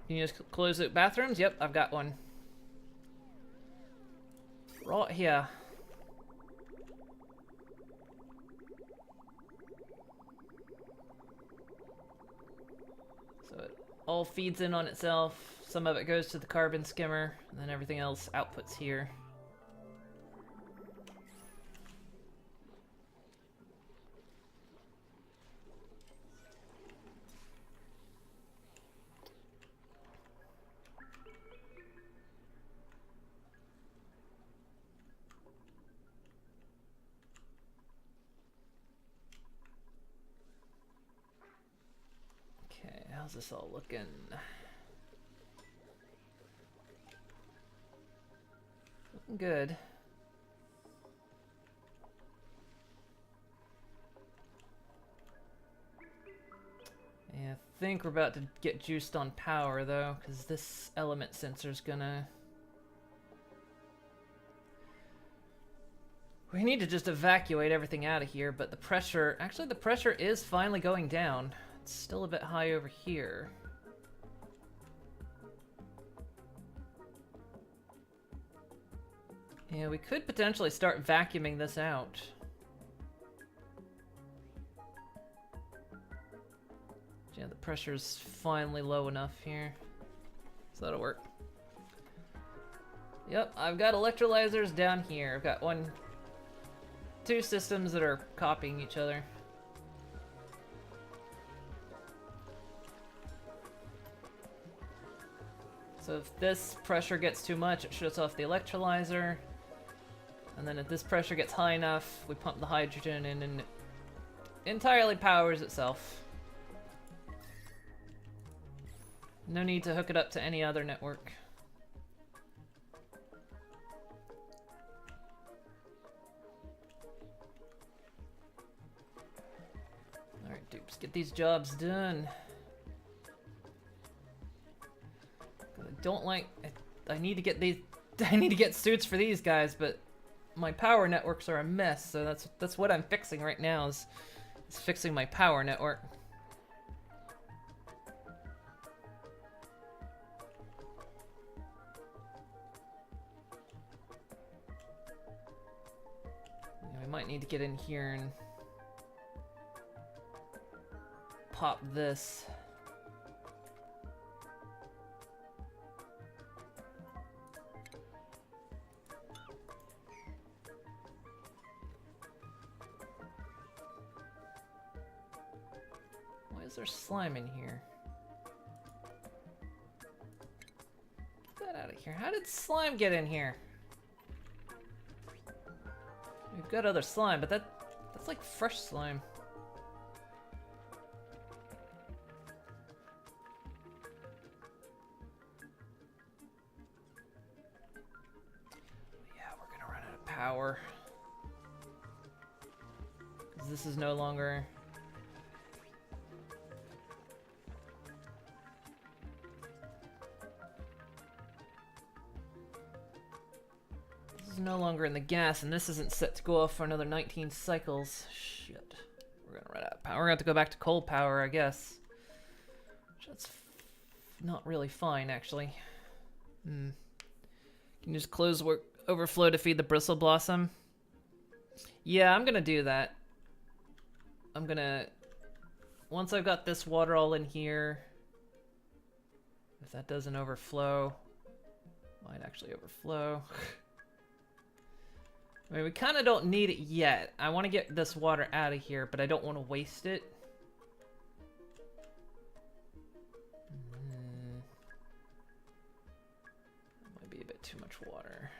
Can you just close the bathrooms? Yep, I've got one. Right here. So it all feeds in on itself. Some of it goes to the carbon skimmer, and then everything else outputs here. How's this all looking? Looking good. Yeah, I think we're about to get juiced on power though, because this element sensor's gonna... We need to just evacuate everything out of here, but the pressure... Actually, the pressure is finally going down. It's still a bit high over here. Yeah, we could potentially start vacuuming this out. Yeah, the pressure's finally low enough here. So that'll work. Yep, I've got electrolyzers down here. I've got two systems that are copying each other. So if this pressure gets too much, it shuts off the electrolyzer. And then if this pressure gets high enough, we pump the hydrogen in and it entirely powers itself. No need to hook it up to any other network. Alright, Dupes, get these jobs done. I don't like... I need to get these... I need to get suits for these guys, but my power networks are a mess, so that's what I'm fixing right now, is fixing my power network. We might need to get in here and pop this. Is there slime in here? Get that out of here. How did slime get in here? We've got other slime, but that's like fresh slime. Yeah, we're gonna run out of power. 'Cause this is no longer... no longer in the gas, and this isn't set to go off for another 19 cycles. Shit. We're gonna run out of power. We're gonna have to go back to coal power, I guess. That's not really fine, actually. Can you just close overflow to feed the bristle blossom? Yeah, I'm gonna do that. I'm gonna... Once I've got this water all in here, if that doesn't overflow, might actually overflow. I mean, we kind of don't need it yet. I want to get this water out of here, but I don't want to waste it. That might be a bit too much water.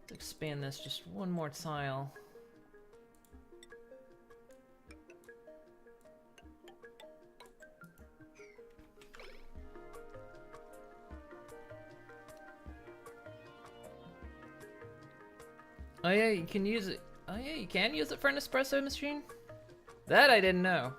Let's expand this just one more tile. Oh yeah, you can use it. Oh yeah, you can use it for an espresso machine? That I didn't know.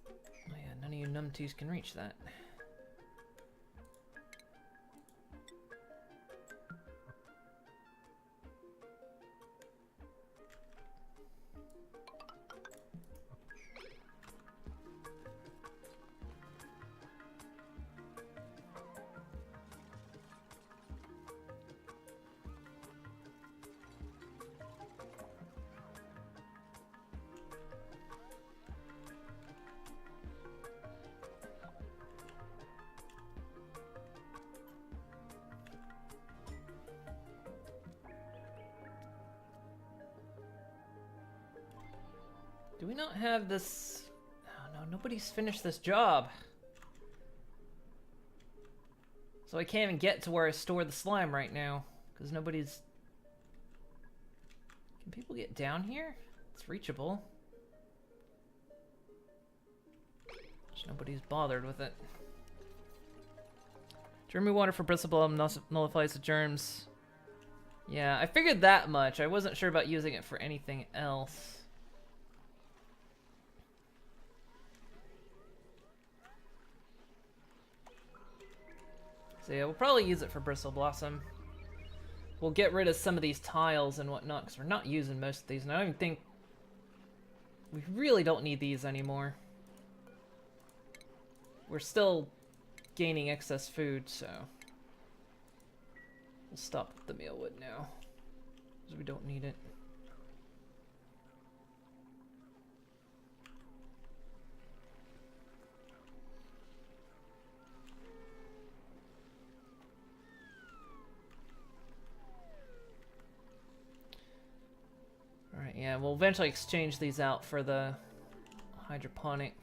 Oh yeah, none of you numbties can reach that. Do we not have this? Oh no, nobody's finished this job. So I can't even get to where I store the slime right now, because nobody's... Can people get down here? It's reachable. Just nobody's bothered with it. Germy water for bristleblum nullifies the germs. Yeah, I figured that much. I wasn't sure about using it for anything else. So yeah, we'll probably use it for Bristle Blossom. We'll get rid of some of these tiles and whatnot, because we're not using most of these, and I don't even think... We really don't need these anymore. We're still gaining excess food, so... We'll stop with the mealwood now, because we don't need it. Alright, yeah, we'll eventually exchange these out for the hydroponic.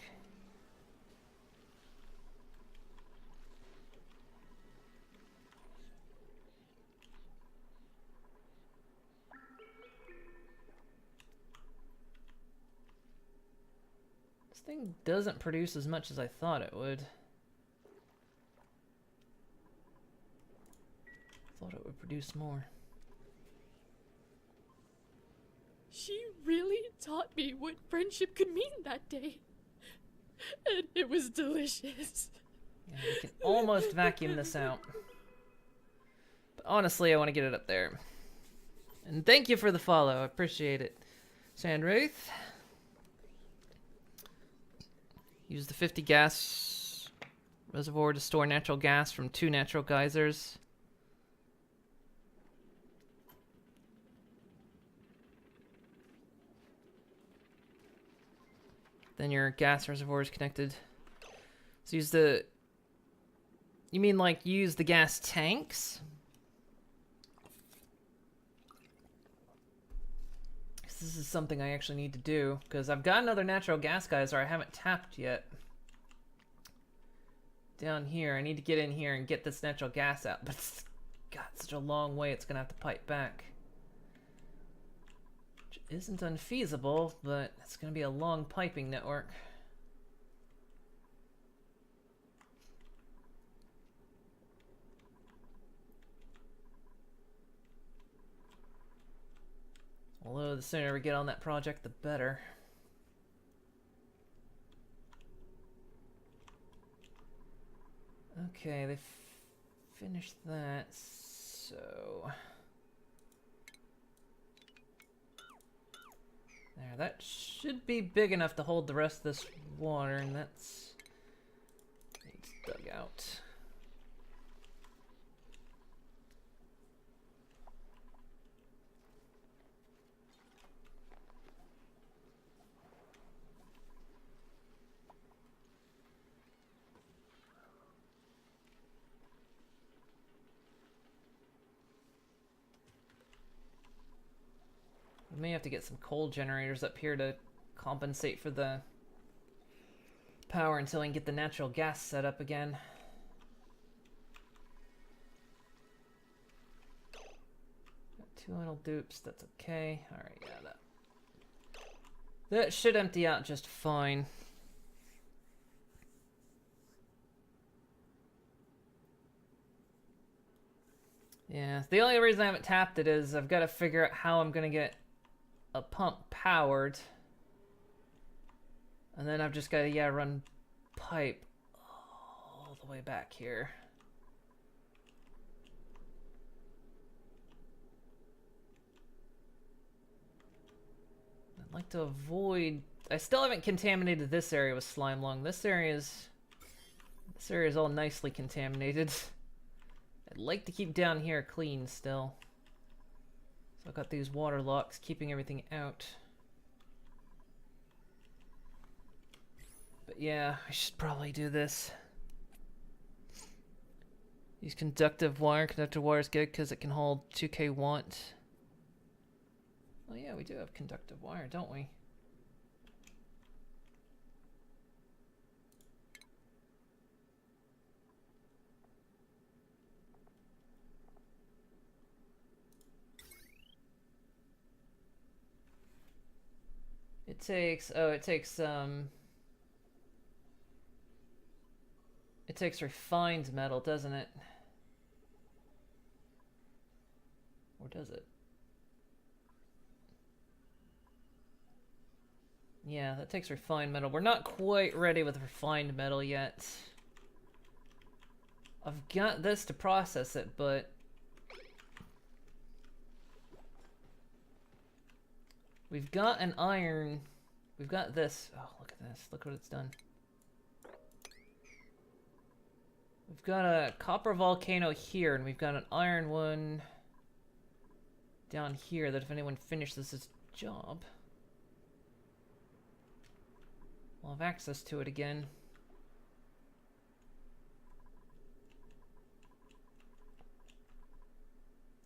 This thing doesn't produce as much as I thought it would. Thought it would produce more.
She really taught me what friendship could mean that day. And it was delicious.
Yeah, we can almost vacuum this out. But honestly, I want to get it up there. And thank you for the follow. I appreciate it. Sandruth. Use the 50 gas reservoir to store natural gas from 2 natural geysers. Then your gas reservoir is connected. So use the... You mean like use the gas tanks? This is something I actually need to do, because I've got another natural gas geyser I haven't tapped yet. Down here, I need to get in here and get this natural gas out, but it's got such a long way it's gonna have to pipe back. Which isn't unfeasible, but it's gonna be a long piping network. Although the sooner we get on that project, the better. Okay, they finished that, so... There, that should be big enough to hold the rest of this water, and that's... It's dug out. We may have to get some coal generators up here to compensate for the power until I can get the natural gas set up again. Got 2 little dupes, that's okay. Alright, yeah, that should empty out just fine. Yeah, the only reason I haven't tapped it is I've got to figure out how I'm going to get a pump powered. And then I've just got to, yeah, run pipe all the way back here. I'd like to avoid... I still haven't contaminated this area with slime lung. This area is all nicely contaminated. I'd like to keep down here clean still. So I've got these water locks keeping everything out. But yeah, I should probably do this. Use conductive wire. Conductive wire is good because it can hold 2K want. Oh yeah, we do have conductive wire, don't we? It takes it takes refined metal, doesn't it? Or does it? Yeah, that takes refined metal. We're not quite ready with refined metal yet. I've got this to process it, but we've got an iron. We've got this. Oh, look at this. Look what it's done. We've got a copper volcano here, and we've got an iron one down here that if anyone finishes this job, we'll have access to it again.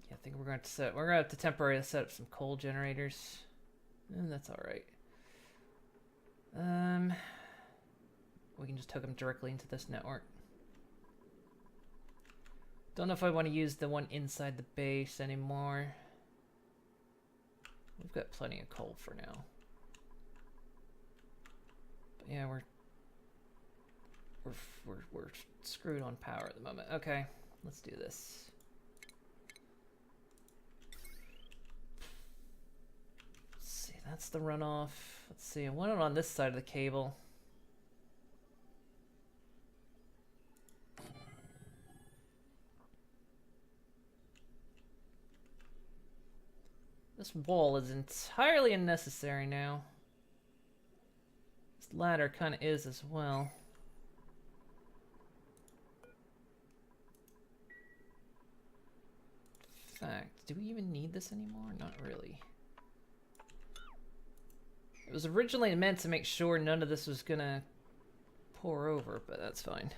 Yeah, I think we're going to have to temporarily set up some coal generators. And that's all right. We can just hook them directly into this network. Don't know if I want to use the one inside the base anymore. We've got plenty of coal for now. But yeah, we're screwed on power at the moment. Okay, let's do this. Let's see, that's the runoff. Let's see, I want it on this side of the cable. This wall is entirely unnecessary now. This ladder kind of is as well. In fact, do we even need this anymore? Not really. It was originally meant to make sure none of this was gonna pour over, but that's fine.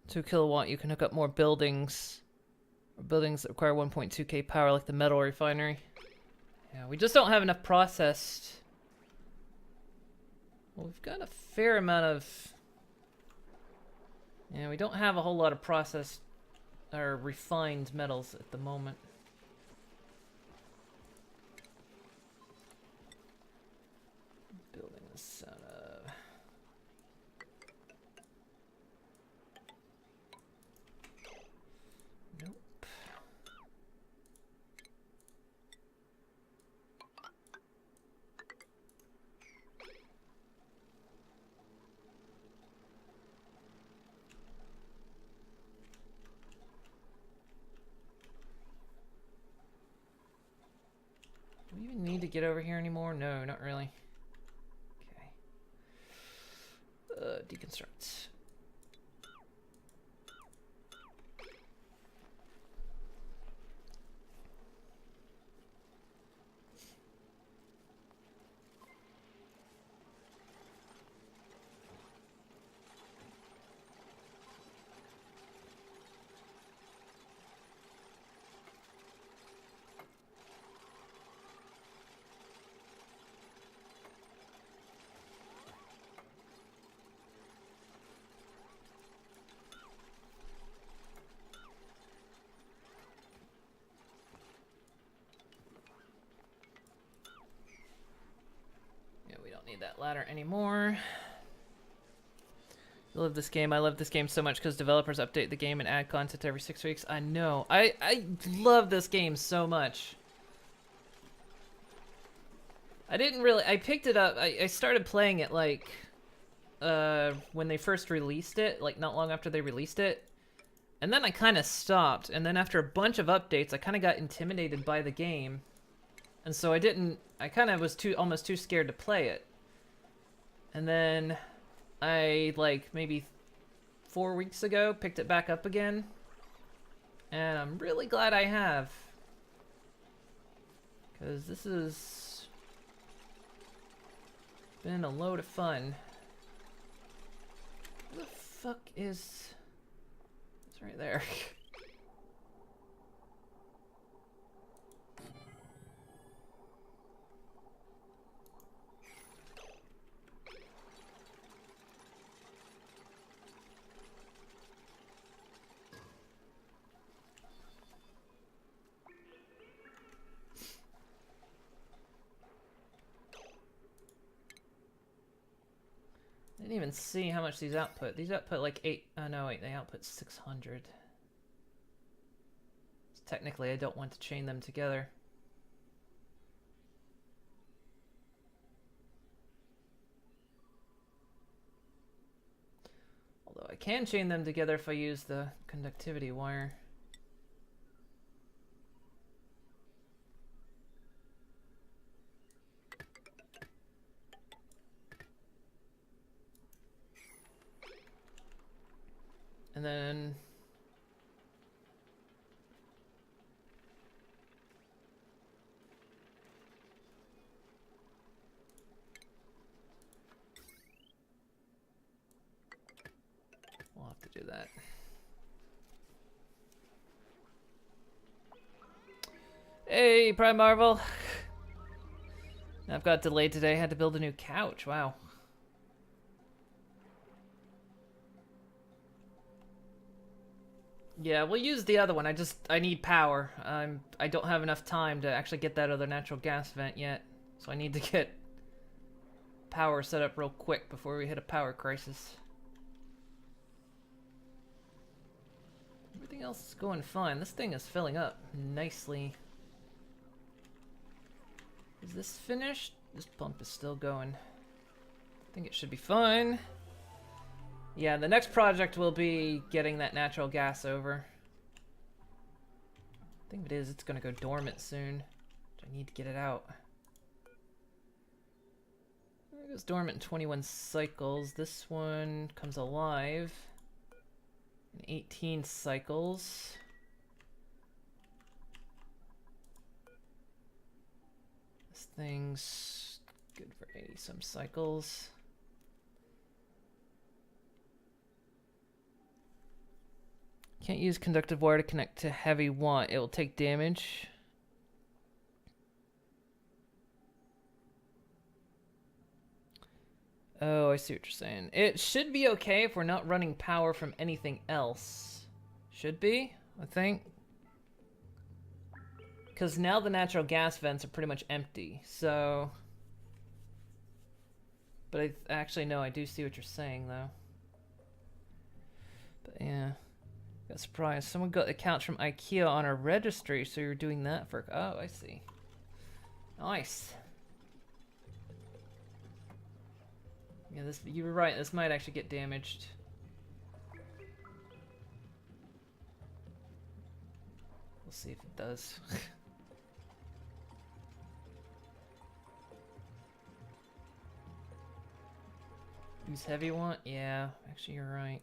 Two kilowatt, you can hook up more buildings. Or buildings that require 1.2K power, like the metal refinery. Yeah, we just don't have enough processed. Well, we've got a fair amount of... Yeah, we don't have a whole lot of processed or refined metals at the moment. Building this out of... Nope. Do we even need to get over here anymore? No, not really. Okay. Deconstruct. Need that ladder anymore. I love this game. I love this game so much because developers update the game and add content every 6 weeks. I know. I love this game so much. I didn't really... I picked it up... I started playing it, like... when they first released it. Like, not long after they released it. And then I kind of stopped. And then after a bunch of updates, I kind of got intimidated by the game. And so I didn't... I kind of was almost too scared to play it. And then... I, like, maybe 4 weeks ago, picked it back up again. And I'm really glad I have. Because this has been a load of fun. Where the fuck is... It's right there. I didn't even see how much these output. These output like 8... Oh no, wait, they output 600. So technically, I don't want to chain them together. Although I can chain them together if I use the conductivity wire. And then... We'll have to do that. Hey, Prime Marvel! I've got delayed today. I had to build a new couch. Wow. Yeah, we'll use the other one. I need power. I don't have enough time to actually get that other natural gas vent yet. So I need to get power set up real quick before we hit a power crisis. Everything else is going fine. This thing is filling up nicely. Is this finished? This pump is still going. I think it should be fine. Yeah, the next project will be getting that natural gas over. I think it is. It's gonna go dormant soon. I need to get it out. It goes dormant in 21 cycles. This one comes alive in 18 cycles. This thing's good for 80 some cycles. Can't use conductive wire to connect to heavy want. It will take damage. Oh, I see what you're saying. It should be okay if we're not running power from anything else. Should be, I think. Because now the natural gas vents are pretty much empty, so... But I actually, no, I do see what you're saying, though. But yeah. Got surprised. Someone got accounts from IKEA on our registry, so you're doing that for... Oh, I see. Nice. Yeah, this, you were right. This might actually get damaged. We'll see if it does. Use heavy want? Yeah, actually you're right.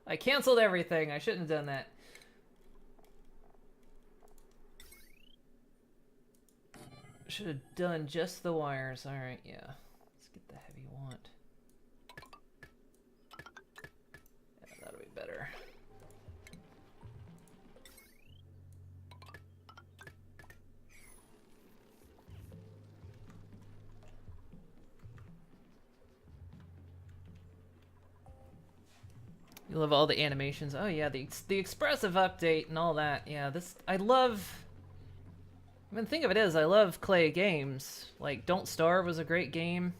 I canceled everything. I shouldn't have done that. Should have done just the wires. Alright, yeah. Let's get the heavy want. Yeah, that'll be better. You love all the animations. Oh yeah, the expressive update and all that. Yeah, this I love I mean, the thing of it is, I love clay games. Like, Don't Starve was a great game.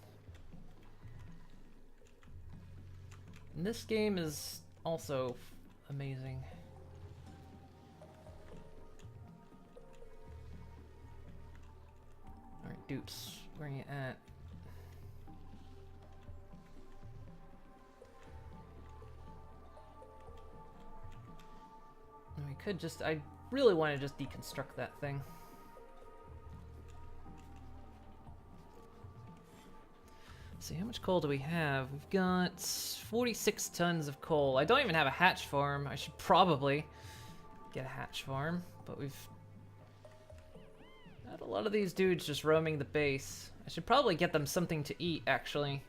And this game is also amazing. Alright, Dupes, where are you at? And we could just, I really want to just deconstruct that thing. Let's see, how much coal do we have? We've got 46 tons of coal. I don't even have a hatch farm. I should probably get a hatch farm, but we've got a lot of these dudes just roaming the base. I should probably get them something to eat, actually.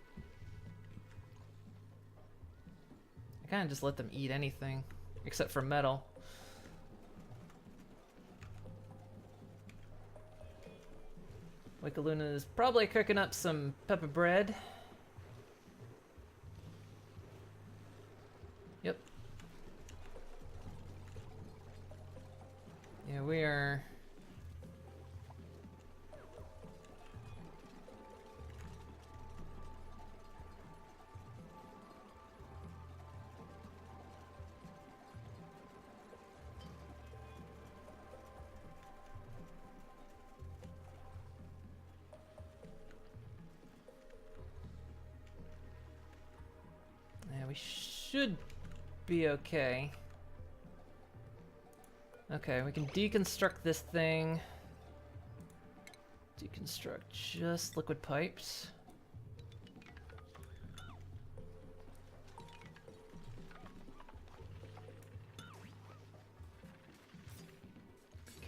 I kind of just let them eat anything, except for metal. Wickaluna is probably cooking up some pepper bread. Yep. Yeah, we are... Yeah, we should be okay. Okay, we can deconstruct this thing. Deconstruct just liquid pipes.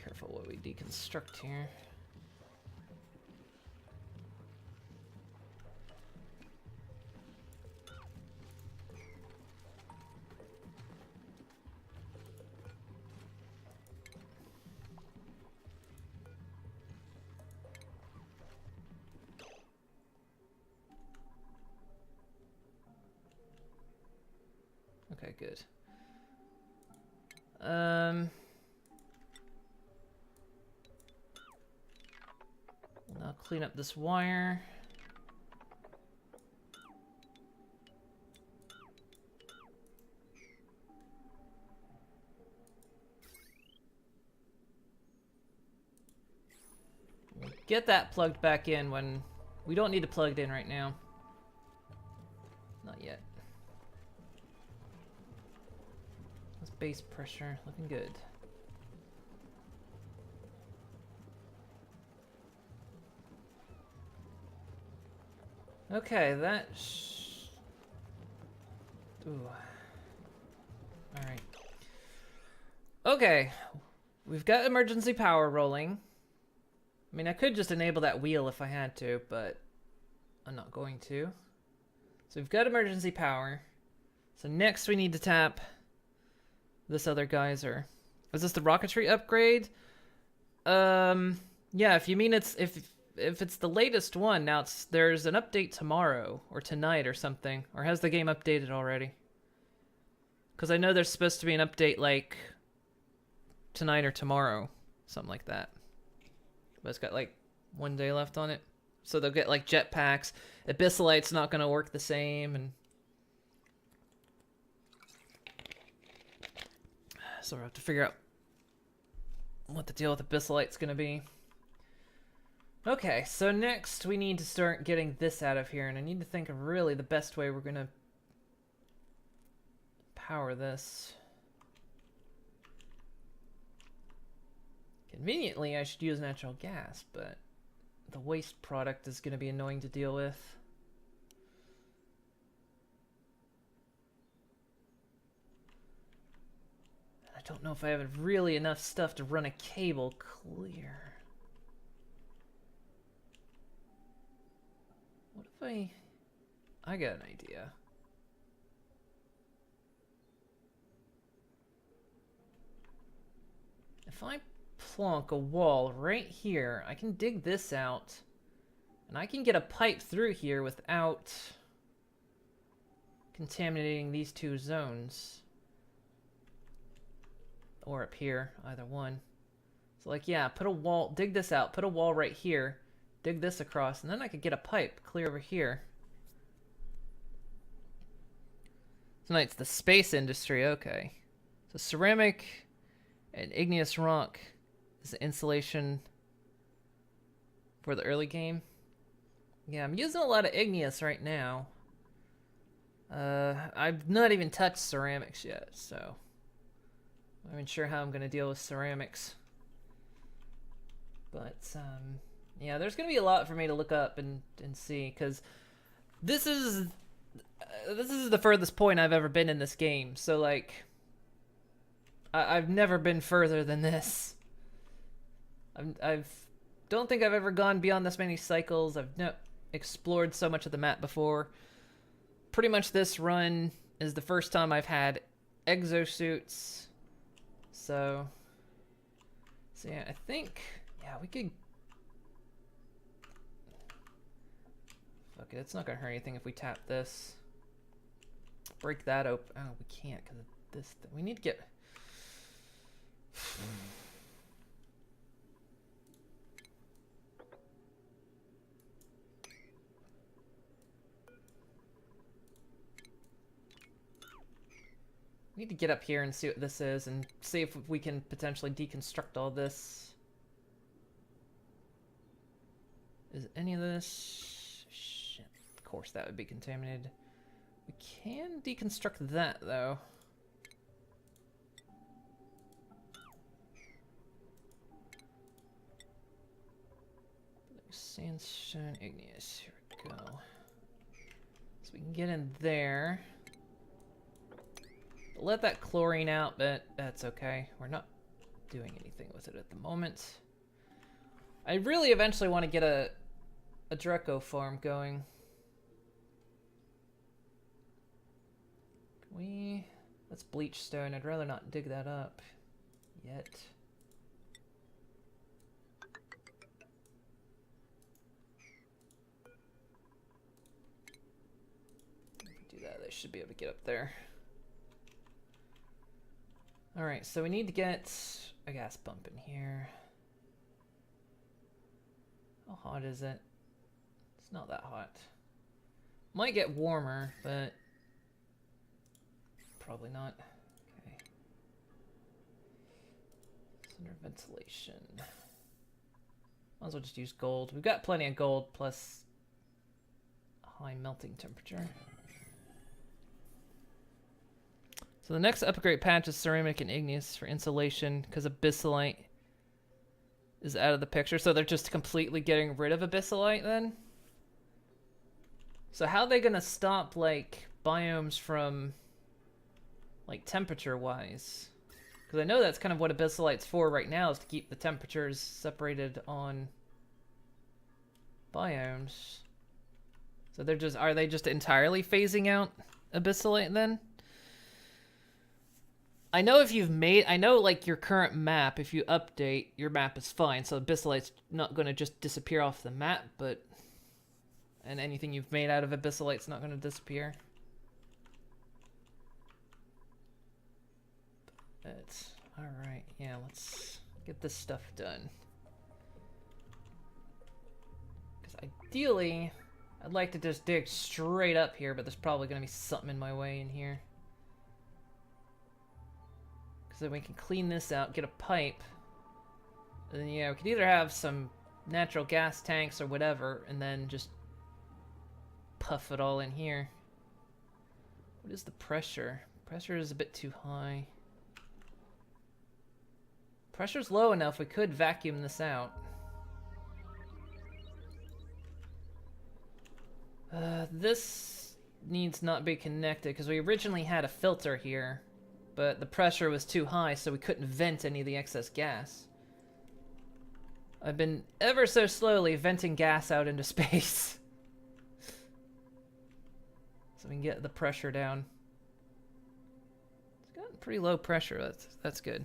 Careful what we deconstruct here. Okay, good. We'll now clean up this wire. We'll get that plugged back in when we don't need to plug it in right now. Not yet. Base pressure, looking good. Okay, that ooh. Alright. Okay, we've got emergency power rolling. I mean, I could just enable that wheel if I had to, but I'm not going to. So we've got emergency power. So next we need to tap this other geyser. Is this the rocketry upgrade? Yeah, if you mean if it's the latest one, now there's an update tomorrow or tonight or something. Or has the game updated already? Because I know there's supposed to be an update like tonight or tomorrow, something like that. But it's got like 1 day left on it. So they'll get like jetpacks. Abyssalite's not going to work the same, and so we'll have to figure out what the deal with Abyssalite's gonna be. Okay, so next we need to start getting this out of here, and I need to think of really the best way we're gonna power this. Conveniently, I should use natural gas, but the waste product is gonna be annoying to deal with. I don't know if I have really enough stuff to run a cable clear. What if I got an idea. If I plonk a wall right here, I can dig this out, and I can get a pipe through here without contaminating these two zones. Or up here, either one. So like, yeah, put a wall, dig this out, put a wall right here, dig this across, and then I could get a pipe clear over here. So now it's the space industry, okay. So ceramic and igneous rock is the insulation for the early game. Yeah, I'm using a lot of igneous right now. I've not even touched ceramics yet, so I'm not even sure how I'm gonna deal with ceramics. But yeah, there's gonna be a lot for me to look up and see, because this is the furthest point I've ever been in this game. So like, I've never been further than this. I've don't think I've ever gone beyond this many cycles. I've explored so much of the map before. Pretty much this run is the first time I've had exosuits. So yeah, I think, yeah, we could... Fuck it, it's not gonna hurt anything if we tap this. Break that open. Oh, we can't because of this thing. We need to get... We need to get up here and see what this is and see if we can potentially deconstruct all this. Is any of this... Shit. Of course that would be contaminated. We can deconstruct that, though. Sandstone igneous. Here we go. So we can get in there. Let that chlorine out, but that's okay. We're not doing anything with it at the moment. I really eventually want to get a Draco farm going. Can we... That's bleach stone. I'd rather not dig that up yet. Do that. They should be able to get up there. Alright, so we need to get a gas pump in here. How hot is it? It's not that hot. Might get warmer, but probably not. Okay. Center ventilation. Might as well just use gold. We've got plenty of gold plus a high melting temperature. So the next upgrade patch is ceramic and igneous for insulation, because abyssalite is out of the picture. So they're just completely getting rid of abyssalite then? So how are they gonna stop like biomes from like temperature-wise? Because I know that's kind of what abyssalite's for right now, is to keep the temperatures separated on biomes. So they're just, are they just entirely phasing out abyssalite then? I know if you've made, I know like your current map, if you update, your map is fine. So abyssalite's not going to just disappear off the map, but, and anything you've made out of abyssalite's not going to disappear. But, alright, yeah, let's get this stuff done. Because ideally, I'd like to just dig straight up here, but there's probably going to be something in my way in here. So then we can clean this out, get a pipe, and then yeah, we could either have some natural gas tanks or whatever, and then just puff it all in here. What is the pressure? Pressure is a bit too high. Pressure's low enough, we could vacuum this out. This needs not be connected, because we originally had a filter here. But the pressure was too high, so we couldn't vent any of the excess gas. I've been ever so slowly venting gas out into space. So we can get the pressure down. It's gotten pretty low pressure, that's good.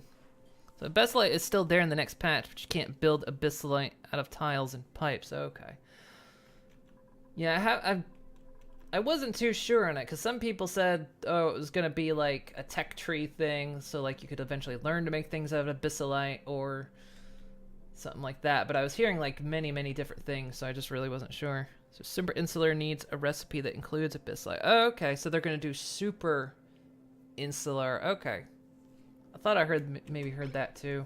So abyssalite is still there in the next patch, but you can't build abyssalite out of tiles and pipes, okay. Yeah, I wasn't too sure on it, because some people said, oh, it was going to be like a tech tree thing, so like you could eventually learn to make things out of abyssalite, or something like that. But I was hearing like many different things, so I just really wasn't sure. So super insular needs a recipe that includes abyss light. Oh, okay, so they're gonna do super insular. Okay, I thought I maybe heard that too.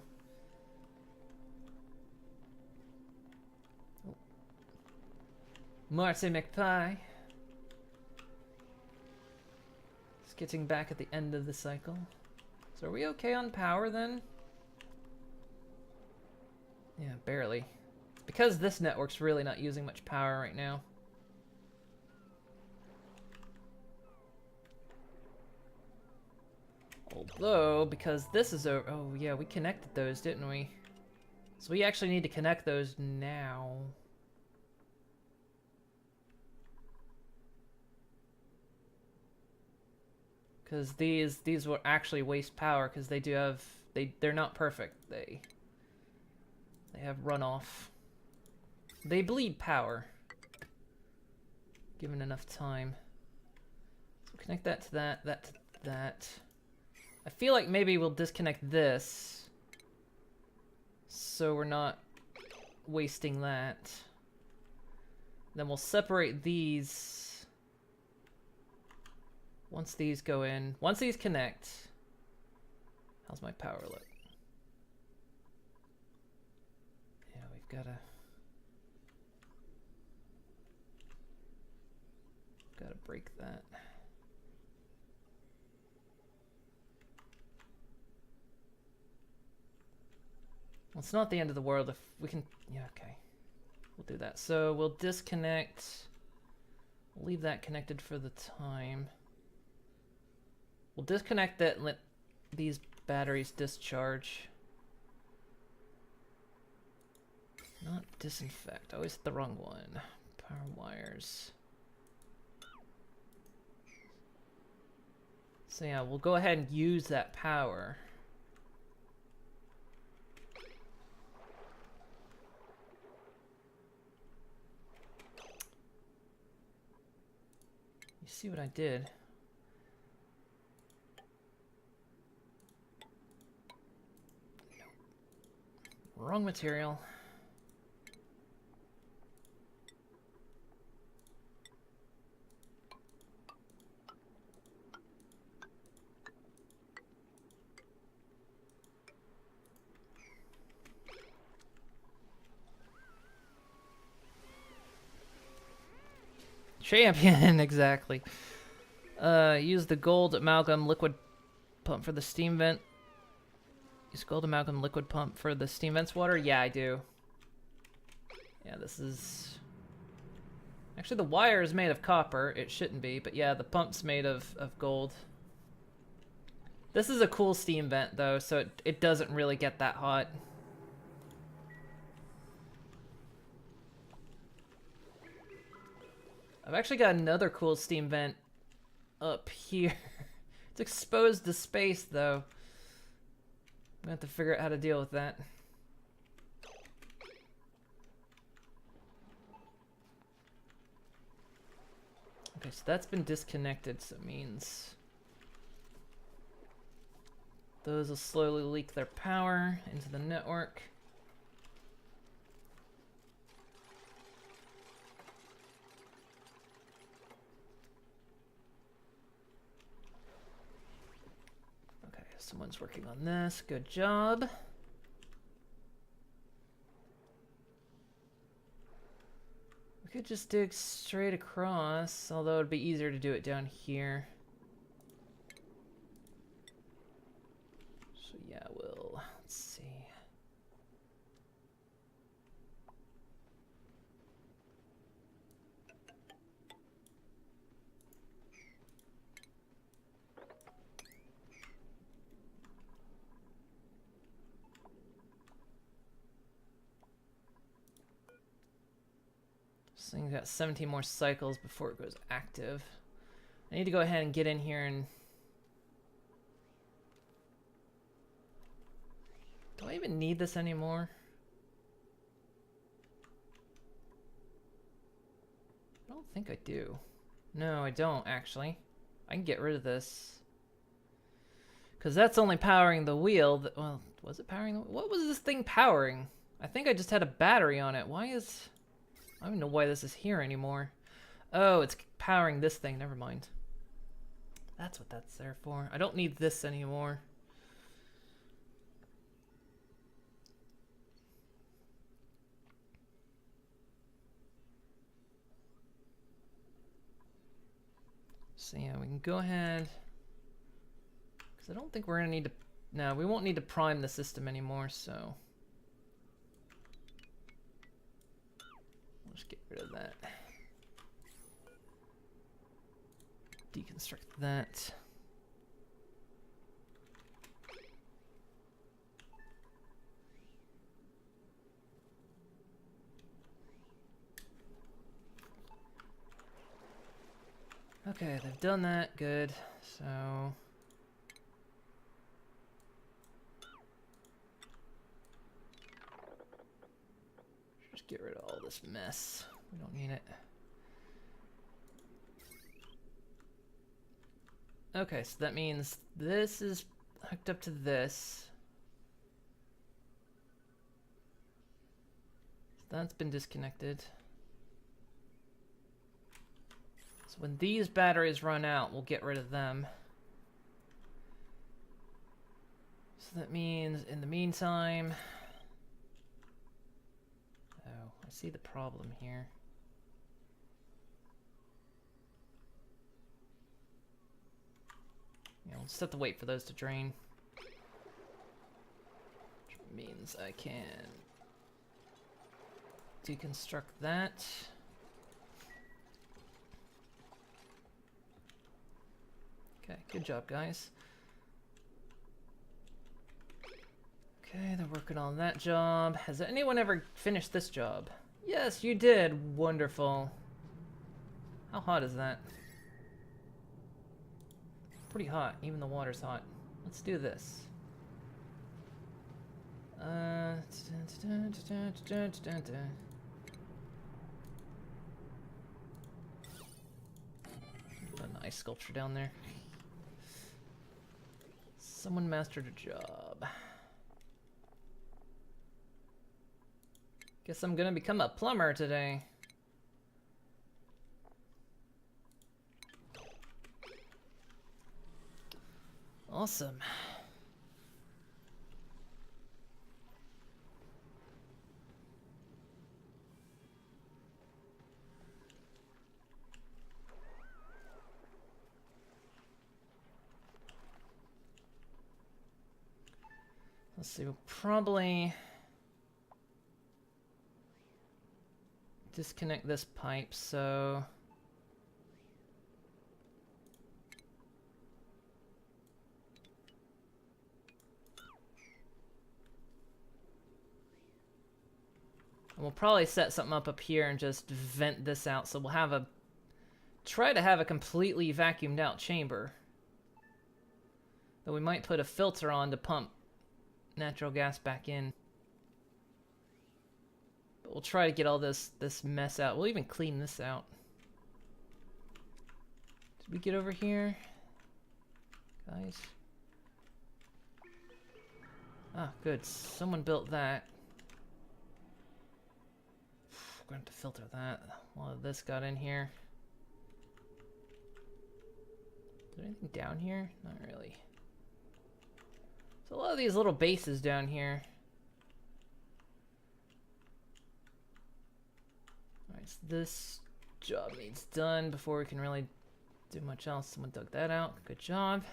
Marty McPie. It's getting back at the end of the cycle. So are we okay on power then? Yeah, barely. Because this network's really not using much power right now. Although, because this is over... Oh, yeah, we connected those, didn't we? So we actually need to connect those now. Because these will actually waste power, because they do have... They're not perfect. They have runoff. They bleed power. Given enough time. So connect that to that, that to that. I feel like maybe we'll disconnect this. So we're not wasting that. Then we'll separate these. Once these go in. Once these connect. How's my power look? Yeah, we've gotta break that. Well, it's not the end of the world if we can... Yeah, okay. We'll do that. So we'll disconnect. We'll leave that connected for the time. We'll disconnect that and let these batteries discharge. Not disinfect. I always hit the wrong one. Power wires. So yeah, we'll go ahead and use that power. You see what I did? Wrong material. Champion, exactly. Use the gold amalgam liquid pump for the steam vent. Use gold amalgam liquid pump for the steam vents water? Yeah, I do. Yeah, this is... Actually, the wire is made of copper. It shouldn't be, but yeah, the pump's made of gold. This is a cool steam vent, though, so it doesn't really get that hot. I've actually got another cool steam vent up here. It's exposed to space, though. I'm gonna have to figure out how to deal with that. Okay, so that's been disconnected, so it means those will slowly leak their power into the network. Someone's working on this. Good job. We could just dig straight across, although it'd be easier to do it down here. So yeah, let's see. This thing's got 17 more cycles before it goes active. I need to go ahead and get in here and... Do I even need this anymore? I don't think I do. No, I don't, actually. I can get rid of this. Because that's only powering the wheel. Well, was it powering the... What was this thing powering? I think I just had a battery on it. Why is... I don't even know why this is here anymore. Oh, it's powering this thing. Never mind. That's what that's there for. I don't need this anymore. So yeah, we can go ahead. Because I don't think we're going to need to... No, we won't need to prime the system anymore, so... We'll just get rid of that. Deconstruct that. Okay, they've done that. Good. So... just get rid of all this mess. We don't need it. Okay, so that means this is hooked up to this. So that's been disconnected. So when these batteries run out, we'll get rid of them. So that means in the meantime... Oh, I see the problem here. Yeah, we'll just have to wait for those to drain. Which means I can deconstruct that. Okay, good job, guys. Okay, they're working on that job. Has anyone ever finished this job? Yes, you did. Wonderful. How hot is that? Pretty hot. Even the water's hot. Let's do this. An ice sculpture down there. Someone mastered a job. Guess I'm gonna become a plumber today. Awesome. Let's see, we'll probably disconnect this pipe, so... And we'll probably set something up here and just vent this out, so we'll have a... Try to have a completely vacuumed out chamber. Though we might put a filter on to pump natural gas back in. But we'll try to get all this mess out. We'll even clean this out. Did we get over here? Guys? Ah, good. Someone built that. We're going to have to filter that. While this got in here. Is there anything down here? Not really. So a lot of these little bases down here. Alright, so this job needs done before we can really do much else. Someone dug that out. Good job.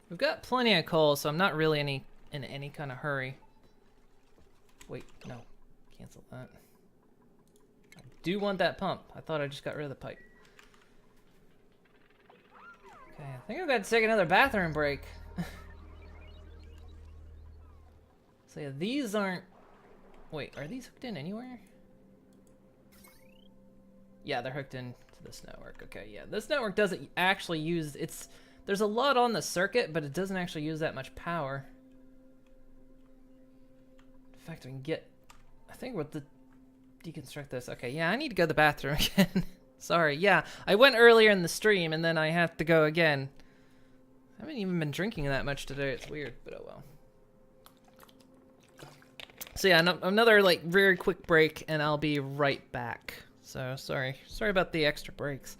We've got plenty of coal, so I'm not really in any kind of hurry. Wait, no. Cancel that. I do want that pump. I thought I just got rid of the pipe. Okay, I think I've got to take another bathroom break. So yeah, these aren't... Wait, are these hooked in anywhere? Yeah, they're hooked into this network. Okay, yeah. This network doesn't actually use... There's a lot on the circuit, but it doesn't actually use that much power. In fact, we can get... I think we'll deconstruct this. Okay, yeah, I need to go to the bathroom again. Sorry. Yeah, I went earlier in the stream, and then I have to go again. I haven't even been drinking that much today. It's weird, but oh well. So yeah, another like very quick break, and I'll be right back. So sorry about the extra breaks.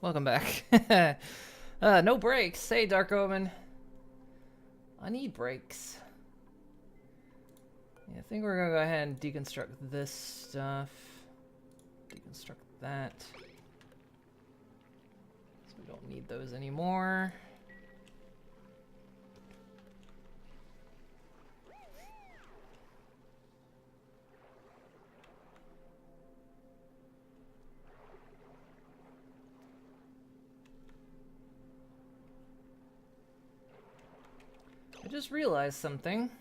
Welcome back. No breaks. Hey, Dark Omen. I need breaks. Yeah, I think we're gonna go ahead and deconstruct this stuff. Deconstruct that. So we don't need those anymore. I just realized something.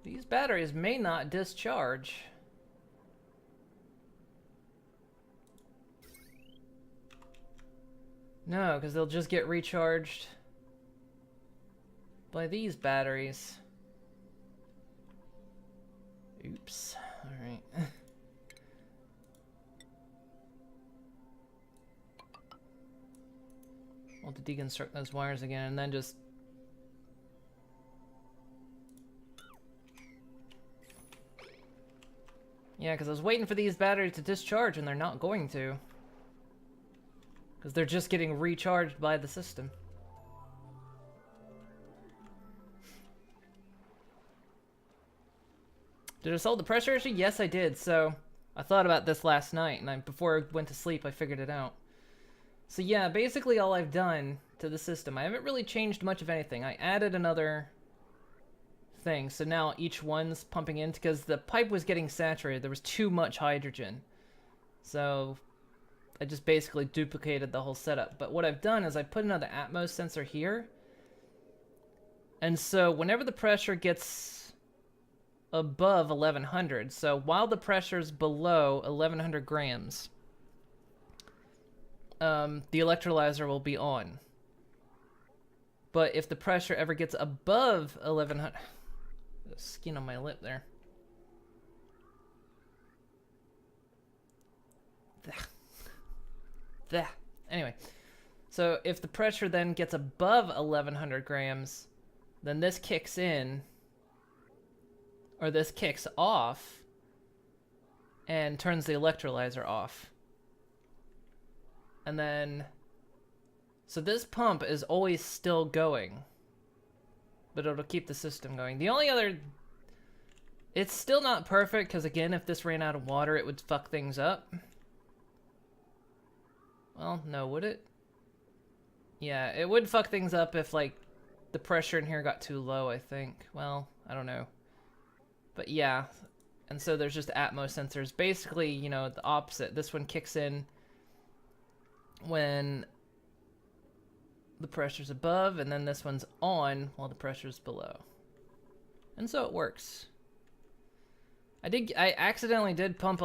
These batteries may not discharge. No, because they'll just get recharged by these batteries. Oops. Alright. We'll have to deconstruct those wires again and then just... Yeah, because I was waiting for these batteries to discharge and they're not going to. Because they're just getting recharged by the system. Did I solve the pressure issue? Yes, I did. So I thought about this last night, and before I went to sleep, I figured it out. So yeah, basically all I've done to the system, I haven't really changed much of anything. I added another thing, so now each one's pumping in, because the pipe was getting saturated. There was too much hydrogen. So I just basically duplicated the whole setup. But what I've done is I put another Atmos sensor here. And so whenever the pressure gets above 1100, so while the pressure's below 1100 grams, the electrolyzer will be on. But if the pressure ever gets above 1100... Skin on my lip there. Anyway, so if the pressure then gets above 1100 grams, then this kicks in, or this kicks off, and turns the electrolyzer off. And then, so this pump is always still going, but it'll keep the system going. The only other... It's still not perfect, because again, if this ran out of water, it would fuck things up. Well, no, would it? Yeah, it would fuck things up if, like, the pressure in here got too low, I think. Well, I don't know. But yeah, and so there's just Atmos sensors. Basically, you know, the opposite. This one kicks in when the pressure's above, and then this one's on while the pressure's below. And so it works. I accidentally did pump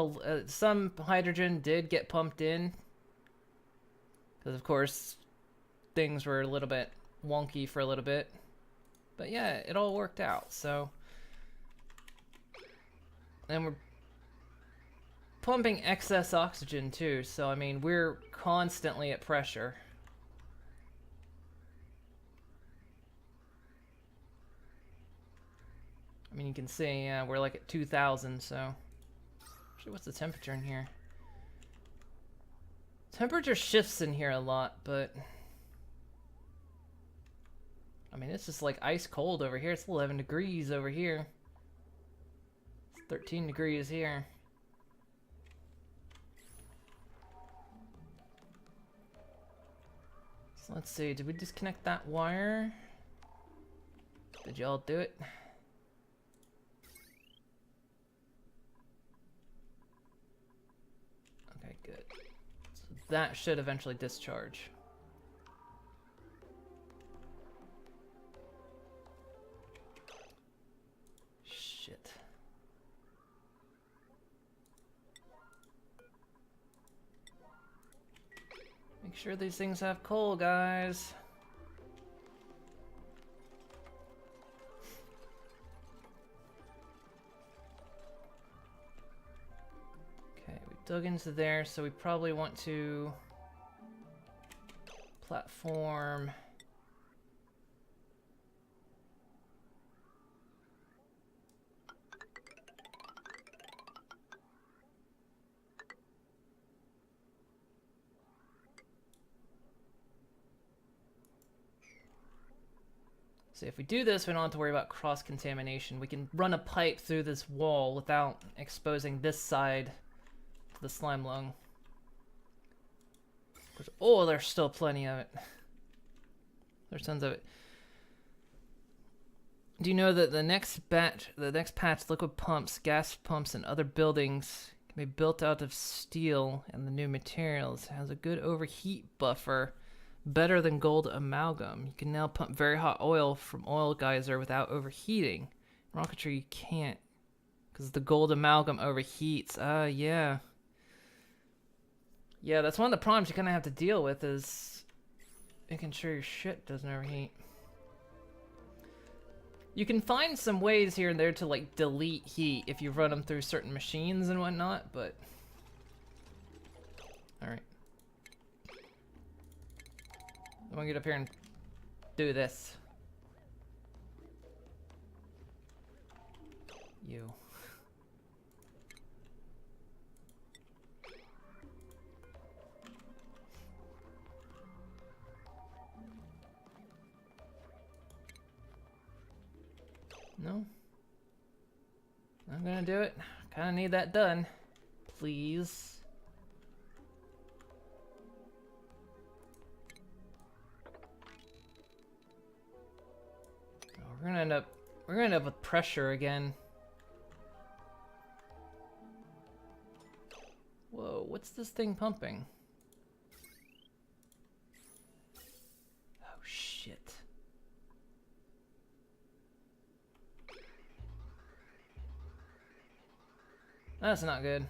some hydrogen did get pumped in. Because, of course, things were a little bit wonky for a little bit. But yeah, it all worked out, so... And we're pumping excess oxygen, too, so, I mean, we're constantly at pressure. I mean, you can see, we're like at 2,000, so... Actually, what's the temperature in here? Temperature shifts in here a lot, but... I mean, it's just like ice cold over here. It's 11 degrees over here. It's 13 degrees here. So let's see, did we disconnect that wire? Did y'all do it? Okay, good. So that should eventually discharge. Shit. Make sure these things have coal, guys. Okay, we dug into there, so we probably want to platform. So if we do this, we don't have to worry about cross-contamination. We can run a pipe through this wall without exposing this side to the slime lung. Oh, there's still plenty of it. There's tons of it. Do you know that the next patch, liquid pumps, gas pumps, and other buildings can be built out of steel and the new materials? It has a good overheat buffer. Better than gold amalgam. You can now pump very hot oil from oil geyser without overheating. In rocketry, you can't, because the gold amalgam overheats. Yeah. Yeah, that's one of the problems you kind of have to deal with, is making sure your shit doesn't overheat. You can find some ways here and there to, like, delete heat if you run them through certain machines and whatnot, but... Alright. I'm gonna get up here and do this. You. No. I'm gonna do it. Kinda need that done. Please. We're gonna end up with pressure again. Whoa, what's this thing pumping? Oh shit. That's not good.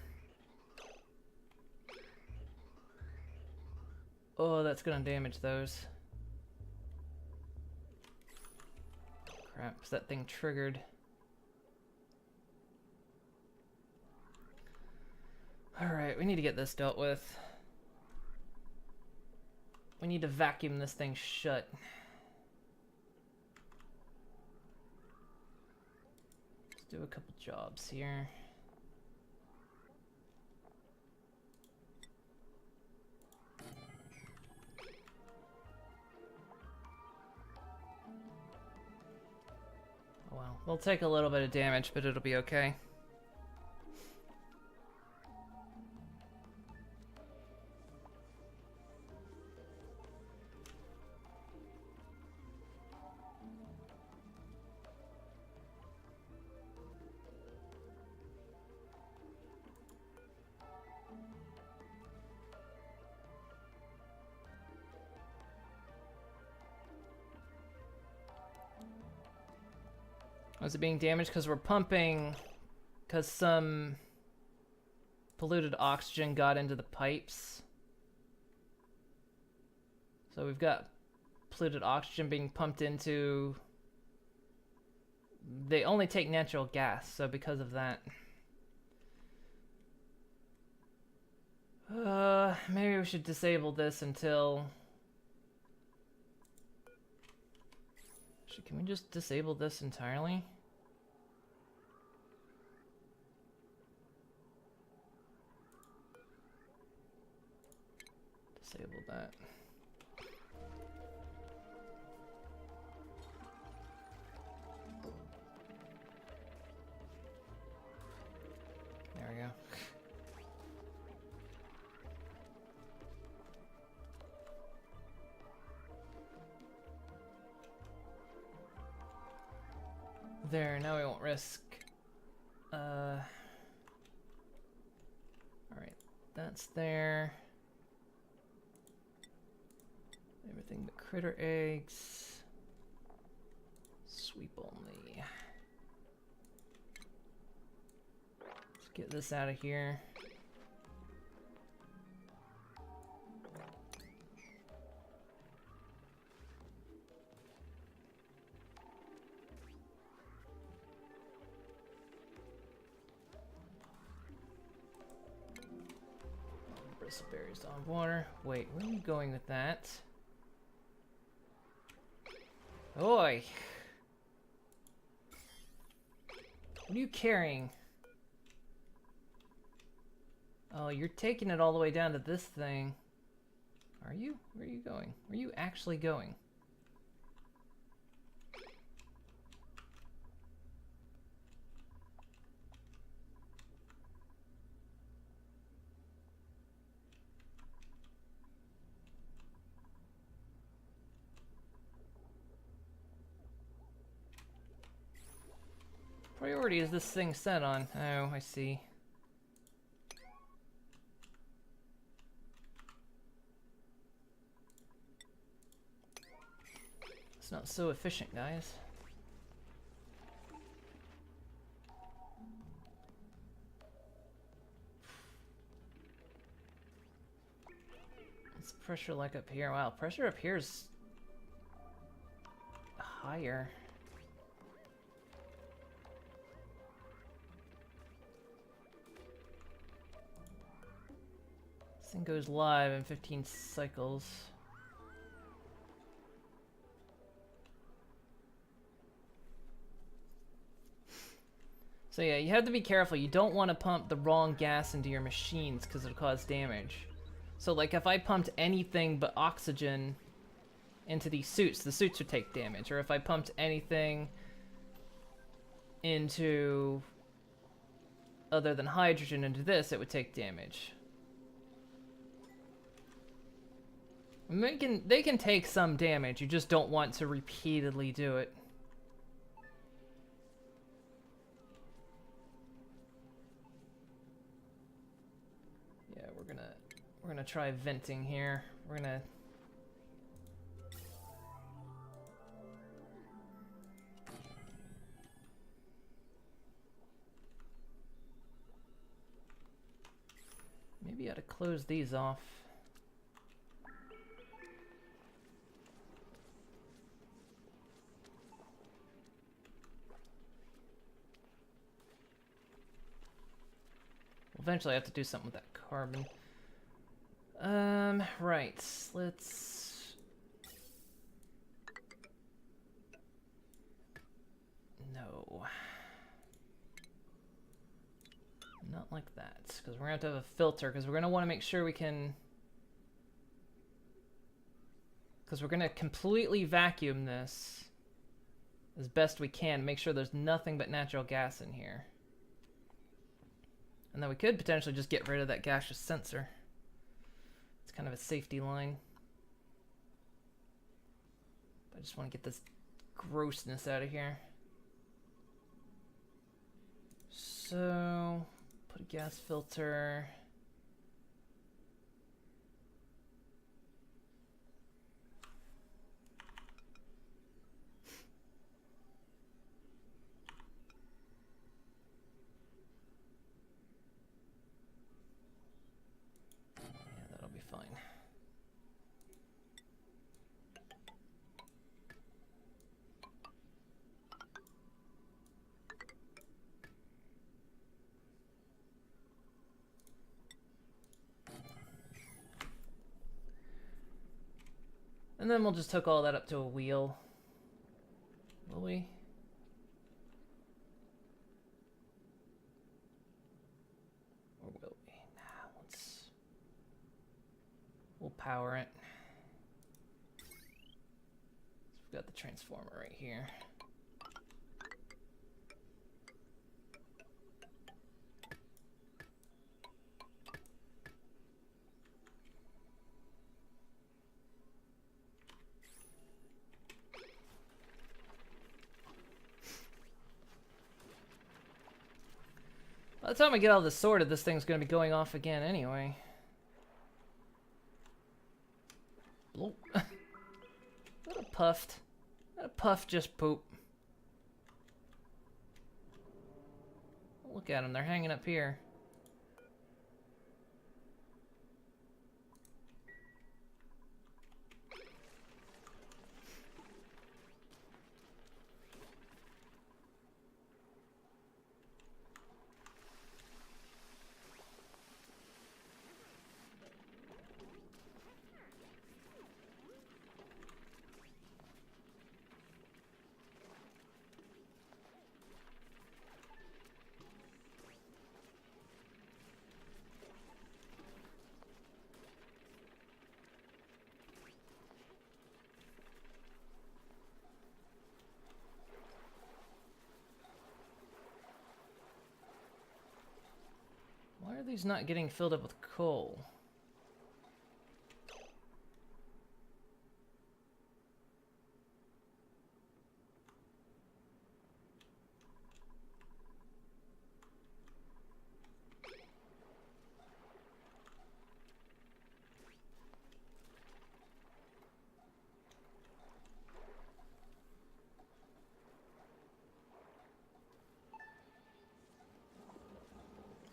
Oh, that's gonna damage those. Crap, is that thing triggered? Alright, we need to get this dealt with. We need to vacuum this thing shut. Let's do a couple jobs here. well. We'll take a little bit of damage, but it'll be okay. Was it being damaged because we're pumping, because some polluted oxygen got into the pipes? So we've got polluted oxygen being pumped into... They only take natural gas, so because of that. Maybe we should disable this until... Can we just disable this entirely? Disable that. There we go. There, now we won't risk. Alright, that's there. Everything but critter eggs. Sweep only. Let's get this out of here. Bristleberries on water. Wait, where are you going with that? Oi! What are you carrying? Oh, you're taking it all the way down to this thing. Are you? Where are you going? Where are you actually going? Priority is this thing set on? Oh, I see. It's not so efficient, guys. What's pressure like up here? Wow, pressure up here is higher. This thing goes live in 15 cycles. So yeah, you have to be careful. You don't want to pump the wrong gas into your machines because it'll cause damage. So like if I pumped anything but oxygen into these suits, the suits would take damage. Or if I pumped anything into other than hydrogen into this, it would take damage. And they can take some damage, you just don't want to repeatedly do it. Yeah, we're gonna try venting here. We're gonna maybe I ought to close these off. Eventually I have to do something with that carbon. Right, let's... No. Not like that, because we're gonna have to have a filter, because we're gonna want to make sure we can... Because we're gonna completely vacuum this. as best we can. Make sure there's nothing but natural gas in here. And then we could potentially just get rid of that gaseous sensor. It's kind of a safety line. I just want to get this grossness out of here. So, put a gas filter. Yeah, that'll be fine. And then we'll just hook all that up to a wheel. Will we? Or will we? Nah, we'll power it. So we've got the transformer right here. By the time I get all this sorted, this thing's gonna be going off again anyway. Bloop. What a puffed. What a puff just poop. Look at them, they're hanging up here. Why are these not getting filled up with coal?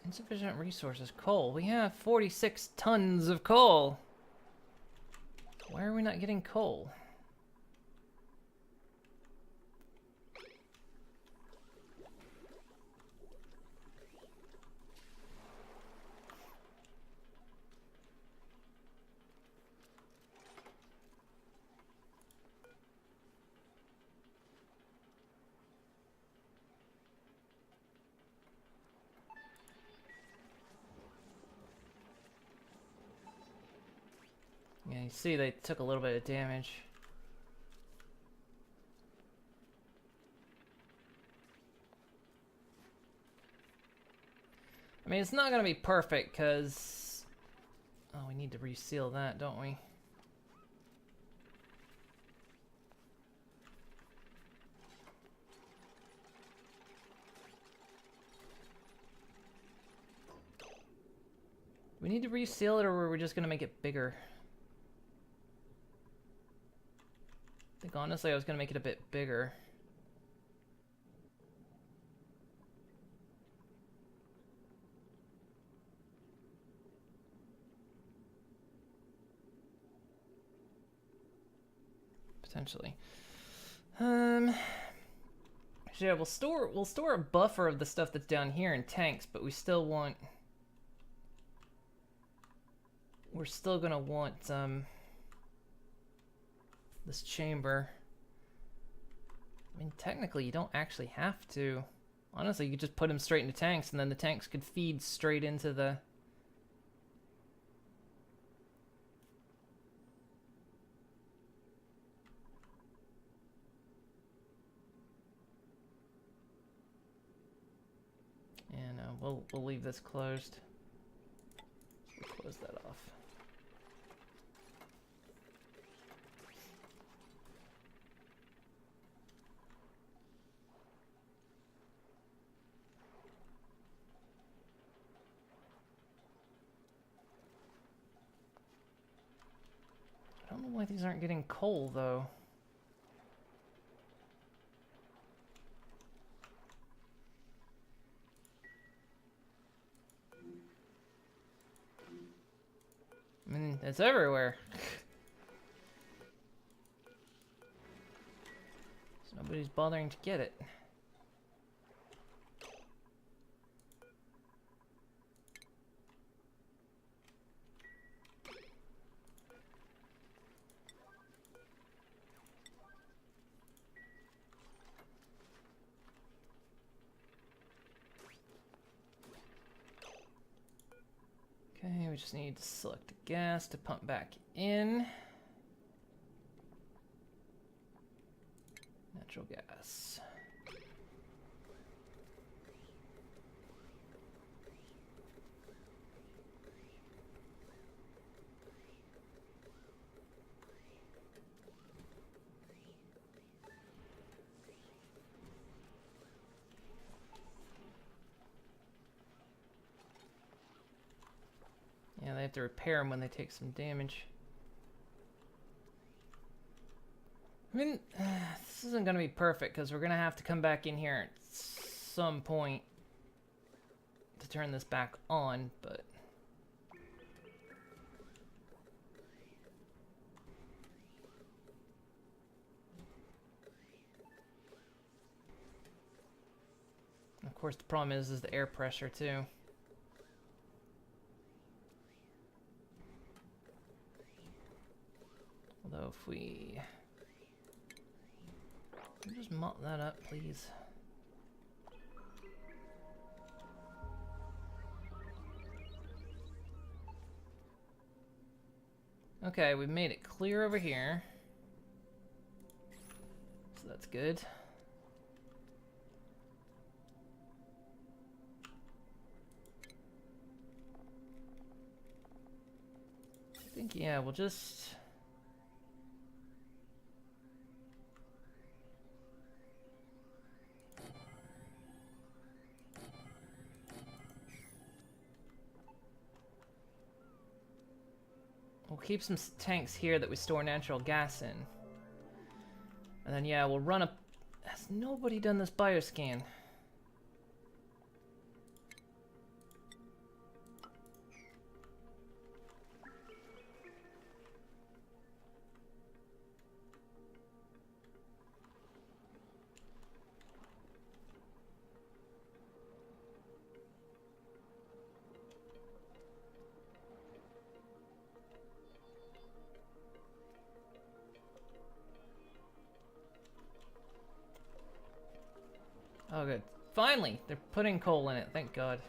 Insufficient resources. Coal. We have 46 tons of coal. Why are we not getting coal? Yeah, you see they took a little bit of damage. I mean, it's not gonna be perfect, because... Oh, we need to reseal that, don't we? We need to reseal it, or were we just gonna make it bigger? I think honestly I was gonna make it a bit bigger. Potentially. Yeah, we'll store a buffer of the stuff that's down here in tanks, but we still want... We're still gonna want this chamber. I mean, technically, you don't actually have to. Honestly, you could just put them straight into tanks, and then the tanks could feed straight into the... we'll leave this closed. We'll close that off. I don't know why these aren't getting coal though. I mean, it's everywhere. So nobody's bothering to get it. Okay, we just need to select the gas to pump back in. Natural gas. Yeah, they have to repair them when they take some damage. I mean, this isn't going to be perfect because we're going to have to come back in here at some point to turn this back on, but... Of course, the problem is the air pressure, too. Although if we just mop that up, please. Okay, we've made it clear over here. So that's good. I think, yeah, we'll just... We'll keep some tanks here that we store natural gas in. And then, yeah, we'll run a... Has nobody done this bioscan? Oh, good. Finally! They're putting coal in it, thank God.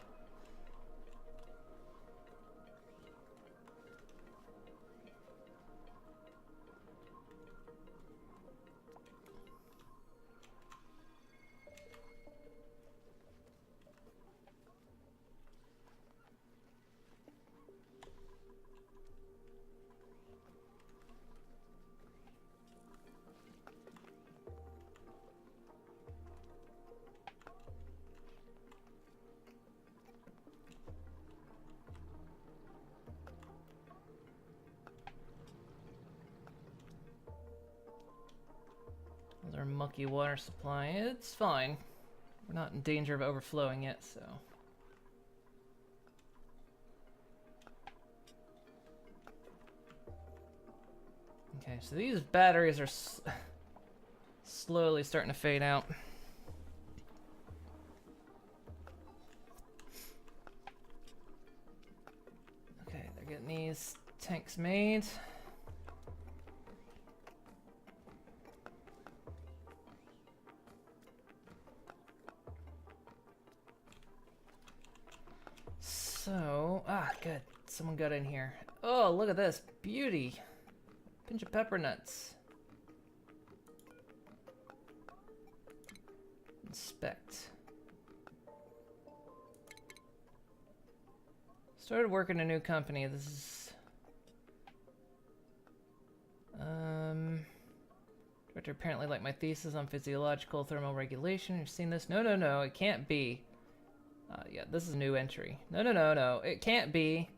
Our mucky water supply. It's fine. We're not in danger of overflowing yet, so. Okay, so these batteries are slowly starting to fade out. Okay, they're getting these tanks made. So, good. Someone got in here. Oh, look at this. Beauty. Pinch of pepper nuts. Inspect. Started working in a new company. This is... Director apparently liked my thesis on physiological thermal regulation. You've seen this? No, no, no. It can't be. Yeah, this is a new entry. No, no, no, no. It can't be.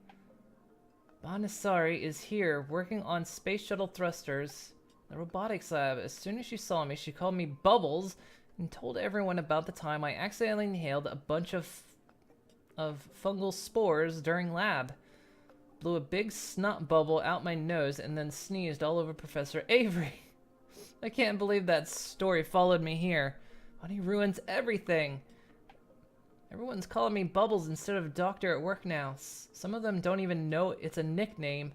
Banasari is here, working on space shuttle thrusters in the robotics lab. As soon as she saw me, she called me Bubbles and told everyone about the time I accidentally inhaled a bunch of fungal spores during lab. Blew a big snot bubble out my nose and then sneezed all over Professor Avery. I can't believe that story followed me here. Bonnie ruins everything. Everyone's calling me Bubbles instead of Doctor at work now. Some of them don't even know it's a nickname.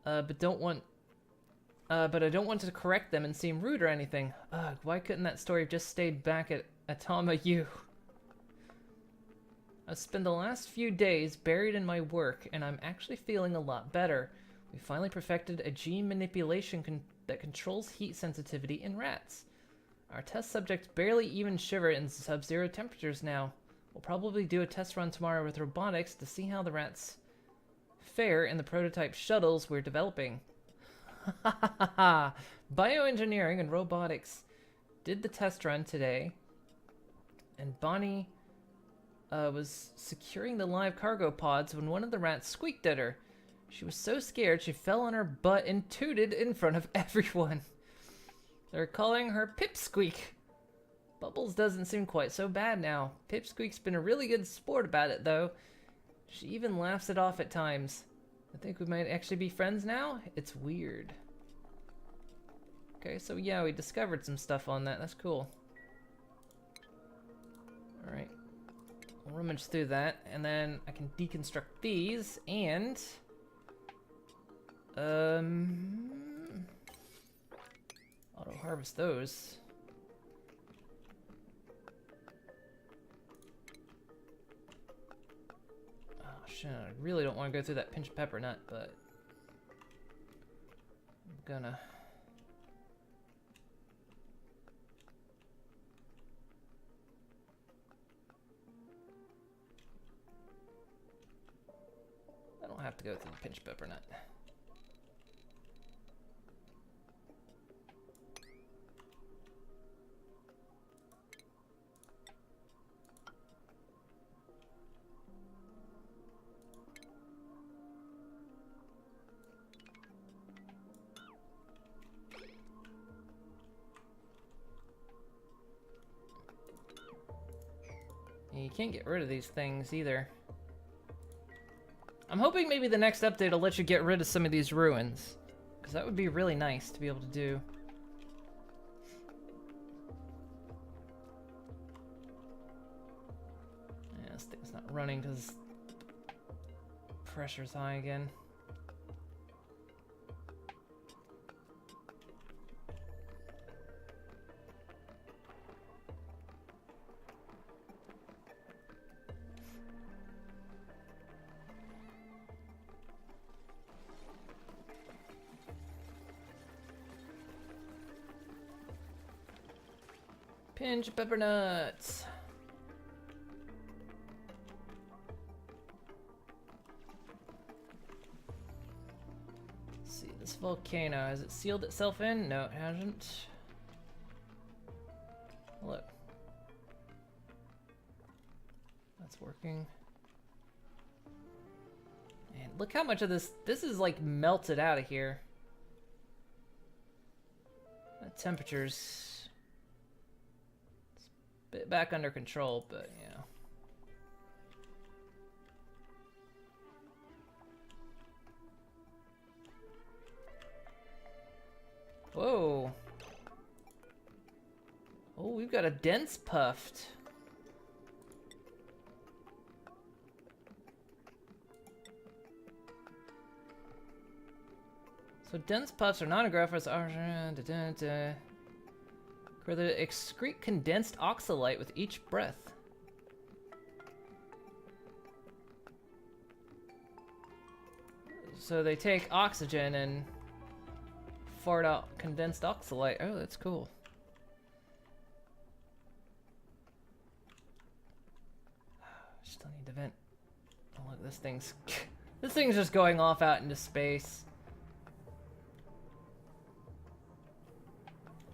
But I don't want to correct them and seem rude or anything. Ugh, why couldn't that story have just stayed back at Atama U? I've spent the last few days buried in my work, and I'm actually feeling a lot better. We finally perfected a gene manipulation that controls heat sensitivity in rats. Our test subjects barely even shiver in sub-zero temperatures now. We'll probably do a test run tomorrow with robotics to see how the rats fare in the prototype shuttles we're developing. Ha ha ha ha! Bioengineering and robotics did the test run today, and Bonnie was securing the live cargo pods when one of the rats squeaked at her. She was so scared she fell on her butt and tooted in front of everyone. They're calling her Pipsqueak. Bubbles doesn't seem quite so bad now. Pipsqueak's been a really good sport about it, though. She even laughs it off at times. I think we might actually be friends now? It's weird. Okay, so yeah, we discovered some stuff on that. That's cool. Alright. We'll rummage through that, and then I can deconstruct these, and... auto-harvest those. Oh shit, I really don't want to go through that pinch pepper nut, but... I'm gonna... I don't have to go through the pinch pepper nut. You can't get rid of these things either. I'm hoping maybe the next update will let you get rid of some of these ruins, because that would be really nice to be able to do. Yeah, this thing's not running because pressure's high again. Pinch pepper nuts. Let's see, this volcano, has it sealed itself in? No, it hasn't. Look. That's working. And look how much of this is like melted out of here. The temperatures bit back under control, but you know. Whoa. Oh, we've got a dense puffed. So dense puffs are non-agraphous. Where they excrete condensed oxalate with each breath. So they take oxygen and fart out condensed oxalate. Oh, that's cool. Still need to vent a Look, this thing's this thing's just going off out into space.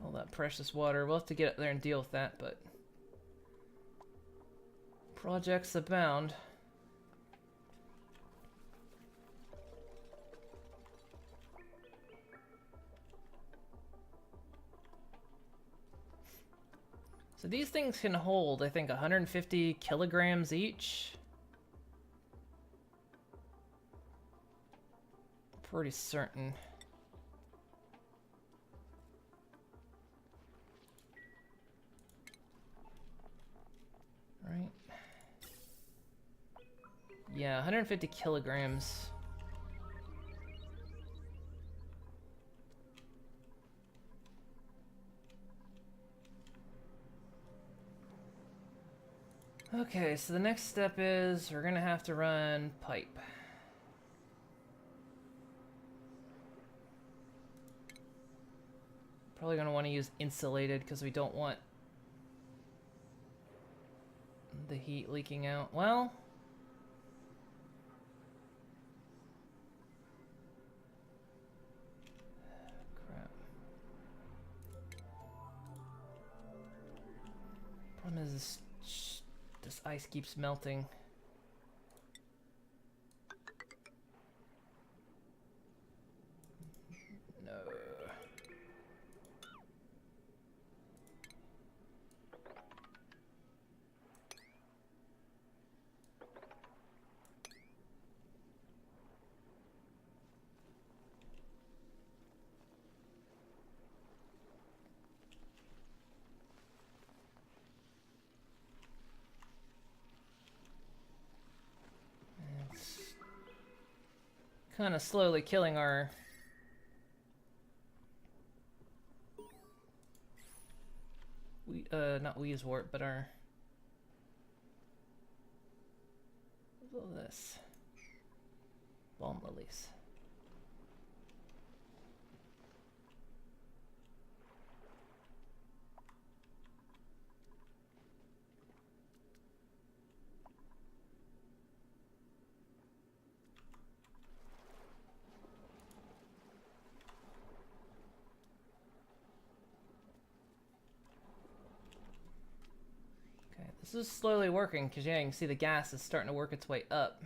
All that precious water. We'll have to get up there and deal with that, but projects abound. So these things can hold, I think, 150 kilograms each. Pretty certain. Right? Yeah, 150 kilograms. Okay, so the next step is we're gonna have to run pipe. Probably gonna want to use insulated because we don't want the heat leaking out. Well, crap. Problem is this ice keeps melting. No. Kind of slowly killing our not Weezewort, but our what's all this? Balm lilies. This is slowly working, because yeah, you can see the gas is starting to work its way up.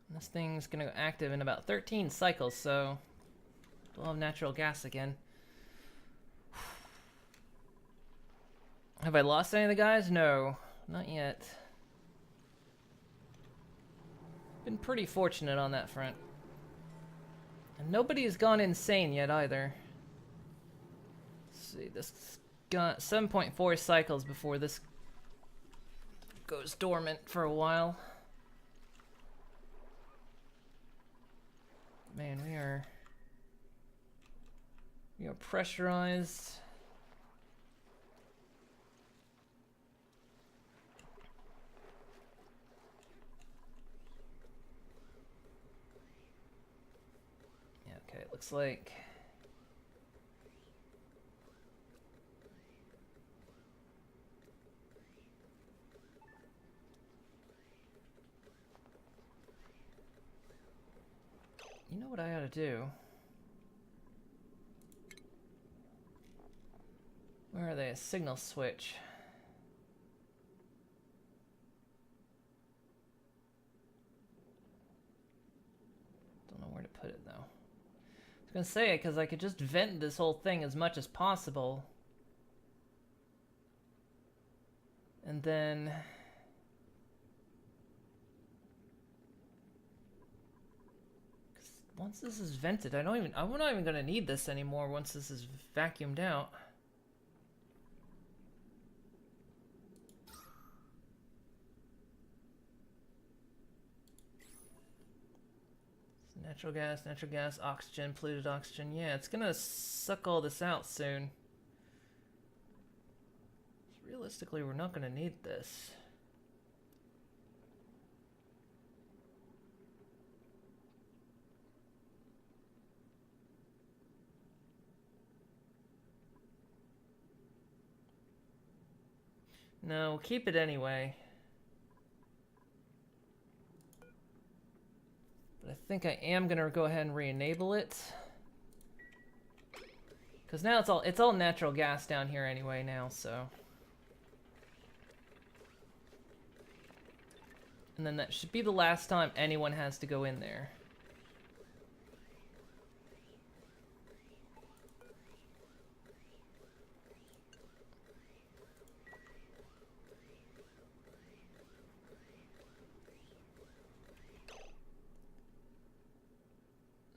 And this thing's going to go active in about 13 cycles, so we'll have natural gas again. Have I lost any of the guys? No, not yet. Been pretty fortunate on that front. And nobody's gone insane yet either. See, this got 7.4 cycles before this goes dormant for a while. Man, we are pressurized. Yeah, okay, it looks like you know what I ought to do? Where are they? A signal switch. Don't know where to put it though. I was gonna say it because I could just vent this whole thing as much as possible. And then once this is vented, I'm not even gonna need this anymore once this is vacuumed out. So natural gas, oxygen, polluted oxygen. Yeah, it's gonna suck all this out soon. So realistically, we're not gonna need this. No, keep it anyway. But I think I am gonna go ahead and re-enable it. Because now it's all natural gas down here anyway now, so. And then that should be the last time anyone has to go in there.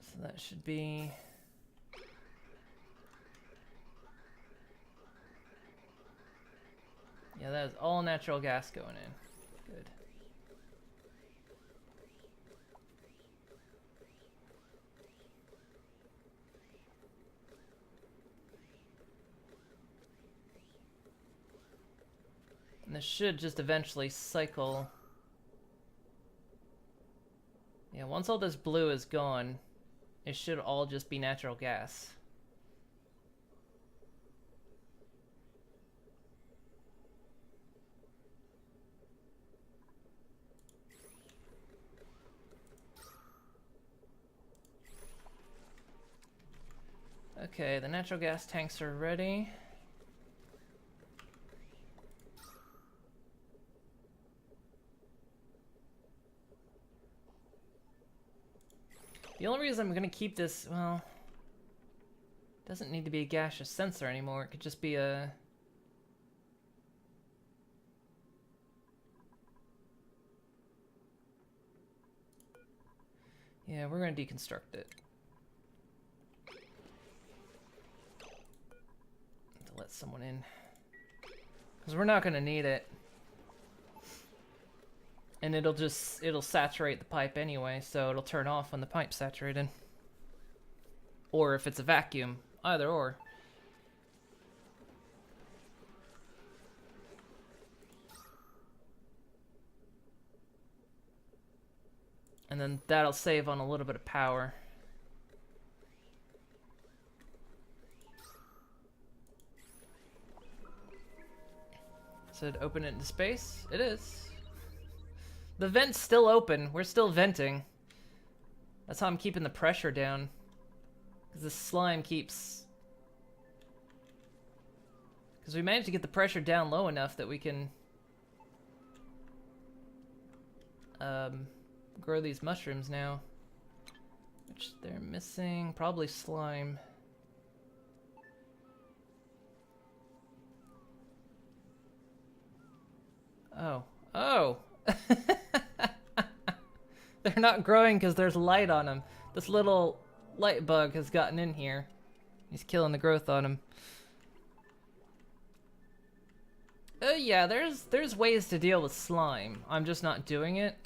So that should be... Yeah, that is all natural gas going in. Good. And this should just eventually cycle. Yeah, once all this blue is gone, it should all just be natural gas. Okay, the natural gas tanks are ready. The only reason I'm gonna keep this, well, it doesn't need to be a gaseous sensor anymore. It could just be a... Yeah, we're gonna deconstruct it. To let someone in. Because we're not gonna need it. And it'll saturate the pipe anyway, so it'll turn off when the pipe's saturated. Or if it's a vacuum, either or. And then that'll save on a little bit of power. So to open it into space? It is. The vent's still open. We're still venting. That's how I'm keeping the pressure down. Because the slime keeps... Because we managed to get the pressure down low enough that we can... grow these mushrooms now. Which they're missing. Probably slime. Oh. Oh! They're not growing because there's light on them. This little light bug has gotten in here. He's killing the growth on them. Yeah, there's ways to deal with slime. I'm just not doing it.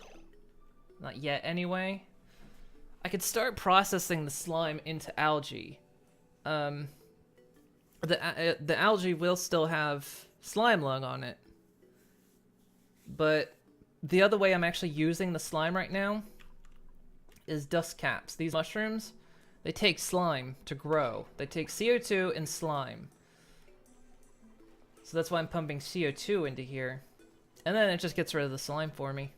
Not yet, anyway. I could start processing the slime into algae. The algae will still have slime lung on it. But the other way I'm actually using the slime right now is dust caps. These mushrooms, they take slime to grow. They take CO2 and slime. So that's why I'm pumping CO2 into here. And then it just gets rid of the slime for me.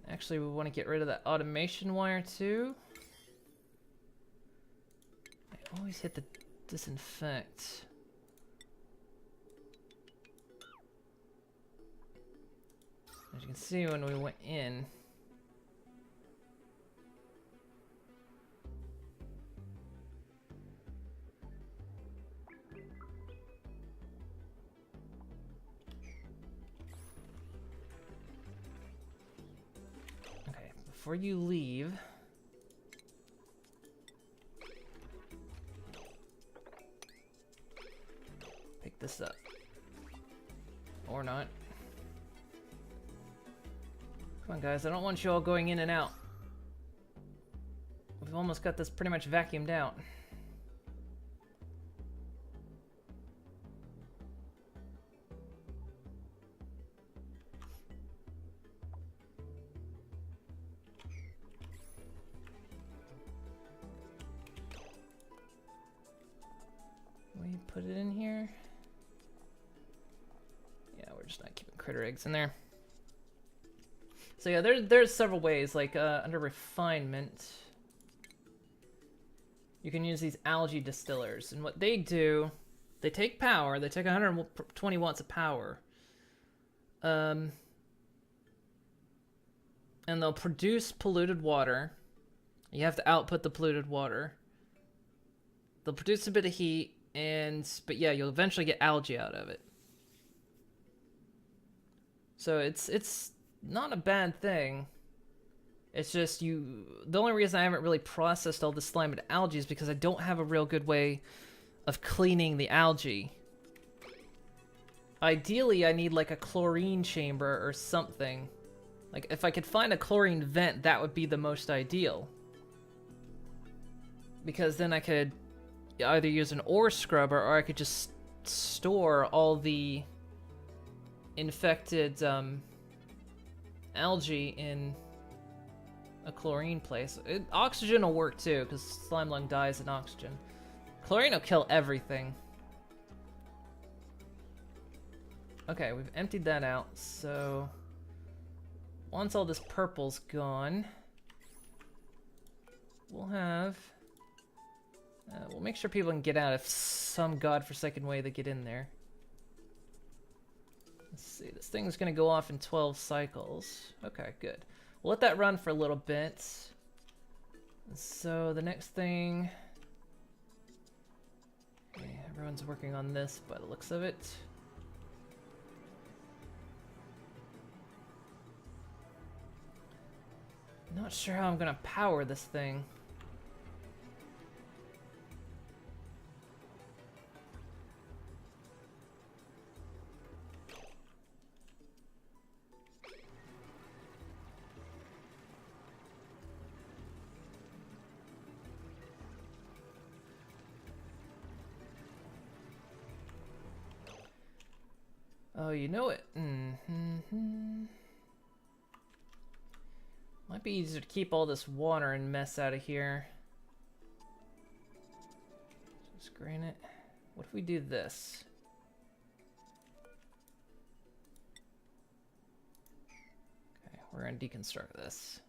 Actually, we want to get rid of that automation wire too. I always hit the disinfect. As you can see, when we went in, okay, before you leave, pick this up. Or not. Come on, guys, I don't want you all going in and out. We've almost got this pretty much vacuumed out. put it in here. Yeah, we're just not keeping critter eggs in there. So yeah, there's several ways, like under refinement, you can use these algae distillers, and what they do, they take power, they take 120 watts of power, and they'll produce polluted water. You have to output the polluted water. They'll produce a bit of heat, but yeah, you'll eventually get algae out of it. So it's not a bad thing. It's just the only reason I haven't really processed all this slime into algae is because I don't have a real good way of cleaning the algae. Ideally, I need like a chlorine chamber or something. Like if I could find a chlorine vent, that would be the most ideal. Because then I could either use an ore scrubber or I could just store all the infected algae in a chlorine place. Oxygen will work too, because slime lung dies in oxygen. Chlorine will kill everything. Okay, we've emptied that out, so once all this purple's gone, we'll have... we'll make sure people can get out if some godforsaken way they get in there. Let's see, this thing's gonna go off in 12 cycles. Okay, good. We'll let that run for a little bit. So the next thing... Okay, everyone's working on this by the looks of it. Not sure how I'm gonna power this thing. Oh, you know it. Might be easier to keep all this water and mess out of here. Just granite. What if we do this? Okay, we're gonna deconstruct this.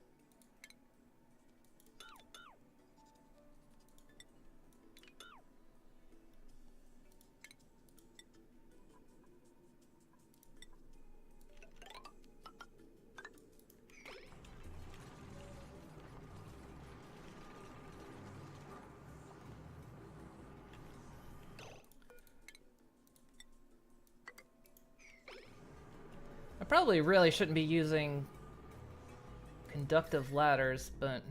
I probably really shouldn't be using conductive ladders, but...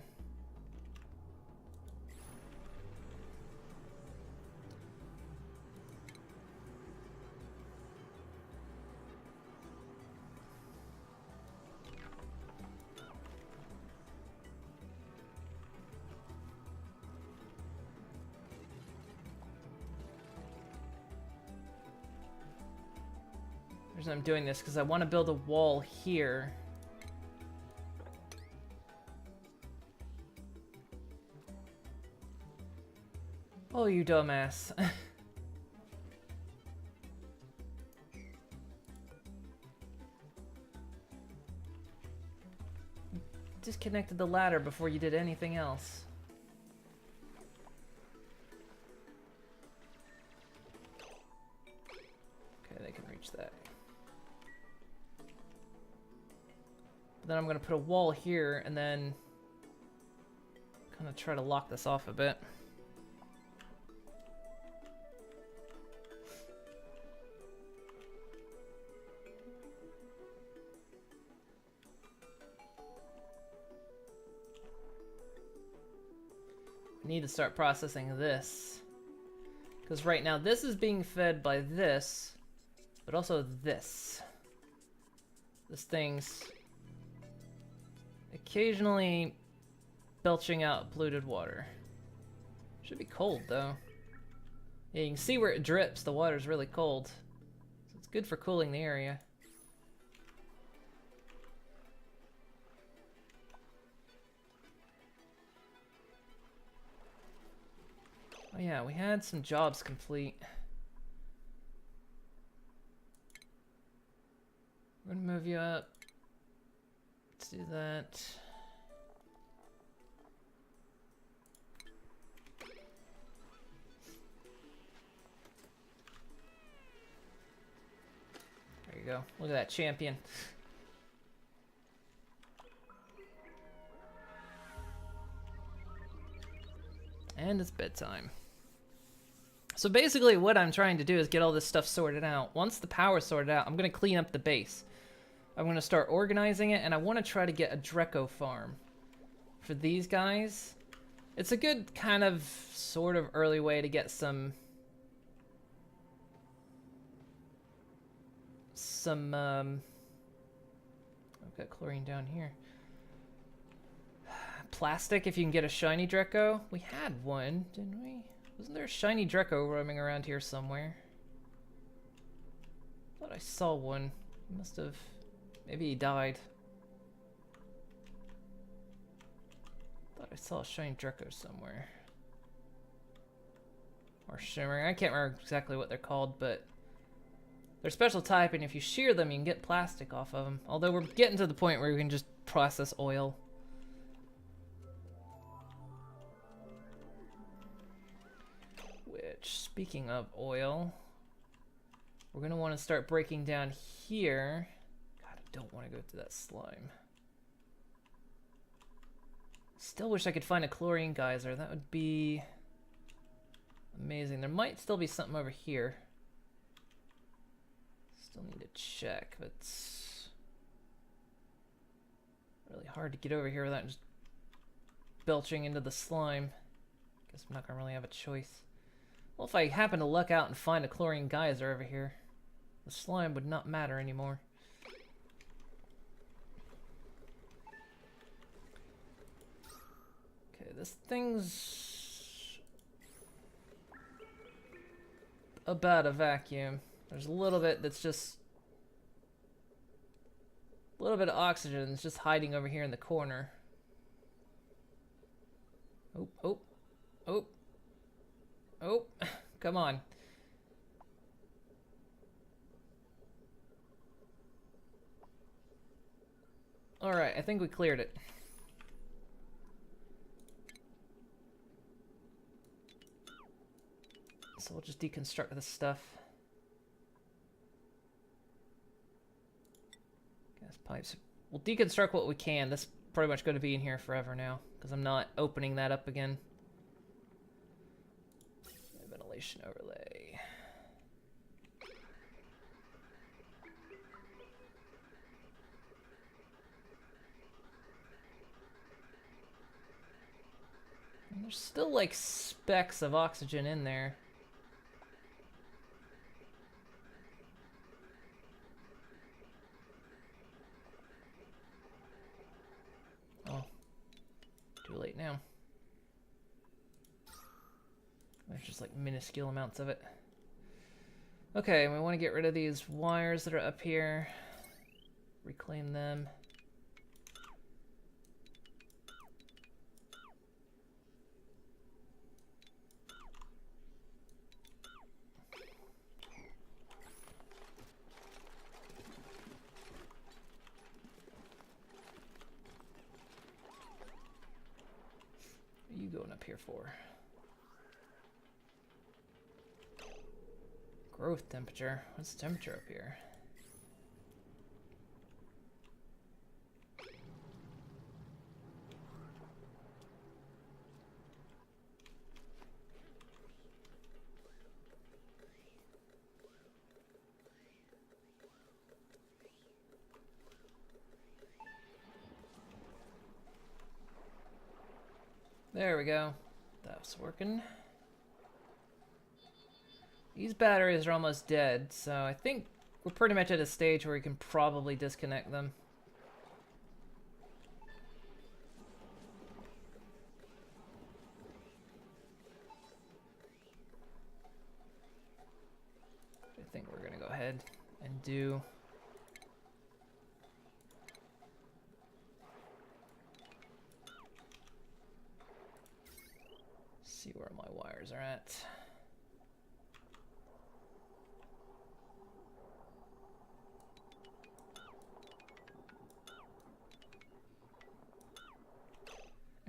the reason I'm doing this because I want to build a wall here. Oh, you dumbass. Disconnected the ladder before you did anything else. Okay, they can reach that. Then I'm gonna put a wall here and then kind of try to lock this off a bit. I need to start processing this. Because right now this is being fed by this, but also this. This thing's occasionally belching out polluted water. Should be cold though. Yeah, you can see where it drips. The water's really cold. So it's good for cooling the area. Oh yeah, we had some jobs complete. I'm gonna move you up. Let's do that. There you go. Look at that champion. And it's bedtime. So basically what I'm trying to do is get all this stuff sorted out. Once the power's sorted out, I'm going to clean up the base. I'm going to start organizing it, and I want to try to get a Dreco farm for these guys. It's a good kind of sort of early way to get some I've got chlorine down here. Plastic, if you can get a shiny Dreco. We had one, didn't we? Wasn't there a shiny Dreco roaming around here somewhere? I thought I saw one. He must have... Maybe he died. Thought I saw a shiny Dreco somewhere. Or shimmering. I can't remember exactly what they're called, but... They're special type, and if you shear them, you can get plastic off of them. Although we're getting to the point where we can just process oil. Which, speaking of oil, we're going to want to start breaking down here. God, I don't want to go through that slime. Still wish I could find a chlorine geyser. That would be amazing. There might still be something over here. Still need to check, but it's really hard to get over here without just belching into the slime. Guess I'm not going to really have a choice. Well, if I happen to luck out and find a chlorine geyser over here, the slime would not matter anymore. Okay, this thing's about a vacuum. There's a little bit that's just... a little bit of oxygen that's just hiding over here in the corner. Oh, oh, oh. Oh, come on. Alright, I think we cleared it. So we'll just deconstruct this stuff. Gas pipes. We'll deconstruct what we can. That's pretty much going to be in here forever now, because I'm not opening that up again. Ventilation overlay. And there's still like specks of oxygen in there. Oh, too late now. There's just like minuscule amounts of it. Okay, we want to get rid of these wires that are up here. Reclaim them. What are you going up here for? Growth temperature. What's the temperature up here? There we go. That was working. These batteries are almost dead, so I think we're pretty much at a stage where we can probably disconnect them. I think we're gonna go ahead and do. See where my wires are at.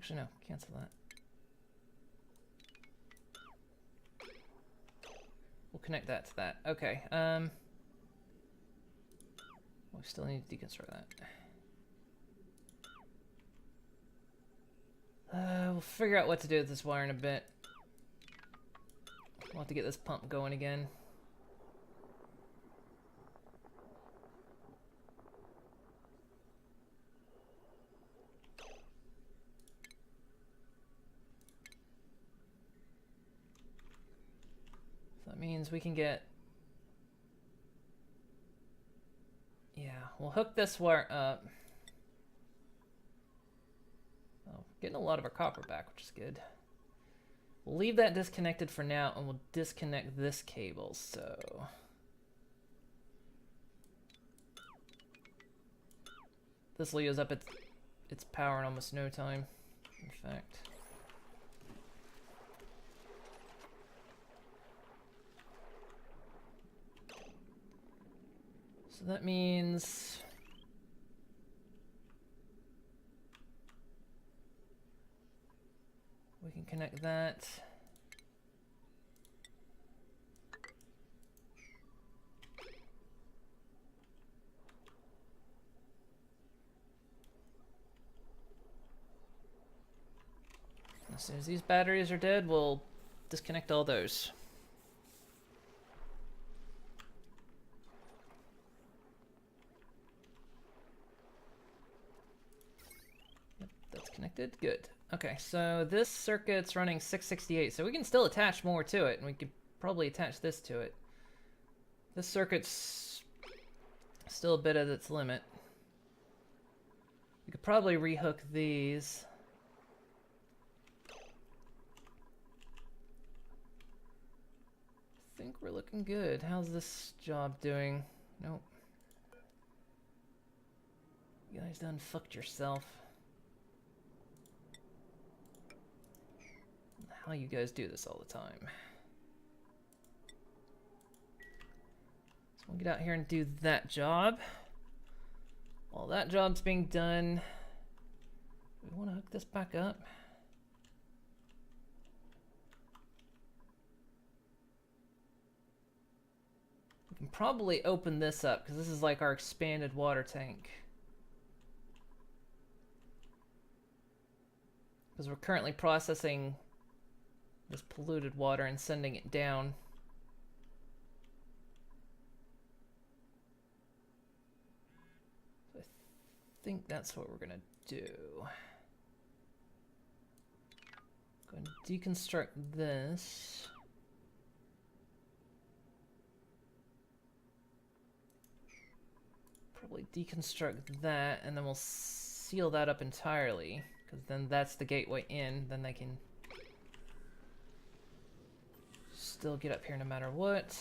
Actually, no. Cancel that. We'll connect that to that. Okay. We still need to deconstruct that. We'll figure out what to do with this wire in a bit. We'll have to get this pump going again. So that means we can get... Yeah, we'll hook this wire up. Oh, getting a lot of our copper back, which is good. We'll leave that disconnected for now, and we'll disconnect this cable, so... This will use up its power in almost no time, in fact. So that means... we can connect that. As soon as these batteries are dead, we'll disconnect all those. Yep, that's connected. Good. Okay, so this circuit's running 668, so we can still attach more to it, and we could probably attach this to it. This circuit's still a bit at its limit. We could probably rehook these. I think we're looking good. How's this job doing? Nope. You guys done fucked yourself. How you guys do this all the time. So we'll get out here and do that job. While that job's being done, we want to hook this back up. We can probably open this up because this is like our expanded water tank. Because we're currently processing this polluted water and sending it down. So I think that's what we're gonna do. Go and deconstruct this. Probably deconstruct that, and then we'll seal that up entirely, because then that's the gateway in. Then they can still get up here no matter what.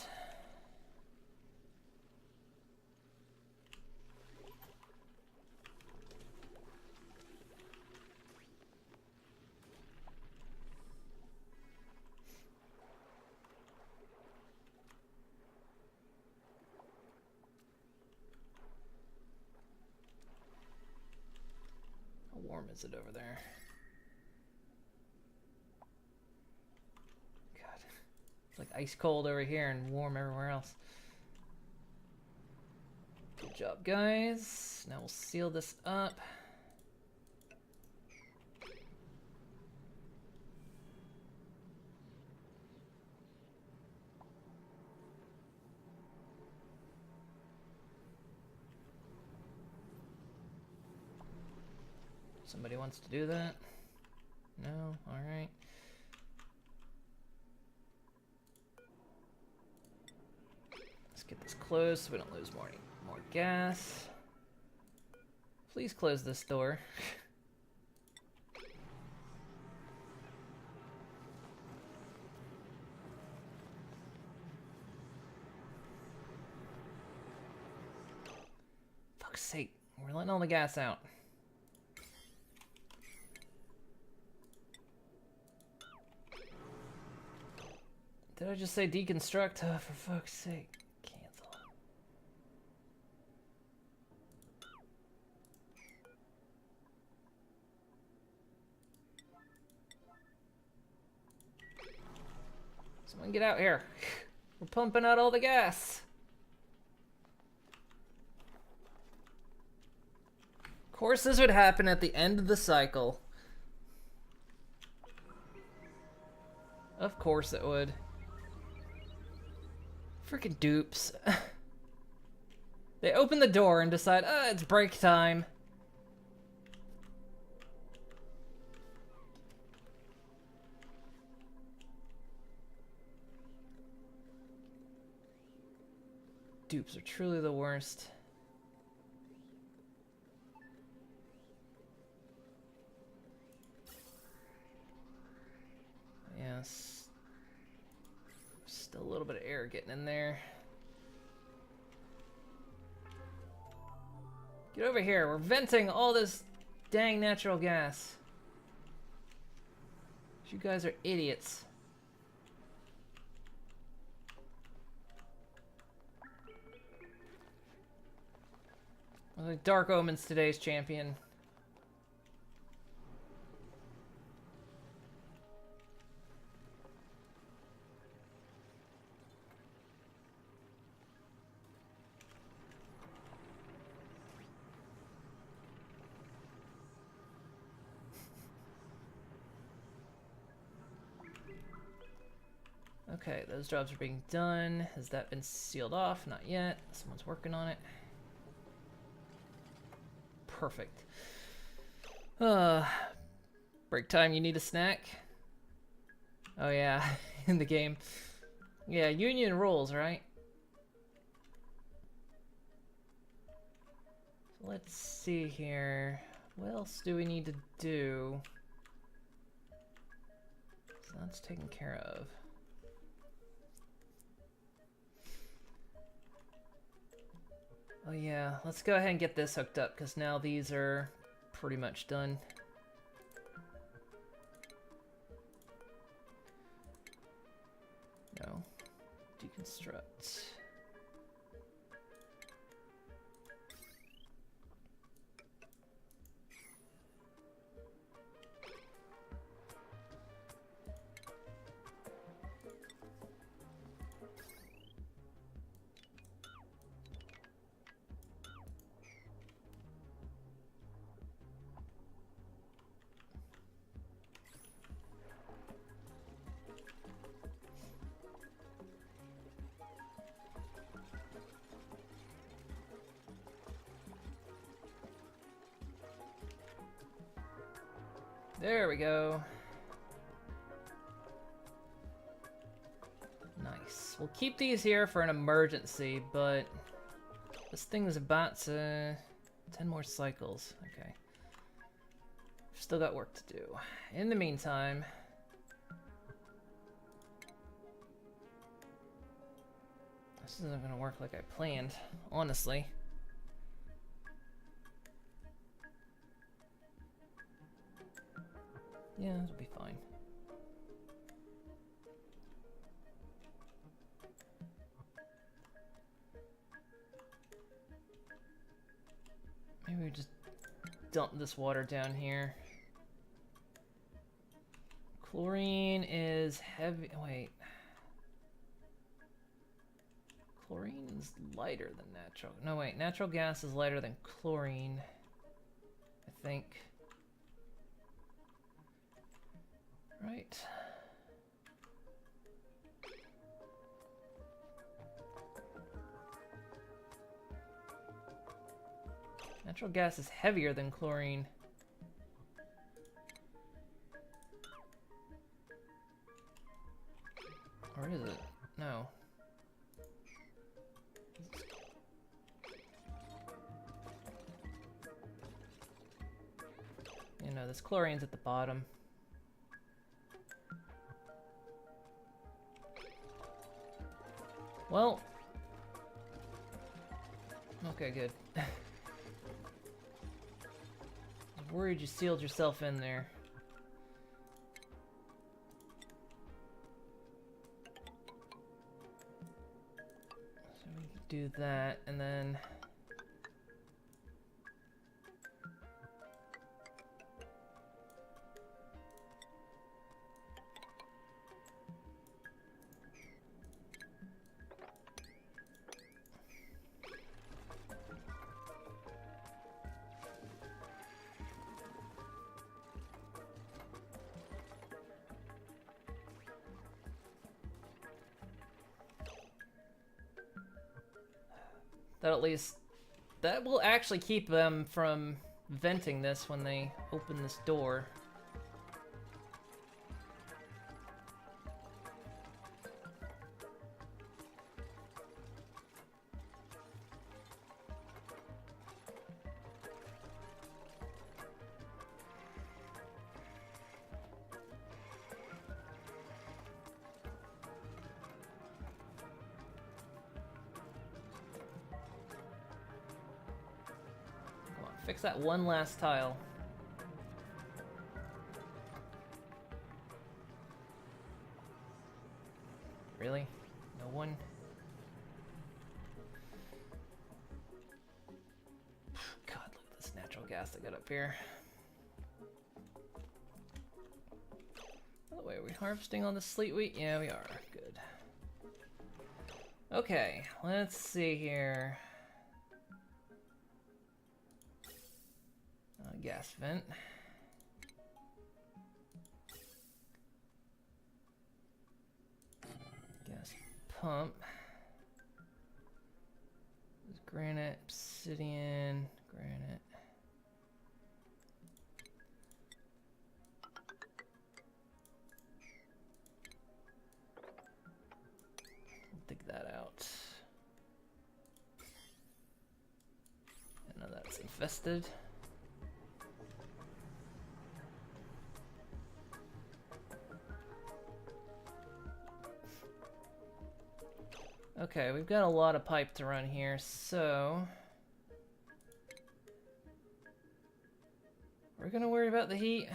How warm is it over there? It's like ice cold over here and warm everywhere else. Good job, guys. Now we'll seal this up. Somebody wants to do that? No? Alright. Let's get this closed so we don't lose more gas. Please close this door. Fuck's sake, we're letting all the gas out. Did I just say deconstruct? Oh, for fuck's sake. Cancel. Someone get out here. We're pumping out all the gas. Of course this would happen at the end of the cycle. Of course it would. Freaking dupes. They open the door and decide, it's break time. Dupes are truly the worst. Yes. Still a little bit of air getting in there. Get over here. We're venting all this dang natural gas. You guys are idiots. Well, like Dark Omen's today's champion. Okay, those jobs are being done. Has that been sealed off? Not yet. Someone's working on it. Perfect. Break time, you need a snack? Oh yeah, in the game. Yeah, union rules, right? So let's see here. What else do we need to do? So that's taken care of. Oh yeah, let's go ahead and get this hooked up, because now these are pretty much done. No. Deconstruct. There we go. Nice. We'll keep these here for an emergency, but this thing is about to 10 more cycles. Okay. Still got work to do. In the meantime, this isn't gonna work like I planned, honestly. Yeah, it'll be fine. Maybe we just dump this water down here. Chlorine is heavy. Wait. Chlorine is lighter than natural. No, wait. Natural gas is lighter than chlorine, I think. Right. Natural gas is heavier than chlorine. Or is it? No. You know, this chlorine's at the bottom. Well. Okay, good. I was worried you sealed yourself in there. So we can do that, and then... That at least... That will actually keep them from venting this when they open this door. Fix that one last tile. Really? No one? God, look at this natural gas I got up here. By the way, are we harvesting on the sleet wheat? Yeah, we are. Good. Okay, let's see here. Gas vent. Gas pump. There's granite, obsidian, granite. Dig that out. I know that's infested. Okay, we've got a lot of pipe to run here, so we're gonna worry about the heat.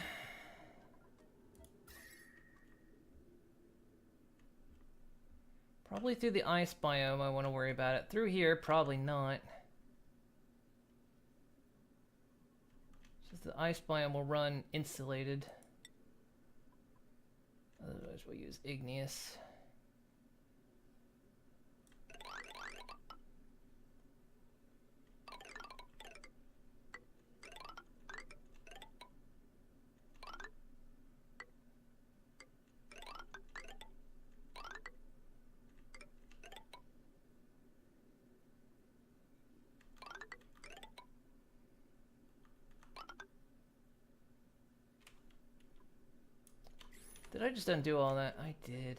Probably through the ice biome I want to worry about it. Through here, probably not. Just the ice biome will run insulated. Otherwise we'll use igneous. Did I just undo all that? I did.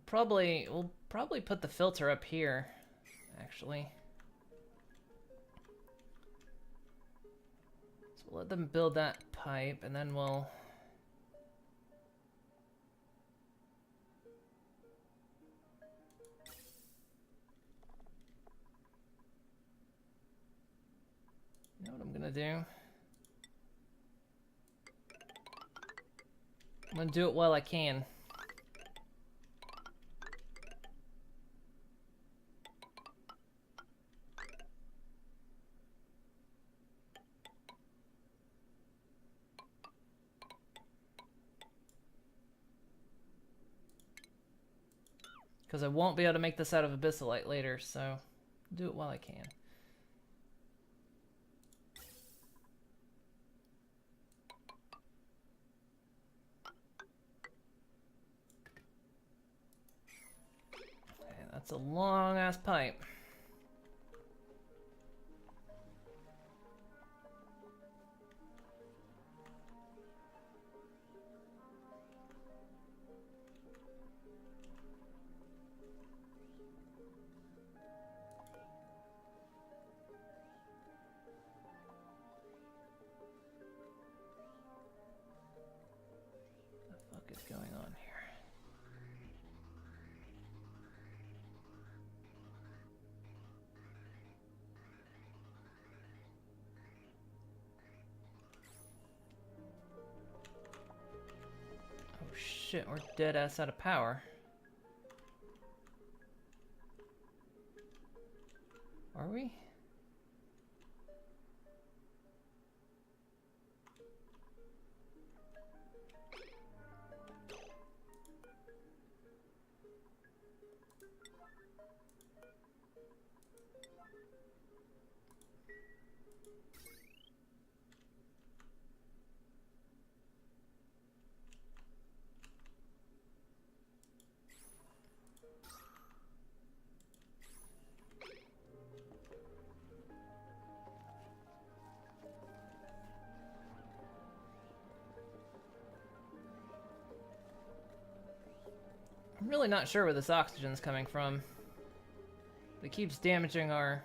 We'll probably put the filter up here, actually. So we'll let them build that pipe, and then we'll... You know what I'm gonna do? I'm gonna do it while I can. Because I won't be able to make this out of abyssalite later, so do it while I can. Okay, that's a long-ass pipe. Going on here. Oh shit, we're dead ass out of power. Are we? I'm really not sure where this oxygen's coming from. It keeps damaging our...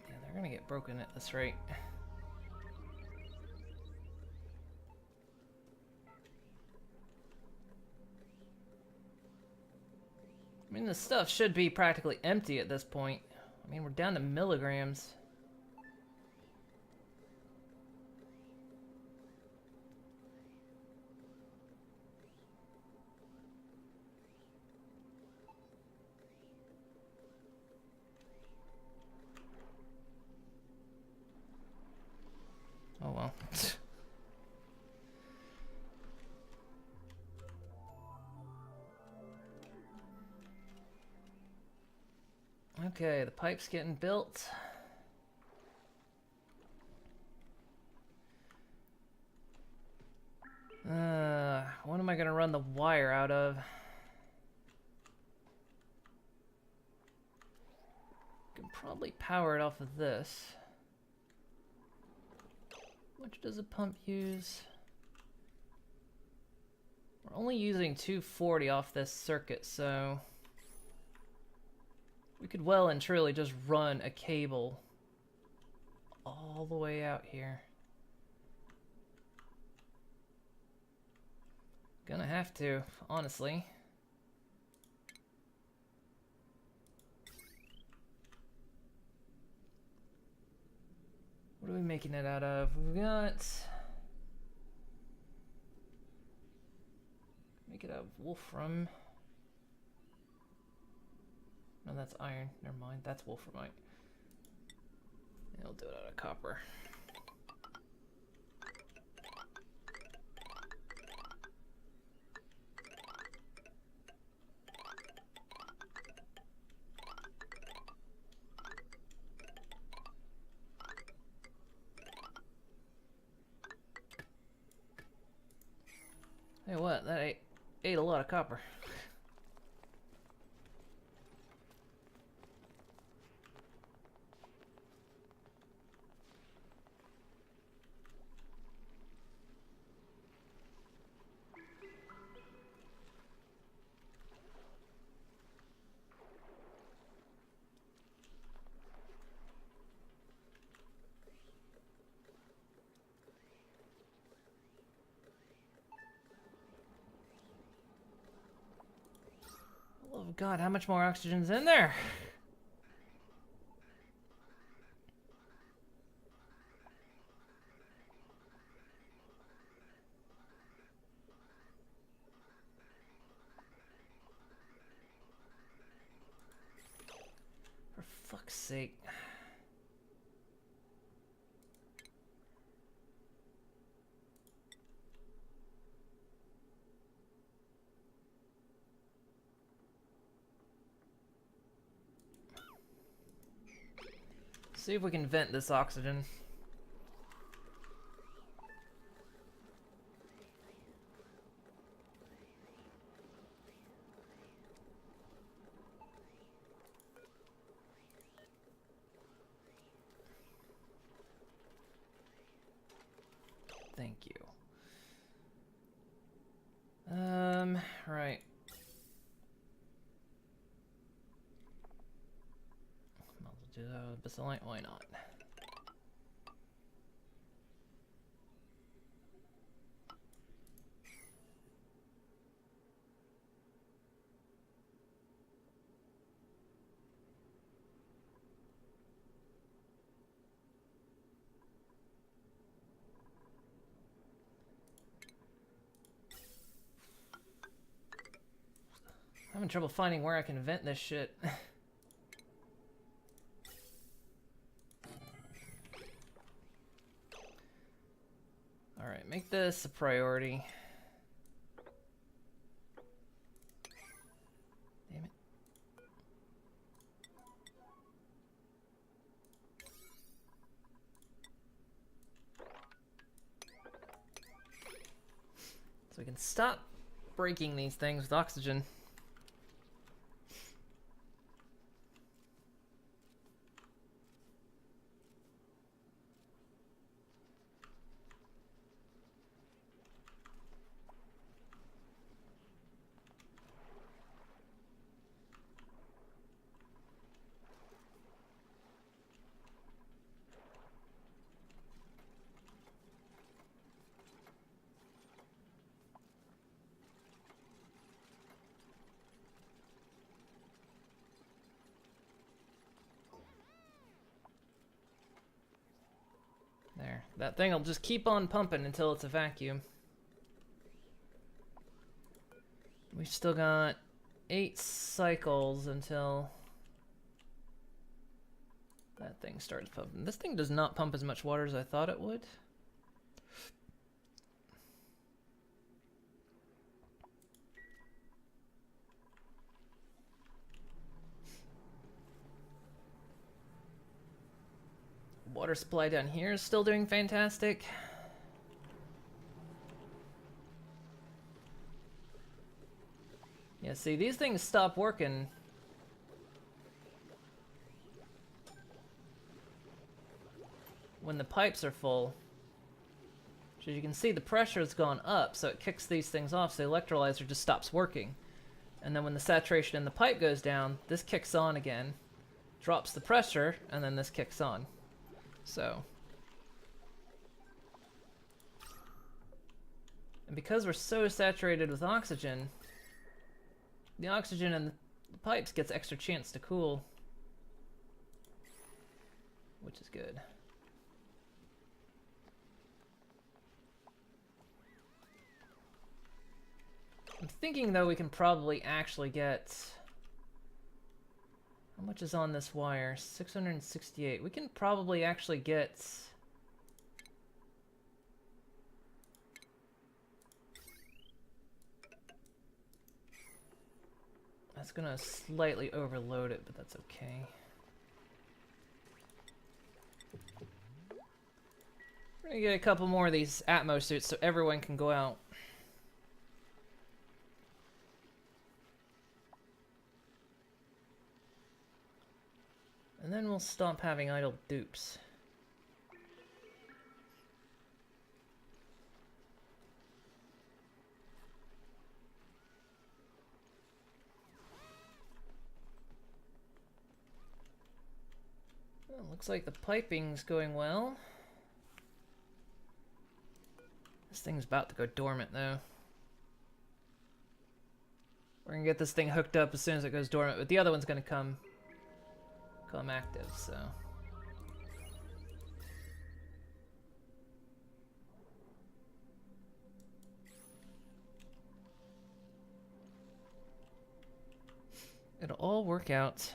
Yeah, they're gonna get broken at this rate. I mean, the stuff should be practically empty at this point. I mean, we're down to milligrams. Oh well. Okay, the pipe's getting built. What am I gonna run the wire out of? Can probably power it off of this. How much does a pump use? We're only using 240 off this circuit, so we could well and truly just run a cable all the way out here. Gonna have to, honestly. What are we making it out of? We've got... Make it out of wolfram. No, that's iron. Never mind. That's wolframite. And we'll do it out of copper. Hey, what? That ate a lot of copper. Oh god, how much more oxygen's in there? For fuck's sake. See if we can vent this oxygen. Thank you. Right. Might as well do that with bacillite, why not? having trouble finding where I can vent this shit. Alright, make this a priority. Damn it. So we can stop breaking these things with oxygen. There. That thing will just keep on pumping until it's a vacuum. We've still got 8 cycles until that thing starts pumping. This thing does not pump as much water as I thought it would. Water supply down here is still doing fantastic. Yeah, see, these things stop working when the pipes are full. So you can see the pressure has gone up, so it kicks these things off, so the electrolyzer just stops working. And then when the saturation in the pipe goes down, this kicks on again, drops the pressure, and then this kicks on. So, and because we're so saturated with oxygen, the oxygen in the pipes gets extra chance to cool, which is good. I'm thinking though we can probably actually get, how much is on this wire? 668. We can probably actually get that's gonna slightly overload it, but that's okay. We're gonna get a couple more of these Atmos suits so everyone can go out. And then we'll stop having idle dupes. Well, looks like the piping's going well. This thing's about to go dormant though. We're gonna get this thing hooked up as soon as it goes dormant, but the other one's gonna come active, so. It'll all work out.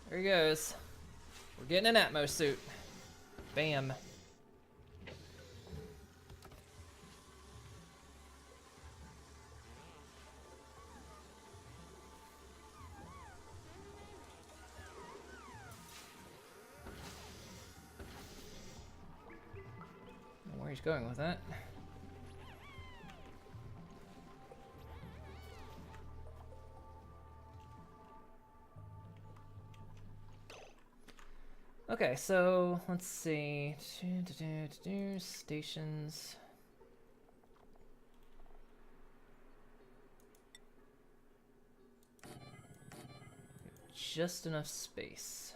There he goes. We're getting an Atmos suit. Bam. I don't know where he's going with that. Okay, so let's see. Stations. Just enough space.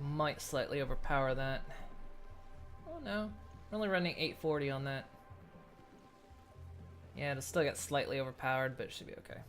Might slightly overpower that. Oh no, we're only running 840 on that. Yeah, it'll still get slightly overpowered, but it should be okay.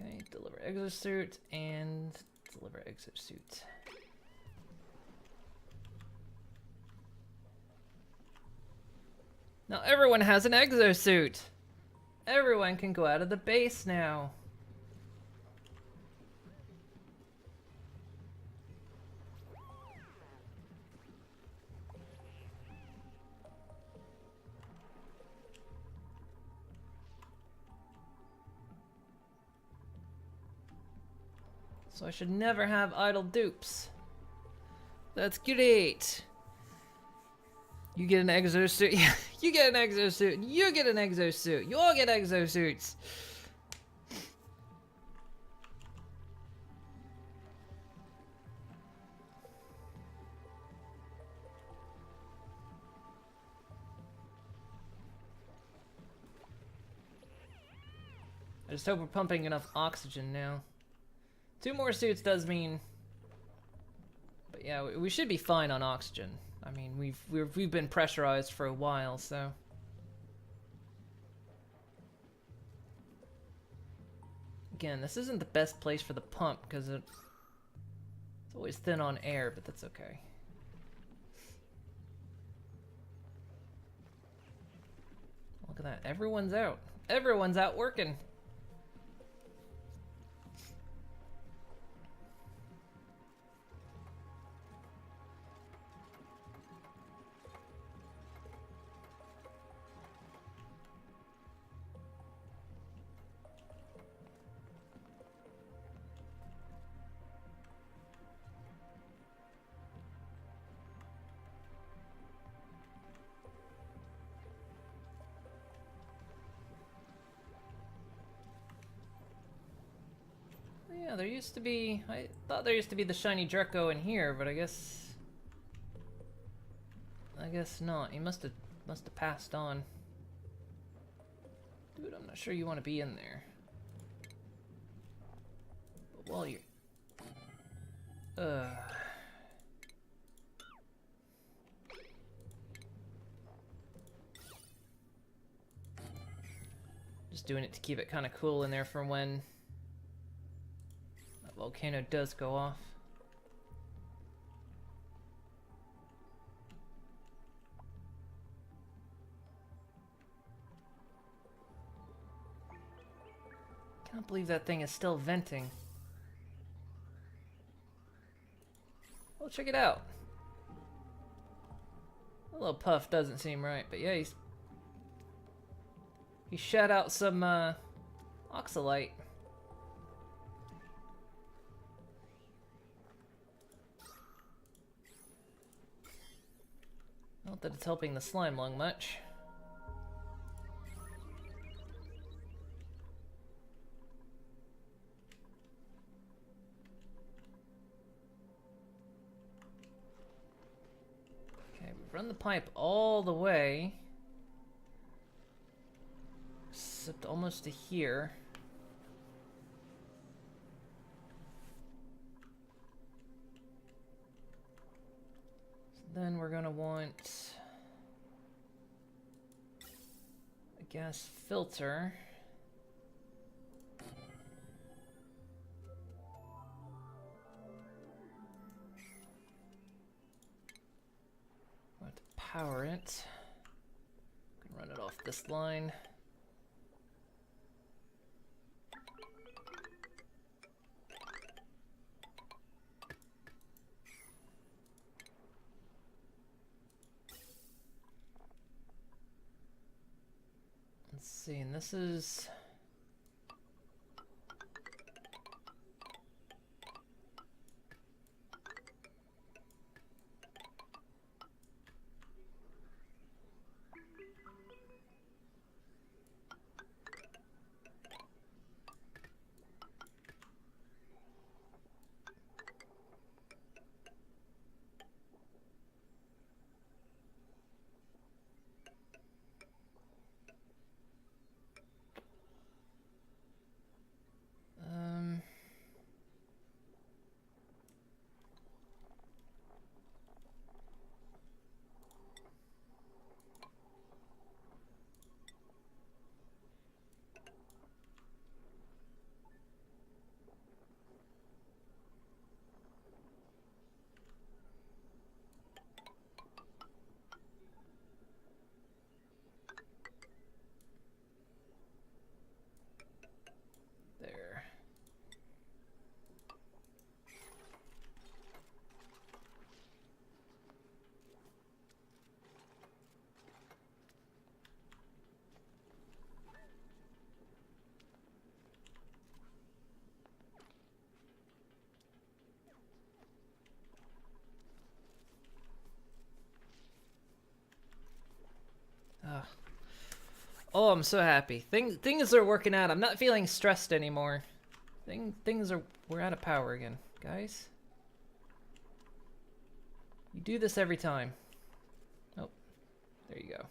Okay, deliver exosuit and deliver exosuit. Now everyone has an exosuit! Everyone can go out of the base now! So I should never have idle dupes. That's great! You get an exosuit. You get an exosuit. You get an exosuit. You all get exosuits. I just hope we're pumping enough oxygen now. 2 more suits does mean, but yeah, we should be fine on oxygen. I mean, we've been pressurized for a while, so. Again, this isn't the best place for the pump because it's always thin on air, but that's okay. Look at that, everyone's out. Everyone's out working. Yeah, there used to be, I thought there used to be the shiny Draco in here, but I guess not. He must have passed on. Dude, I'm not sure you want to be in there. But while you're just doing it to keep it kind of cool in there for when that volcano does go off. Can't believe that thing is still venting. Well, check it out. A little puff doesn't seem right, but yeah, he shot out some oxalite. Not that it's helping the slime lung much. Okay, we've run the pipe all the way. Except almost to here. So then we're gonna want a gas filter. power it. Run it off this line. Let's see, and this is... there. Ah. Oh, I'm so happy. Things are working out. I'm not feeling stressed anymore. We're out of power again, guys. You do this every time. Oh, there you go.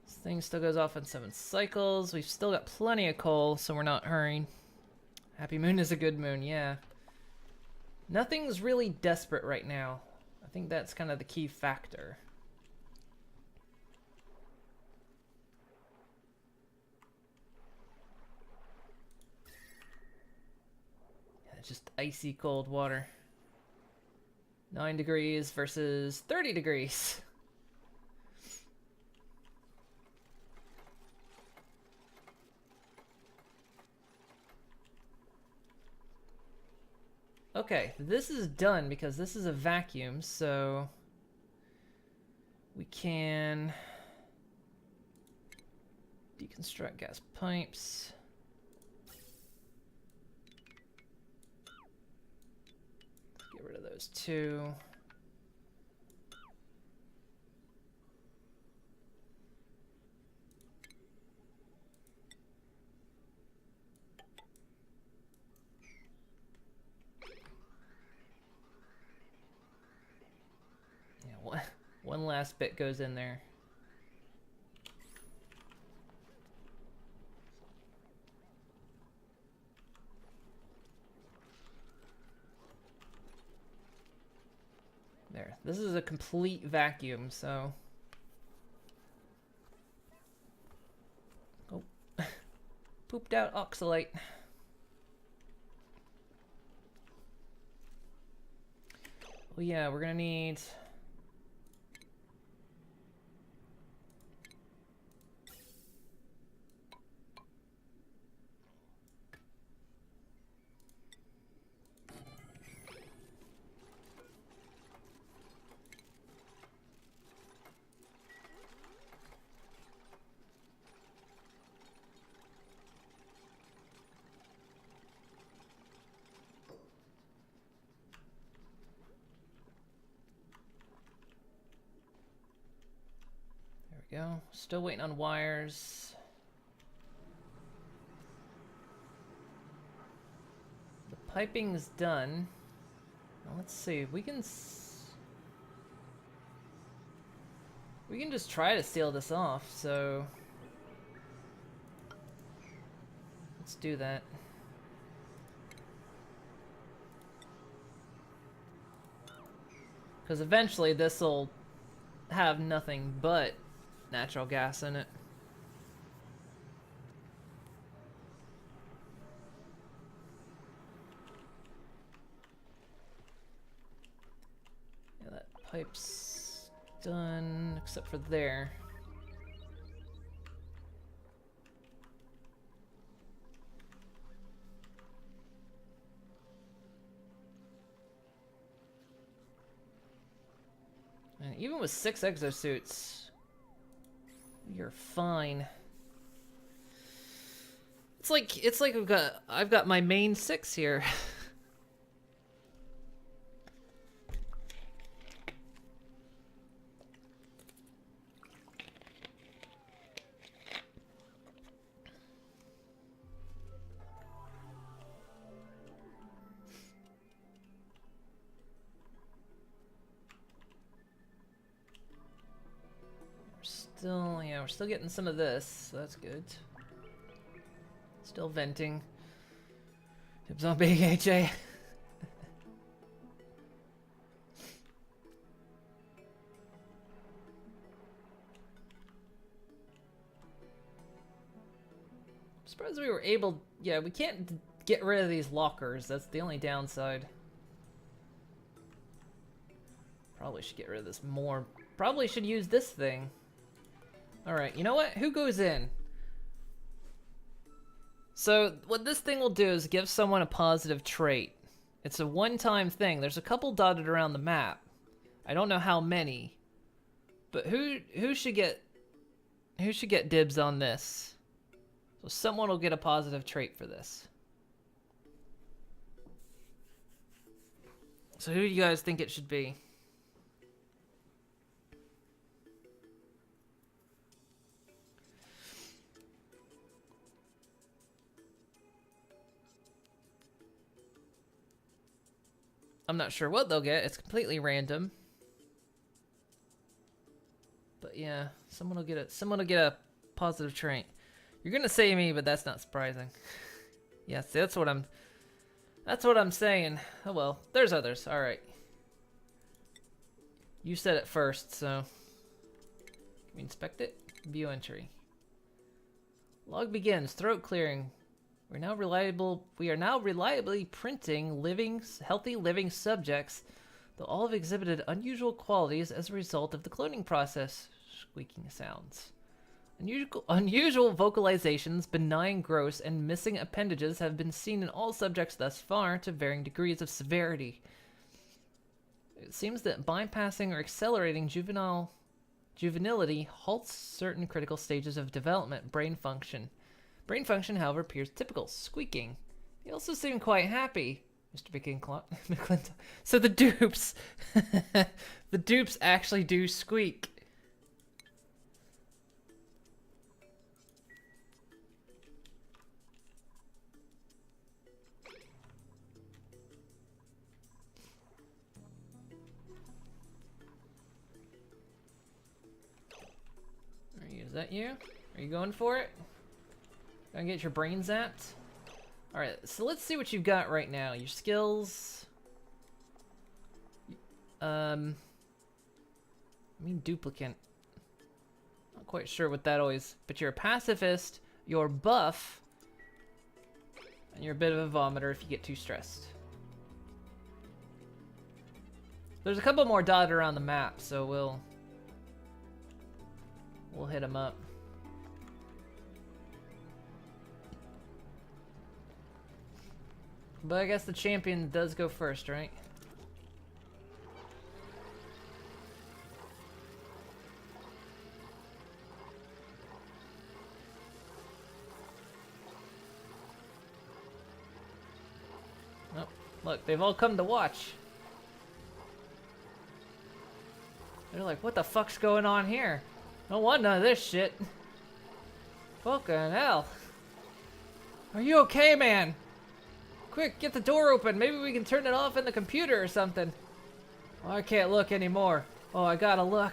This thing still goes off in 7 cycles. We've still got plenty of coal, so we're not hurrying. Happy moon is a good moon, yeah. Nothing's really desperate right now. I think that's kind of the key factor. Just icy cold water. 9 degrees versus 30 degrees. Okay, this is done because this is a vacuum, so we can deconstruct gas pipes. Get rid of those 2. Yeah, one last bit goes in there. There. This is a complete vacuum, so... Oh. Pooped out oxalate. Oh yeah, we're gonna need... Go. Still waiting on wires. The piping's done. Now let's see. We can just try to seal this off. So let's do that. Because eventually this will have nothing but natural gas in it. Yeah, that Pipes done, except for there. And even with 6 exosuits, you're fine. It's like I've got my main 6 here. We're still getting some of this, so that's good. Still venting. Dibs on being HA. I'm surprised we were able... Yeah, we can't get rid of these lockers. That's the only downside. Probably should get rid of this more. Probably should use this thing. Alright, you know what? Who goes in? So, what this thing will do is give someone a positive trait. It's a one-time thing. There's a couple dotted around the map. I don't know how many. But who should get dibs on this? So someone will get a positive trait for this. So who do you guys think it should be? I'm not sure what they'll get. It's completely random. But yeah, someone will get a positive trait. You're gonna say me, but that's not surprising. Yeah, see, that's what I'm saying. Oh well, there's others. All right. You said it first, so can we inspect it? View entry. Log begins. Throat clearing. We are now reliably printing healthy living subjects, though all have exhibited unusual qualities as a result of the cloning process. Squeaking sounds. Unusual vocalizations, benign growths, and missing appendages have been seen in all subjects thus far to varying degrees of severity. It seems that bypassing or accelerating juvenility halts certain critical stages of development, brain function. Brain function, however, appears typical, squeaking. They also seem quite happy, Mr. McClintock. So the dupes, the dupes actually do squeak. Is that you? Are you going for it? Gonna get your brain zapped? Alright, so let's see what you've got right now. Your skills... I mean duplicant. Not quite sure what that always... But you're a pacifist, you're buff, and you're a bit of a vomiter if you get too stressed. There's a couple more dotted around the map, so we'll hit them up. But I guess the champion does go first, right? Oh, look, they've all come to watch. They're like, what the fuck's going on here? Don't want none of this shit. Fucking hell. Are you okay, man? Quick, get the door open. Maybe we can turn it off in the computer or something. Oh, I can't look anymore. Oh, I gotta look.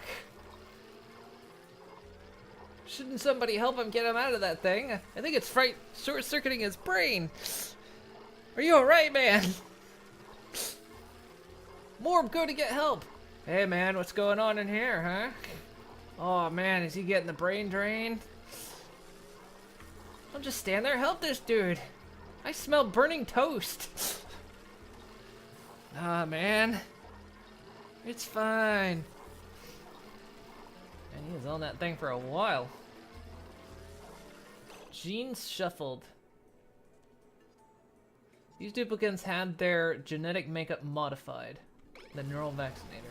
Shouldn't somebody help him get him out of that thing? I think it's short-circuiting his brain. Are you alright, man? Morb, go to get help. Hey, man, what's going on in here, huh? Oh, man, is he getting the brain drain? Don't just stand there. Help this dude. I smell burning toast. Ah, man. It's fine. And he was on that thing for a while. Genes shuffled. These duplicants had their genetic makeup modified. The neural vaccinator.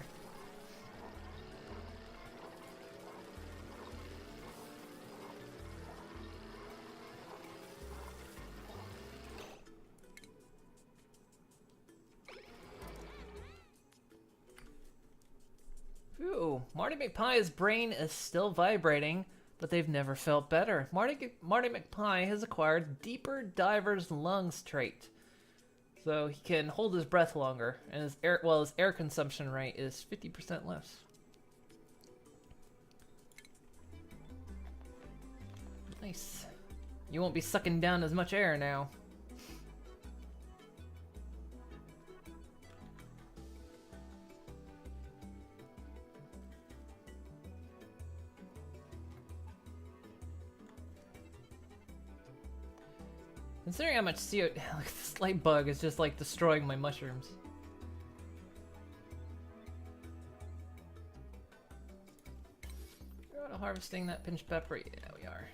Ooh, Marty McPie's brain is still vibrating, but they've never felt better. Marty McPie has acquired deeper diver's lungs trait. So he can hold his breath longer, and his air consumption rate is 50% less. Nice. You won't be sucking down as much air now. Considering how much CO, like this light bug is just like destroying my mushrooms. Go to harvesting that pinched pepper. Yeah, we are.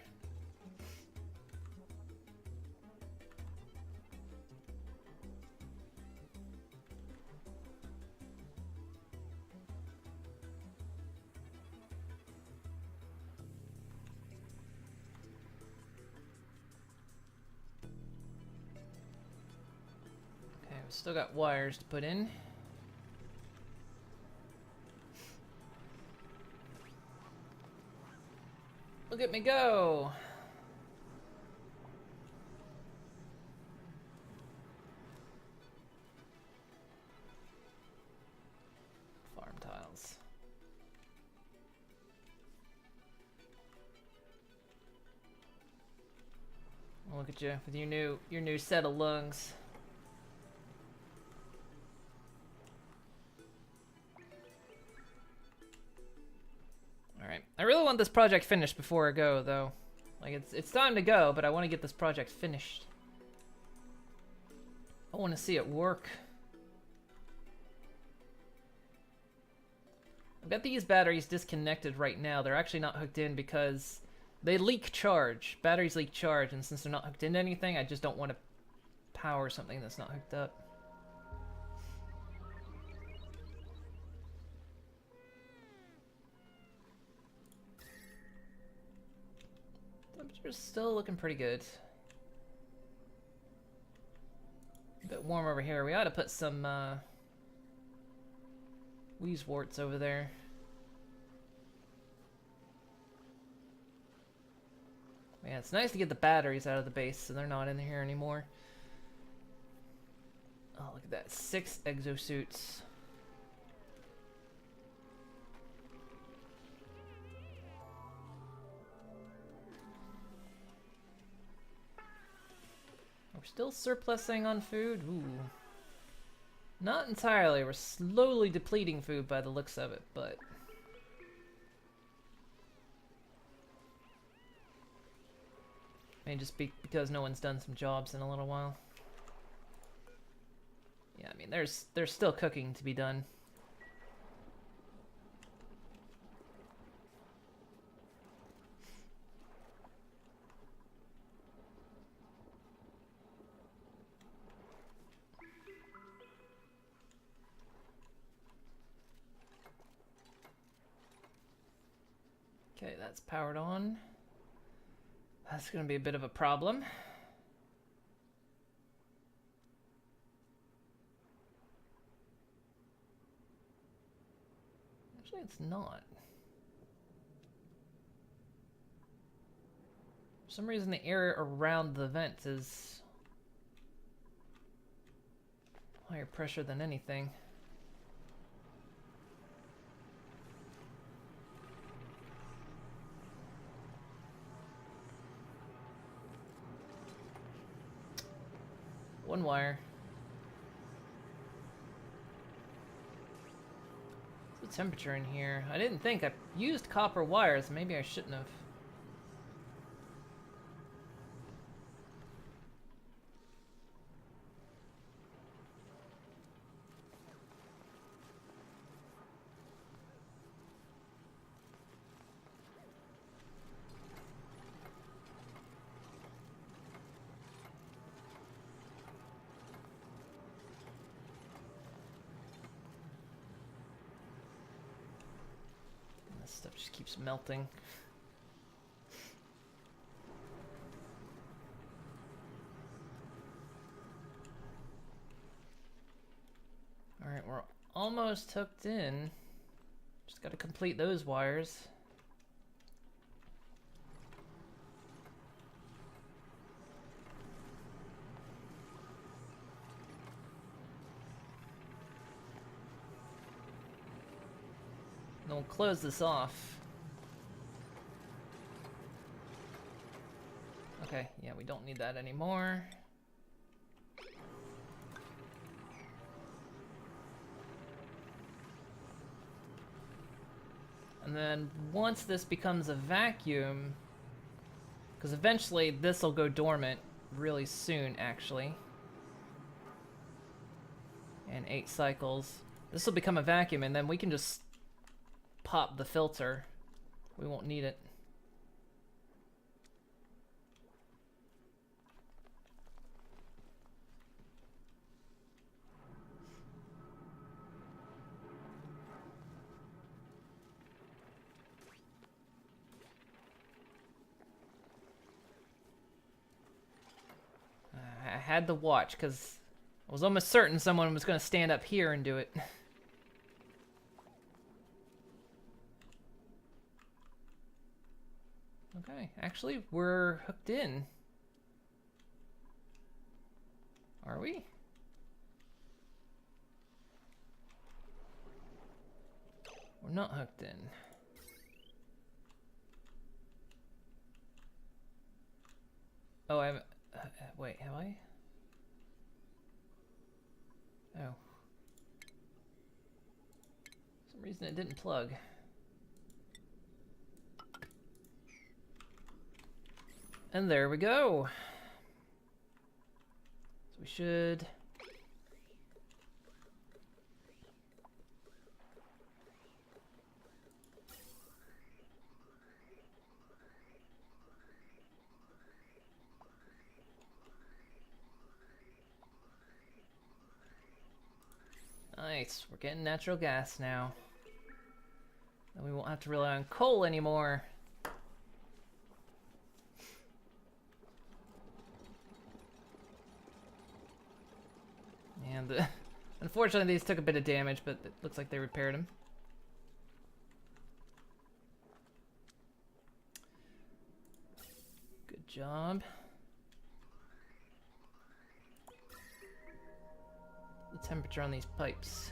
Still got wires to put in. Look at me go! Farm tiles. Look at you with your new set of lungs. Alright. I really want this project finished before I go, though. Like, it's time to go, but I want to get this project finished. I want to see it work. I've got these batteries disconnected right now. They're actually not hooked in because they leak charge. Batteries leak charge, and since they're not hooked into anything, I just don't want to power something that's not hooked up. Temperature's still looking pretty good. A bit warm over here. We ought to put some Weezeworts over there. Man, it's nice to get the batteries out of the base so they're not in here anymore. Oh, look at that. 6 exosuits. We're still surplusing on food? Ooh. Not entirely. We're slowly depleting food by the looks of it, but... may just be because no one's done some jobs in a little while. Yeah, I mean, there's still cooking to be done. Okay, that's powered on. That's gonna be a bit of a problem. Actually, it's not. For some reason, the area around the vents is higher pressure than anything. One wire. What's the temperature in here? I didn't think. I used copper wires. Maybe I shouldn't have. Stuff just keeps melting. Alright, we're almost hooked in. Just gotta complete those wires. Then we'll close this off. Okay, yeah, we don't need that anymore. And then once this becomes a vacuum, because eventually this will go dormant really soon, actually. And 8 cycles. This will become a vacuum, and then we can just pop the filter. We won't need it. I had to watch because I was almost certain someone was going to stand up here and do it. Okay, actually, we're hooked in. Are we? We're not hooked in. Oh, I'm... wait, have I? Oh. For some reason it didn't plug. And there we go. So we should... Nice, we're getting natural gas now. Then we won't have to rely on coal anymore. And unfortunately these took a bit of damage, but it looks like they repaired them. Good job. The temperature on these pipes.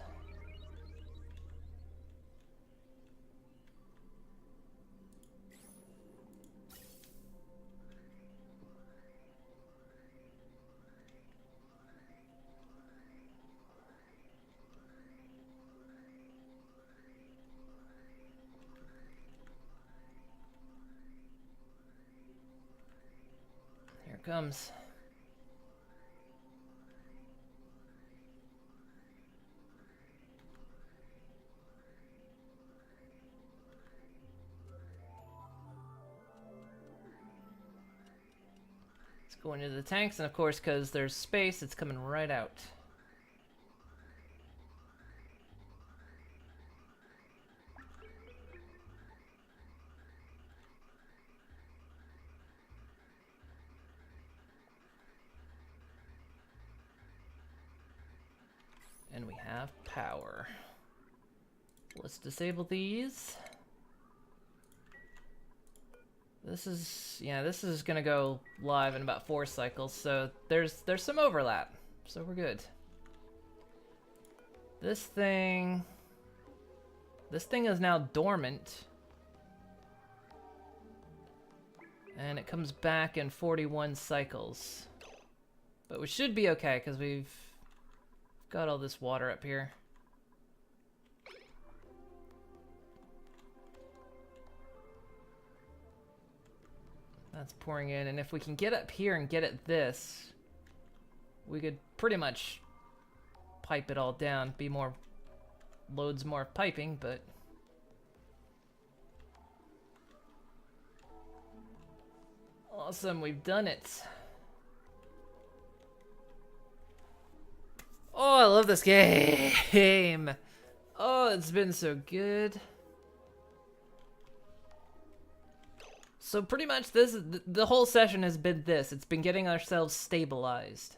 Here it comes. Going into the tanks, and of course, because there's space, it's coming right out. And we have power. Let's disable these. This is gonna go live in about 4 cycles, so there's some overlap, so we're good. This thing is now dormant, and it comes back in 41 cycles, but we should be okay because we've got all this water up here. That's pouring in, and if we can get up here and get at this, we could pretty much pipe it all down. Be more, loads more piping, but... Awesome, we've done it. Oh, I love this game. Oh, it's been so good. So pretty much this, the whole session has been this. It's been getting ourselves stabilized.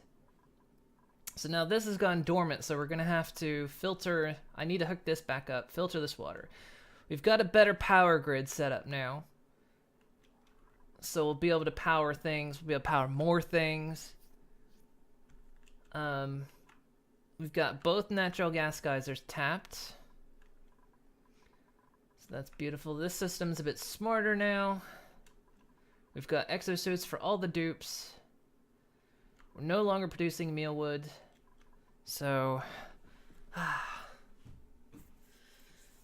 So now this has gone dormant, so we're going to have to filter. I need to hook this back up, filter this water. We've got a better power grid set up now. So we'll be able to power things. We'll be able to power more things. We've got both natural gas geysers tapped. So that's beautiful. This system's a bit smarter now. We've got exosuits for all the dupes. We're no longer producing mealwood. So...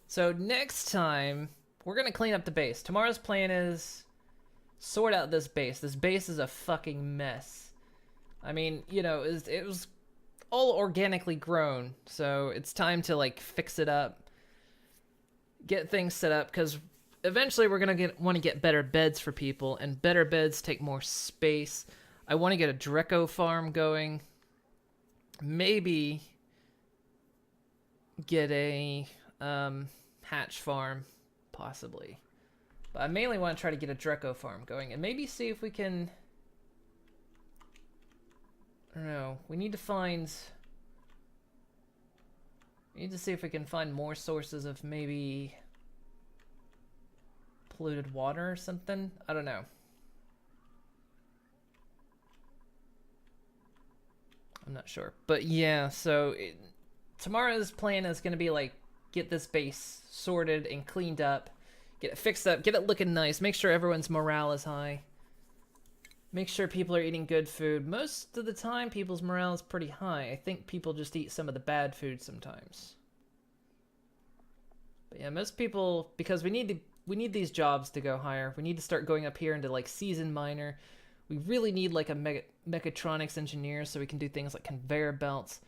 So next time, we're going to clean up the base. Tomorrow's plan is sort out this base. This base is a fucking mess. I mean, you know, it was all organically grown. So it's time to, like, fix it up. Get things set up, because eventually we're going to want to get better beds for people. And better beds take more space. I want to get a Dreco farm going. Maybe get a hatch farm, possibly. But I mainly want to try to get a Dreco farm going, and maybe see if we can... I don't know. We need to find... We need to see if we can find more sources of maybe polluted water or something. I don't know. I'm not sure. But yeah, so tomorrow's plan is going to be like, get this base sorted and cleaned up, get it fixed up, get it looking nice, make sure everyone's morale is high, make sure people are eating good food. Most of the time, people's morale is pretty high. I think people just eat some of the bad food sometimes. But yeah, most people, because we need these jobs to go higher. We need to start going up here into like seasoned miner. We really need like a mechatronics engineer so we can do things like conveyor belts.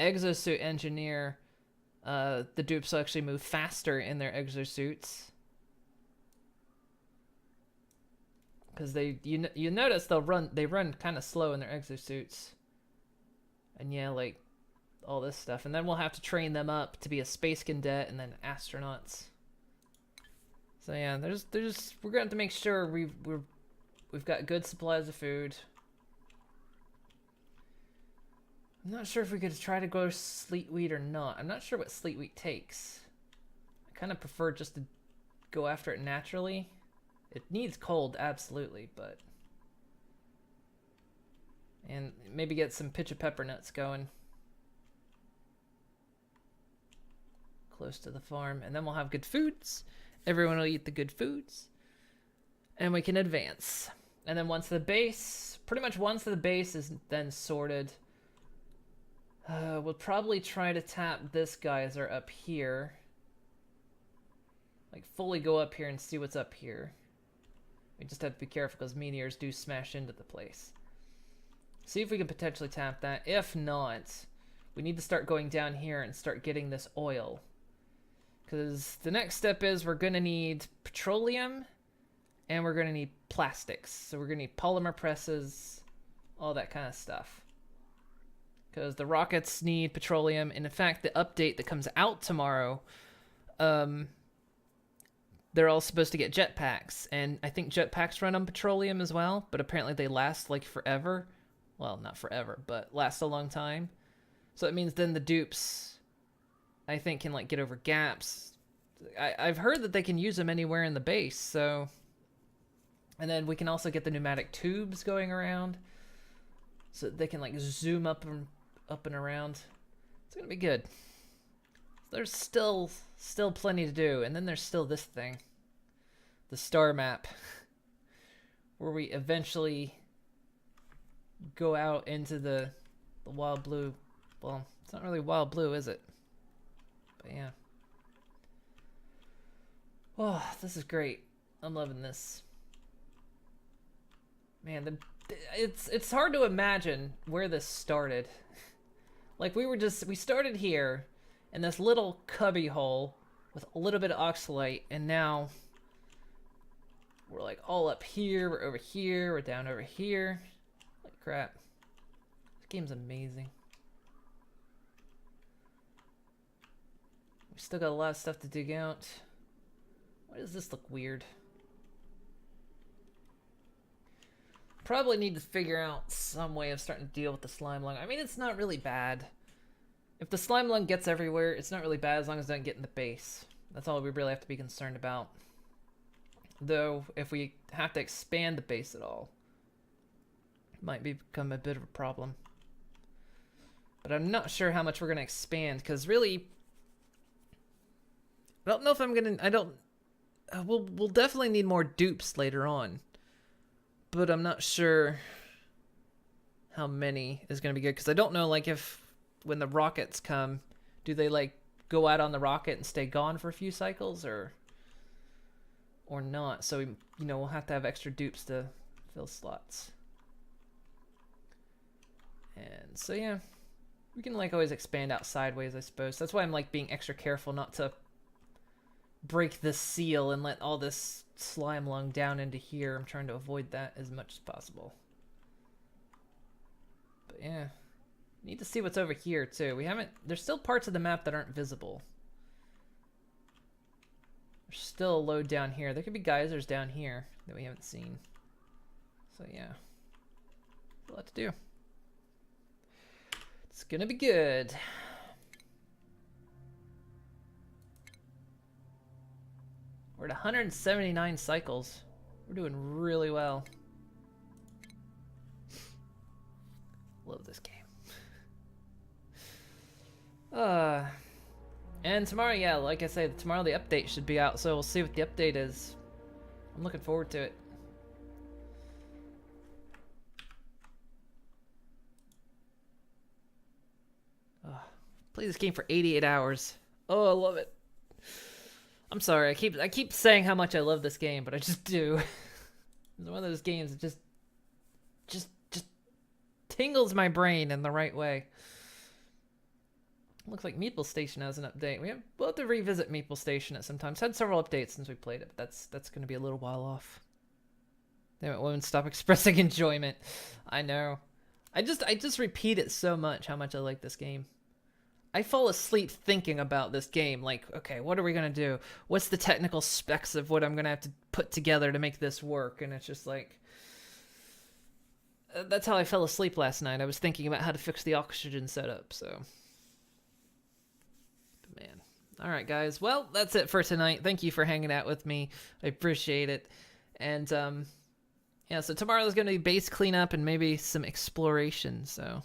Exosuit engineer. The dupes will actually move faster in their exosuits. Because you notice they run kind of slow in their exosuits. And yeah, like all this stuff. And then we'll have to train them up to be a space cadet and then astronauts. So yeah, we're gonna have to make sure we've got good supplies of food. I'm not sure if we could try to grow sleet wheat or not. I'm not sure what sleet wheat takes. I kind of prefer just to go after it naturally. It needs cold, absolutely, but... And maybe get some pitch of pepper nuts going. Close to the farm. And then we'll have good foods. Everyone will eat the good foods. And we can advance. And then once the base... Pretty much once the base is then sorted... we'll probably try to tap this geyser up here. Like, fully go up here and see what's up here. We just have to be careful because meteors do smash into the place. See if we can potentially tap that. If not, we need to start going down here and start getting this oil. Because the next step is we're going to need petroleum and we're going to need plastics. So we're going to need polymer presses, all that kind of stuff. Because the rockets need petroleum. And in fact, the update that comes out tomorrow, they're all supposed to get jetpacks. And I think jetpacks run on petroleum as well. But apparently they last like forever. Well, not forever, but last a long time. So it means then the dupes, I think, can like get over gaps. I've heard that they can use them anywhere in the base. So, and then we can also get the pneumatic tubes going around. So they can like zoom up and around. It's gonna be good. There's still plenty to do, and then there's still this thing, the star map, where we eventually go out into the wild blue. Well, it's not really wild blue, is it? But yeah. Oh, this is great. I'm loving this. Man, it's hard to imagine where this started. Like, we started here in this little cubby hole with a little bit of oxalite, and now we're like all up here, we're over here, we're down over here. Like crap. This game's amazing. We still got a lot of stuff to dig out. Why does this look weird? Probably need to figure out some way of starting to deal with the slime lung. I mean, it's not really bad. If the slime lung gets everywhere, it's not really bad as long as it doesn't get in the base. That's all we really have to be concerned about. Though, if we have to expand the base at all, it might become a bit of a problem. But I'm not sure how much we're going to expand, because really, I don't know if I'm going to, we'll definitely need more dupes later on. But I'm not sure how many is going to be good, because I don't know, like, if when the rockets come, do they, like, go out on the rocket and stay gone for a few cycles, or not? So, you know, we'll have to have extra dupes to fill slots. And so, yeah, we can, like, always expand out sideways, I suppose. That's why I'm, like, being extra careful not to break this seal and let all this slime lung down into here. I'm trying to avoid that as much as possible. But yeah, need to see what's over here too. There's still parts of the map that aren't visible. There's still a load down here. There could be geysers down here that we haven't seen. So yeah, a lot to do. It's gonna be good. We're at 179 cycles. We're doing really well. Love this game. And tomorrow, yeah, like I said, tomorrow the update should be out, so we'll see what the update is. I'm looking forward to it. Play this game for 88 hours. Oh, I love it. I'm sorry, I keep saying how much I love this game, but I just do. It's one of those games that just tingles my brain in the right way. Looks like Meeple Station has an update. We'll have to revisit Meeple Station at some time. It's had several updates since we played it, but that's going to be a little while off. Damn it, women, stop expressing enjoyment. I know. I just repeat it so much how much I like this game. I fall asleep thinking about this game, like, okay, what are we going to do? What's the technical specs of what I'm going to have to put together to make this work? And it's just like, that's how I fell asleep last night. I was thinking about how to fix the oxygen setup, so. But man. All right, guys. Well, that's it for tonight. Thank you for hanging out with me. I appreciate it. And, yeah, so tomorrow is going to be base cleanup and maybe some exploration, so.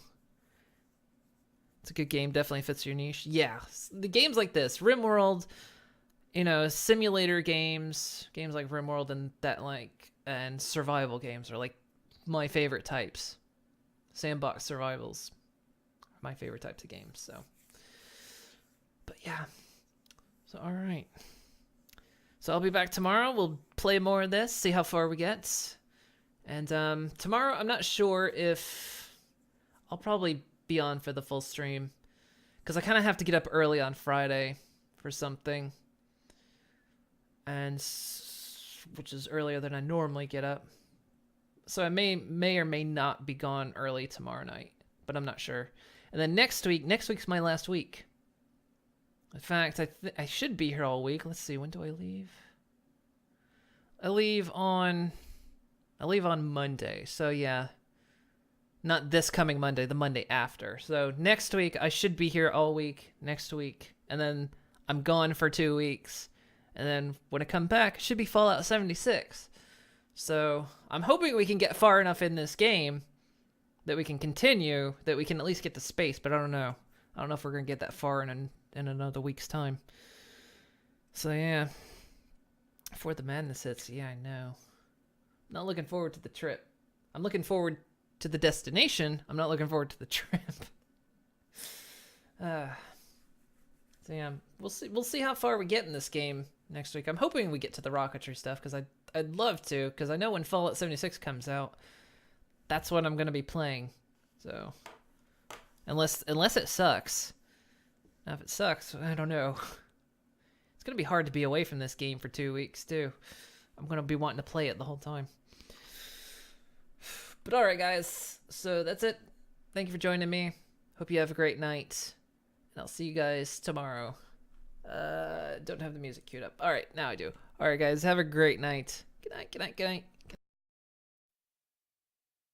It's a good game, definitely fits your niche. Yeah, the games like this, RimWorld, you know, simulator games like RimWorld and survival games are like my favorite types. Sandbox survivals are my favorite types of games, so. But yeah, so all right. So I'll be back tomorrow. We'll play more of this, see how far we get. And tomorrow, I'm not sure if I'll probably be on for the full stream, because I kind of have to get up early on Friday for something, and which is earlier than I normally get up, so I may or may not be gone early tomorrow night, but I'm not sure. And then next week's my last week. In fact, I should be here all week. Let's see, when do I leave? I leave on Monday, so yeah. Not this coming Monday, the Monday after. So next week, I should be here all week, next week. And then I'm gone for 2 weeks. And then when I come back, it should be Fallout 76. So I'm hoping we can get far enough in this game that we can continue, that we can at least get to space. But I don't know. I don't know if we're going to get that far in another week's time. So yeah. Before the madness hits, yeah, I know. Not looking forward to the trip. I'm looking forward to the destination. I'm not looking forward to the trip. So yeah, we'll see how far we get in this game next week. I'm hoping we get to the rocketry stuff, because I'd love to, because I know when Fallout 76 comes out, that's what I'm gonna be playing. So unless it sucks. Now if it sucks, I don't know. It's gonna be hard to be away from this game for 2 weeks too. I'm gonna be wanting to play it the whole time. But alright guys, so that's it. Thank you for joining me. Hope you have a great night. And I'll see you guys tomorrow. Don't have the music queued up. Alright, now I do. Alright guys, have a great night. Good night, good night, good night.